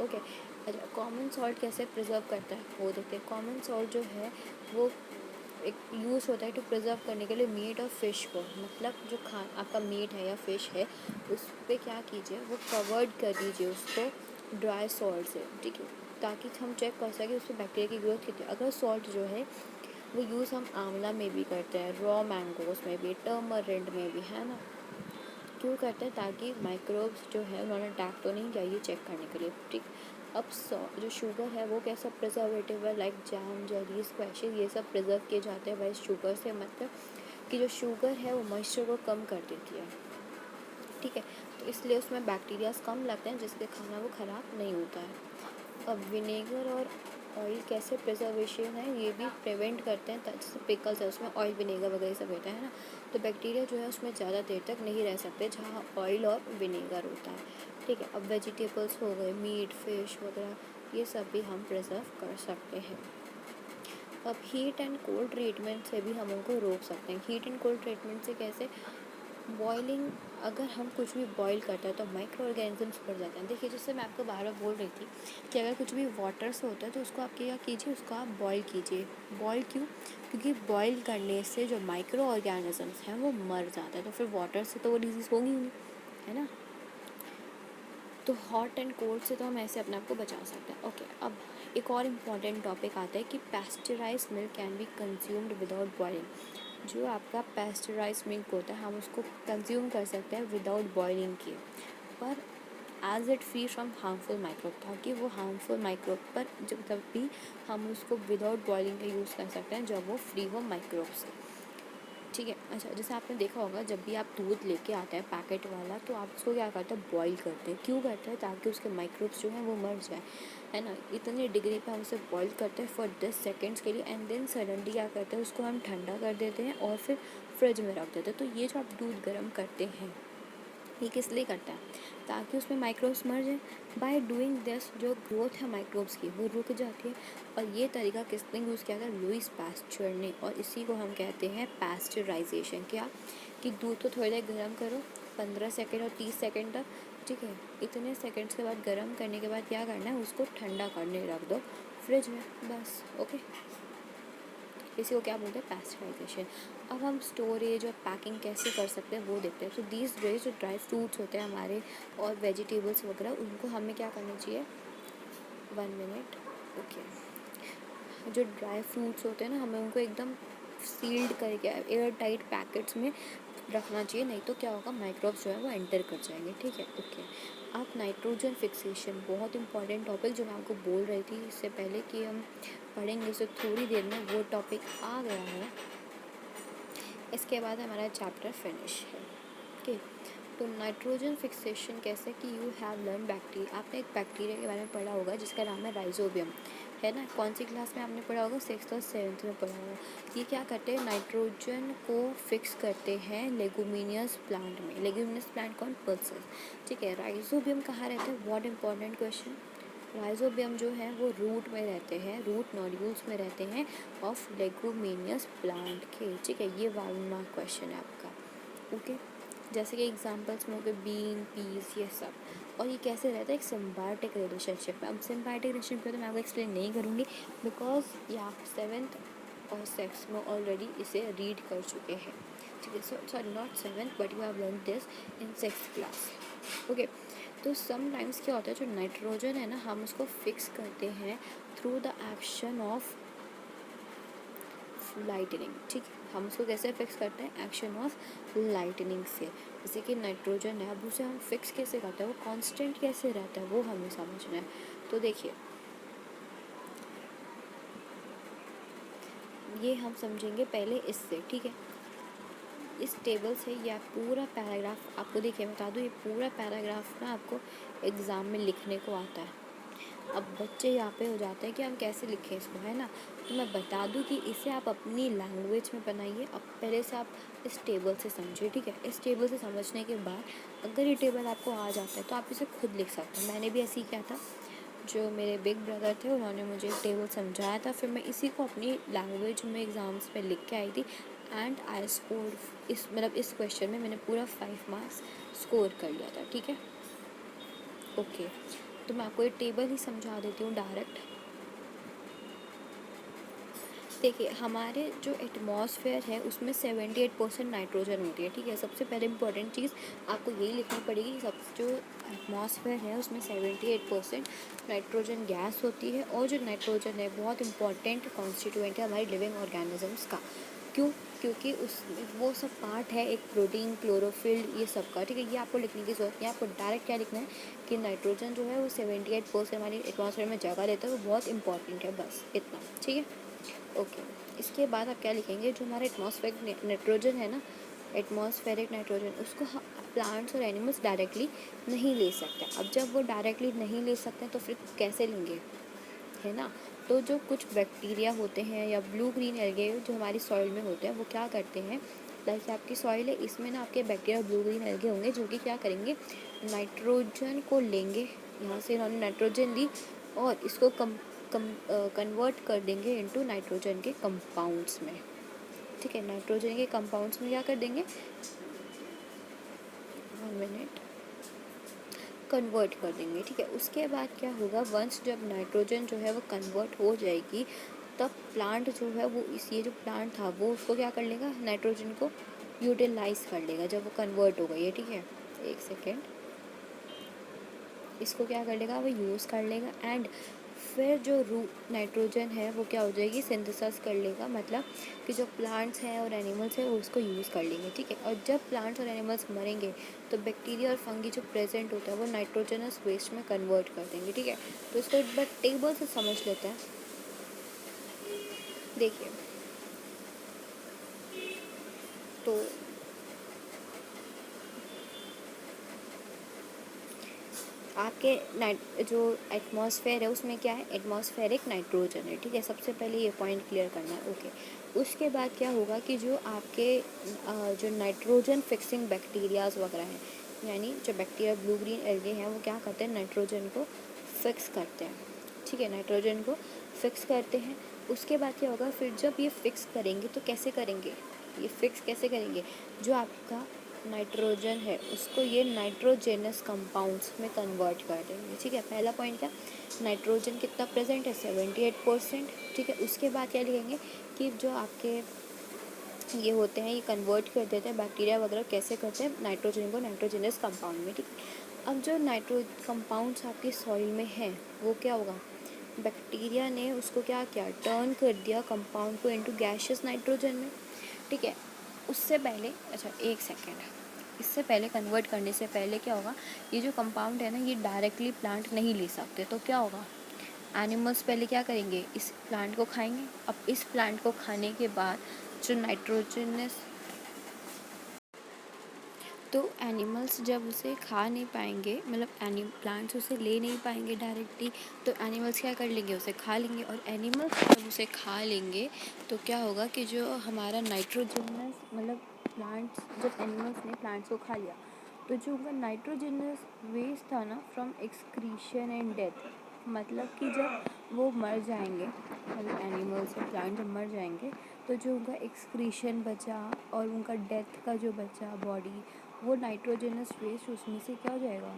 ओके, अच्छा, कॉमन सॉल्ट कैसे प्रिजर्व करता है वो देखते हैं। कॉमन सॉल्ट जो है वो एक यूज़ होता है टू प्रिजर्व करने के लिए मीट और फिश को, मतलब जो आपका मीट है या फिश है उस पर क्या कीजिए, वो कवर्ड कर दीजिए उसको ड्राई सॉल्ट से, ठीक है, ताकि हम चेक कर सकें उसमें बैक्टीरिया की ग्रोथ कितनी। अगर सॉल्ट जो है वो यूज़ हम आंवला में भी करते हैं, रॉ मैंगोज़ में भी, टर्मरिंड में भी, है ना। क्यों करते हैं, ताकि माइक्रोब्स जो है उन्होंने अटैक तो नहीं किया ये चेक करने के लिए, ठीक। अब जो शुगर है वो कैसा प्रिजर्वेटिव है, लाइक जैम, जेली, स्क्वैशेस, ये सब प्रिजर्व किए जाते हैं भाई शुगर से, मतलब कि जो शुगर है वो मॉइस्चर को कम कर देती है, ठीक है, तो इसलिए उसमें बैक्टीरियाज कम लगते हैं जिससे खाना वो ख़राब नहीं होता है। अब विनेगर और ऑयल कैसे प्रिजर्वेशन है ये भी प्रिवेंट करते हैं, जैसे पिकल्स है उसमें ऑयल विनेगर वगैरह सब होता है ना, तो बैक्टीरिया जो है उसमें ज़्यादा देर तक नहीं रह सकते जहाँ ऑयल और विनेगर होता है, ठीक है। अब वेजिटेबल्स हो गए, मीट, फिश वगैरह, ये सब भी हम प्रिजर्व कर सकते हैं। अब हीट एंड कोल्ड ट्रीटमेंट से भी हम उनको रोक सकते हैं। हीट एंड कोल्ड ट्रीटमेंट से कैसे, बॉइलिंग, अगर हम कुछ भी बॉईल करते हैं तो माइक्रो ऑर्गेनिजम्स बढ़ जाते हैं। देखिए जैसे मैं आपको बार बार बोल रही थी कि अगर कुछ भी वाटर से होता है तो उसको आप क्या कीजिए, उसको आप बॉईल कीजिए। बॉईल क्यों, क्योंकि बॉईल करने से जो माइक्रो ऑर्गेनिजम्स हैं वो मर जाते हैं, तो फिर वाटर से तो वो डिजीज़ होगी नहीं, है ना। तो हॉट एंड कोल्ड से तो हम ऐसे अपने आप को बचा सकते हैं। ओके, अब एक और इम्पॉर्टेंट टॉपिक आता है कि pasteurise milk can be consumed without boiling. जो आपका पैस्चराइज मिल्क होता है हम उसको कंज्यूम कर सकते हैं विदाउट बॉइलिंग किए, पर as it free from harmful microbe, ताकि वो हार्मफुल माइक्रोब पर जब तब भी हम उसको विदाउट बॉइलिंग का यूज़ कर सकते हैं जब वो फ्री हो माइक्रोब से, ठीक है। अच्छा, जैसे आपने देखा होगा जब भी आप दूध लेके आते हैं पैकेट वाला तो आप उसको क्या करते हैं, बॉईल करते हैं। क्यों करते हैं, ताकि उसके माइक्रोब्स जो हैं वो मर जाए, है ना। इतनी डिग्री पे हम उसे बॉईल करते हैं फॉर 10 सेकेंड्स के लिए, एंड देन सडनली क्या करते हैं, उसको हम ठंडा कर देते हैं और फिर फ्रिज में रख देते हैं। तो ये जो आप दूध गर्म करते हैं ये किस लिए करता है, ताकि उसमें माइक्रोब्स मर जाए। बाय डूइंग दिस जो ग्रोथ है माइक्रोब्स की वो रुक जाती है। और ये तरीका किसने यूज़ किया था, लुईस पास्चर ने, और इसी को हम कहते हैं पैस्चराइजेशन। क्या, कि दूध को थोड़ी देर गर्म करो 15 सेकेंड और 30 सेकेंड तक, ठीक है। इतने सेकेंड्स के बाद गर्म करने के बाद क्या करना है, उसको ठंडा करने रख दो फ्रिज में, बस। ओके, इसी को क्या बोलते हैं, पैस्चराइजेशन। अब हम स्टोरेज और पैकिंग कैसे कर सकते हैं वो देखते हैं। तो दीज डेज जो ड्राई फ्रूट्स होते हैं हमारे और वेजिटेबल्स वगैरह, उनको हमें क्या करना चाहिए, 1 मिनट। ओके, जो ड्राई फ्रूट्स होते हैं ना, हमें उनको एकदम सील्ड करके एयर टाइट पैकेट्स में रखना चाहिए, नहीं तो क्या होगा, माइक्रोब्स जो है वो एंटर कर जाएंगे। ठीक है, ओके। आप नाइट्रोजन फिक्सेशन, बहुत इंपॉर्टेंट टॉपिक जो मैं आपको बोल रही थी इससे पहले कि हम पढ़ेंगे, सो थोड़ी देर में वो टॉपिक आ गया है। इसके बाद हमारा चैप्टर फिनिश है। ओके, तो नाइट्रोजन फिक्सेशन कैसे, कि यू हैव लर्न बैक्टीरिया, आपने एक बैक्टीरिया के बारे में पढ़ा होगा जिसका नाम है राइजोबियम, है ना। कौन सी क्लास में आपने पढ़ा होगा, 6th और 7th में पढ़ा होगा। ये क्या करते हैं, नाइट्रोजन को फिक्स करते हैं लेगुमिनियस प्लांट में। लेगुमिनियस प्लांट कौन, पल्सेस। ठीक है, राइजोबियम कहाँ रहते हैं, बहुत इंपॉर्टेंट क्वेश्चन। राइजोबियम जो है वो रूट में रहते हैं, रूट नोड्यूल्स में रहते हैं ऑफ लेगुमिनियस प्लांट के। ठीक है, ये 1 मार्क क्वेश्चन है आपका। ओके, जैसे कि एग्जांपल्स में हो गए बीन, पीस, ये सब। और ये कैसे रहता है, एक सिम्बायोटिक रिलेशनशिप में। अब सिम्बायोटिक रिलेशनशिप तो मैं आपको एक्सप्लेन नहीं करूँगी बिकॉज ये आप 7th और 6th में ऑलरेडी इसे रीड कर चुके हैं। ठीक है, sorry not 7th but you have learn this in 6th class. Okay, तो समटाइम्स क्या होता है, जो नाइट्रोजन है ना, हम उसको फिक्स करते हैं through the action of lightning. ठीक है, हम उसको कैसे फिक्स करते हैं, एक्शन ऑफ लाइटनिंग से। जैसे कि नाइट्रोजन है, अब उसे हम फिक्स कैसे करते हैं, वो कांस्टेंट कैसे रहता है, वो हमें समझना है। तो देखिए, ये हम समझेंगे पहले इससे। ठीक है, इस टेबल से या पूरा पैराग्राफ आपको, देखिए बता दूँ, ये पूरा पैराग्राफ ना आपको एग्ज़ाम में लिखने को आता है। अब बच्चे यहाँ पे हो जाते हैं कि हम कैसे लिखें इसको, है ना। तो मैं बता दूँ कि इसे आप अपनी लैंग्वेज में बनाइए। अब पहले से आप इस टेबल से समझिए। ठीक है, इस टेबल से समझने के बाद अगर ये टेबल आपको आ जाता है तो आप इसे खुद लिख सकते हैं। मैंने भी ऐसे ही किया था, जो मेरे बिग ब्रदर थे उन्होंने मुझे टेबल समझाया था, फिर मैं इसी को अपनी लैंग्वेज में एग्ज़ाम्स में लिख के आई थी एंड आई स्कोर, इस मतलब इस क्वेश्चन में मैंने पूरा 5 मार्क्स स्कोर कर लिया था। ठीक है, ओके, तो मैं आपको ये टेबल ही समझा देती हूँ डायरेक्ट। देखिए, हमारे जो एटमॉस्फेयर है उसमें 78% नाइट्रोजन होती है। ठीक है, सबसे पहले इंपॉर्टेंट चीज़ आपको यही लिखनी पड़ेगी, सब जो एटमॉस्फेयर है उसमें 78% नाइट्रोजन गैस होती है। और जो नाइट्रोजन है बहुत इंपॉर्टेंट कॉन्स्टिट्यूएंट है हमारे लिविंग ऑर्गेनिजम्स का। क्यों, क्योंकि उस वो सब पार्ट है एक प्रोटीन, क्लोरोफिल, ये सब का। ठीक है, ये आपको लिखने की ज़रूरत नहीं है। आपको डायरेक्ट क्या लिखना है कि नाइट्रोजन जो है वो 78% हमारी एटमॉस्फेयर में जगह लेता है, वो बहुत इंपॉर्टेंट है, बस इतना। ठीक है, ओके। इसके बाद आप क्या लिखेंगे, जो हमारा एटमॉस्फेरिक नाइट्रोजन है ना, एटमॉस्फेरिक नाइट्रोजन, उसको प्लांट्स और एनिमल्स डायरेक्टली नहीं ले सकते। अब जब वो डायरेक्टली नहीं ले सकते तो फिर कैसे लेंगे, है ना। तो जो कुछ बैक्टीरिया होते हैं या ब्लू ग्रीन एल्गे जो हमारी सॉइल में होते हैं, वो क्या करते हैं, लाइक आपकी सॉइल है, इसमें ना आपके बैक्टीरिया ब्लू ग्रीन एल्गे होंगे जो कि क्या करेंगे, नाइट्रोजन को लेंगे, यहाँ से इन्होंने नाइट्रोजन ली और इसको कन्वर्ट कर देंगे इनटू नाइट्रोजन के कंपाउंड्स में। ठीक है, नाइट्रोजन के कंपाउंड्स में क्या कर देंगे, 1 मिनट, कन्वर्ट कर देंगे। ठीक है, उसके बाद क्या होगा, वंस जब नाइट्रोजन जो है वो कन्वर्ट हो जाएगी, तब प्लांट जो है वो ये जो प्लांट था वो उसको क्या कर लेगा, नाइट्रोजन को यूटिलाइज कर लेगा जब वो कन्वर्ट हो गई है। ठीक है, एक सेकेंड, इसको क्या कर लेगा, वो यूज़ कर लेगा एंड फिर जो नाइट्रोजन है वो क्या हो जाएगी, सिंथेसाइज कर लेगा, मतलब कि जो प्लांट्स हैं और एनिमल्स हैं वो उसको यूज़ कर लेंगे। ठीक है, और जब प्लांट्स और एनिमल्स मरेंगे तो बैक्टीरिया और फंगी जो प्रेजेंट होता है वो नाइट्रोजनस वेस्ट में कन्वर्ट कर देंगे। ठीक है, तो इसको एक बार टेबल से समझ लेते हैं। देखिए, तो आपके जो एटमॉस्फेयर है उसमें क्या है, एटमॉस्फेरिक नाइट्रोजन है। ठीक है, सबसे पहले ये पॉइंट क्लियर करना है। ओके, उसके बाद क्या होगा कि जो आपके जो नाइट्रोजन फिक्सिंग बैक्टीरियाज वगैरह हैं, यानी जो बैक्टीरिया ब्लू ग्रीन एल्गे हैं, वो क्या करते हैं, नाइट्रोजन को फिक्स करते हैं। ठीक है, नाइट्रोजन को फिक्स करते हैं। उसके बाद क्या होगा, फिर जब ये फिक्स करेंगे तो कैसे करेंगे, ये फिक्स कैसे करेंगे, जो आपका नाइट्रोजन है उसको ये नाइट्रोजेनस कंपाउंड्स में कन्वर्ट कर देंगे। ठीक है, पहला पॉइंट क्या, नाइट्रोजन कितना प्रेजेंट है, 78%। ठीक है, उसके बाद क्या लिखेंगे कि जो आपके ये होते हैं ये कन्वर्ट कर देते हैं, बैक्टीरिया वगैरह कैसे करते हैं नाइट्रोजन को नाइट्रोजनस कंपाउंड में। ठीक है, अब जो नाइट्रो कंपाउंड्स आपकी सॉइल में हैं वो क्या होगा, बैक्टीरिया ने उसको क्या किया, टर्न कर दिया कंपाउंड को इनटू गैसियस नाइट्रोजन में। ठीक है, उससे पहले, अच्छा एक सेकेंड, इससे पहले कन्वर्ट करने से पहले क्या होगा, ये जो कंपाउंड है ना ये डायरेक्टली प्लांट नहीं ले सकते, तो क्या होगा, एनिमल्स पहले क्या करेंगे, इस प्लांट को खाएंगे। अब इस प्लांट को खाने के बाद जो नाइट्रोजनस, तो एनिमल्स जब उसे खा नहीं पाएंगे, मतलब प्लांट्स उसे ले नहीं पाएंगे डायरेक्टली, तो एनिमल्स क्या कर लेंगे, उसे खा लेंगे। और एनिमल्स जब उसे खा लेंगे तो क्या होगा कि जो हमारा नाइट्रोजनस, मतलब प्लांट्स, जब एनिमल्स ने प्लांट्स को खा लिया तो जो उनका नाइट्रोजनस वेस्ट था ना फ्रॉम एक्सक्रीशन एंड डेथ, मतलब कि जब वो मर जाएंगे, मतलब एनिमल्स या प्लांट जब मर जाएंगे तो जो उनका एक्सक्रीशन बचा और उनका डेथ का जो बचा बॉडी, वो नाइट्रोजनस वेस्ट उसमें से क्या हो जाएगा,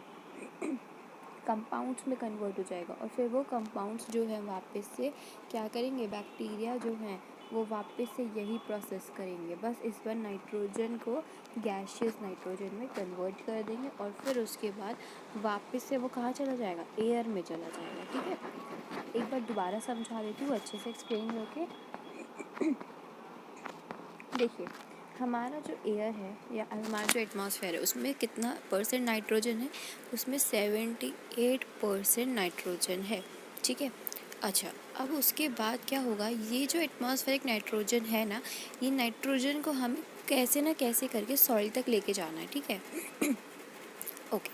कंपाउंड्स में कन्वर्ट हो जाएगा। और फिर वो कंपाउंड्स जो है वापस से क्या करेंगे, बैक्टीरिया जो हैं वो वापस से यही प्रोसेस करेंगे, बस इस बार नाइट्रोजन को गैशियस नाइट्रोजन में कन्वर्ट कर देंगे और फिर उसके बाद वापस से वो कहाँ चला जाएगा, एयर में चला जाएगा। ठीक है, एक बार दोबारा समझा देती हूँ अच्छे से एक्सप्लेन करके। देखिए, हमारा जो एयर है या हमारा जो एटमॉस्फेयर है उसमें कितना परसेंट नाइट्रोजन है, उसमें 78% नाइट्रोजन है। ठीक है, अच्छा अब उसके बाद क्या होगा, ये जो एटमॉस्फेरिक नाइट्रोजन है ना, ये नाइट्रोजन को हमें कैसे ना कैसे करके सॉइल तक लेके जाना है। ठीक है ओके,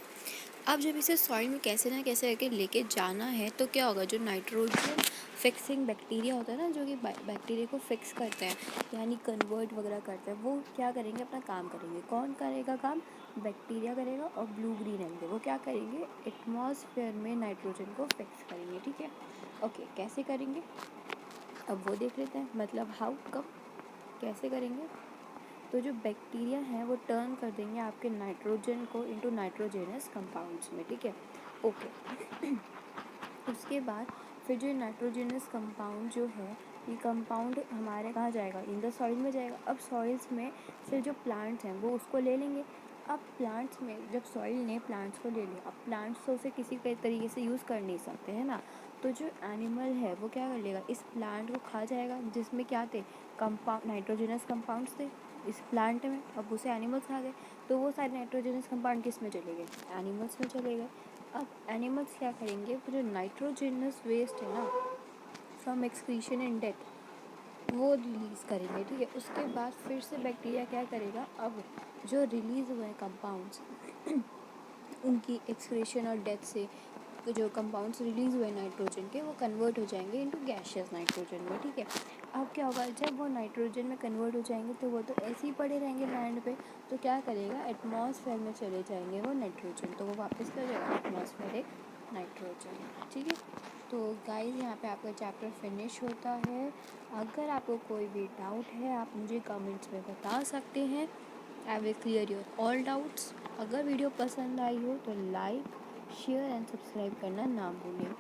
अब जब इसे सॉइल में कैसे ना कैसे करके लेके जाना है तो क्या होगा, जो नाइट्रोजन फिक्सिंग बैक्टीरिया होता है ना, जो कि बैक्टीरिया को फिक्स करता है यानी कन्वर्ट वगैरह करता है, वो क्या करेंगे, अपना काम करेंगे। कौन करेगा काम, बैक्टीरिया करेगा। और ब्लू ग्रीन एल्गे वो क्या करेंगे, एटमॉस्फेयर में नाइट्रोजन को फिक्स करेंगे। ठीक है ओके, कैसे करेंगे अब वो देख लेते हैं, मतलब हाउ, कब, कैसे करेंगे। तो जो बैक्टीरिया हैं वो टर्न कर देंगे आपके नाइट्रोजन को इनटू नाइट्रोजेनस कंपाउंड्स में। ठीक है ओके उसके बाद फिर जो नाइट्रोजनस कंपाउंड जो है, ये कंपाउंड हमारे कहाँ जाएगा, इन द सॉइल में जाएगा। अब सॉइल्स में फिर जो प्लांट्स हैं वो उसको ले लेंगे। अब प्लांट्स में जब सॉइल ने प्लांट्स को ले लिया, अब प्लांट्स तो उसे किसी तरीके से यूज़ कर नहीं सकते है ना, तो जो एनिमल है वो क्या कर लेगा, इस प्लांट को खा जाएगा जिसमें क्या थे, कंपाउंड, नाइट्रोजनस कंपाउंड्स थे इस प्लांट में। अब उसे एनिमल्स खा गए तो वो सारे नाइट्रोजनस कंपाउंड किस में चले गए, एनिमल्स में चले गए। अब एनिमल्स क्या करेंगे, जो नाइट्रोजनस वेस्ट है ना फ्रॉम एक्सक्रीशन एंड डेथ वो रिलीज़ करेंगे। ठीक है, उसके बाद फिर से बैक्टीरिया क्या करेगा, अब जो रिलीज़ हुए कंपाउंड्स उनकी एक्सक्रीशन और डेथ से जो कंपाउंड्स रिलीज़ हुए नाइट्रोजन के वो कन्वर्ट हो जाएंगे इनटू गैशियस नाइट्रोजन में। ठीक है, अब क्या होगा, जब वो नाइट्रोजन में कन्वर्ट हो जाएंगे तो वो तो ऐसे ही पड़े रहेंगे लैंड पे, तो क्या करेगा, एटमॉस्फेयर में चले जाएंगे वो नाइट्रोजन, तो वो वापस क्या हो जाएगा, एटमॉस्फेरिक नाइट्रोजन। ठीक है, तो गाइस यहाँ पे आपका चैप्टर फिनिश होता है। अगर आपको कोई भी डाउट है आप मुझे कमेंट्स में बता सकते हैं, I will clear your all doubts. अगर वीडियो पसंद आई हो तो लाइक, शेयर एंड सब्सक्राइब करना ना भूलें।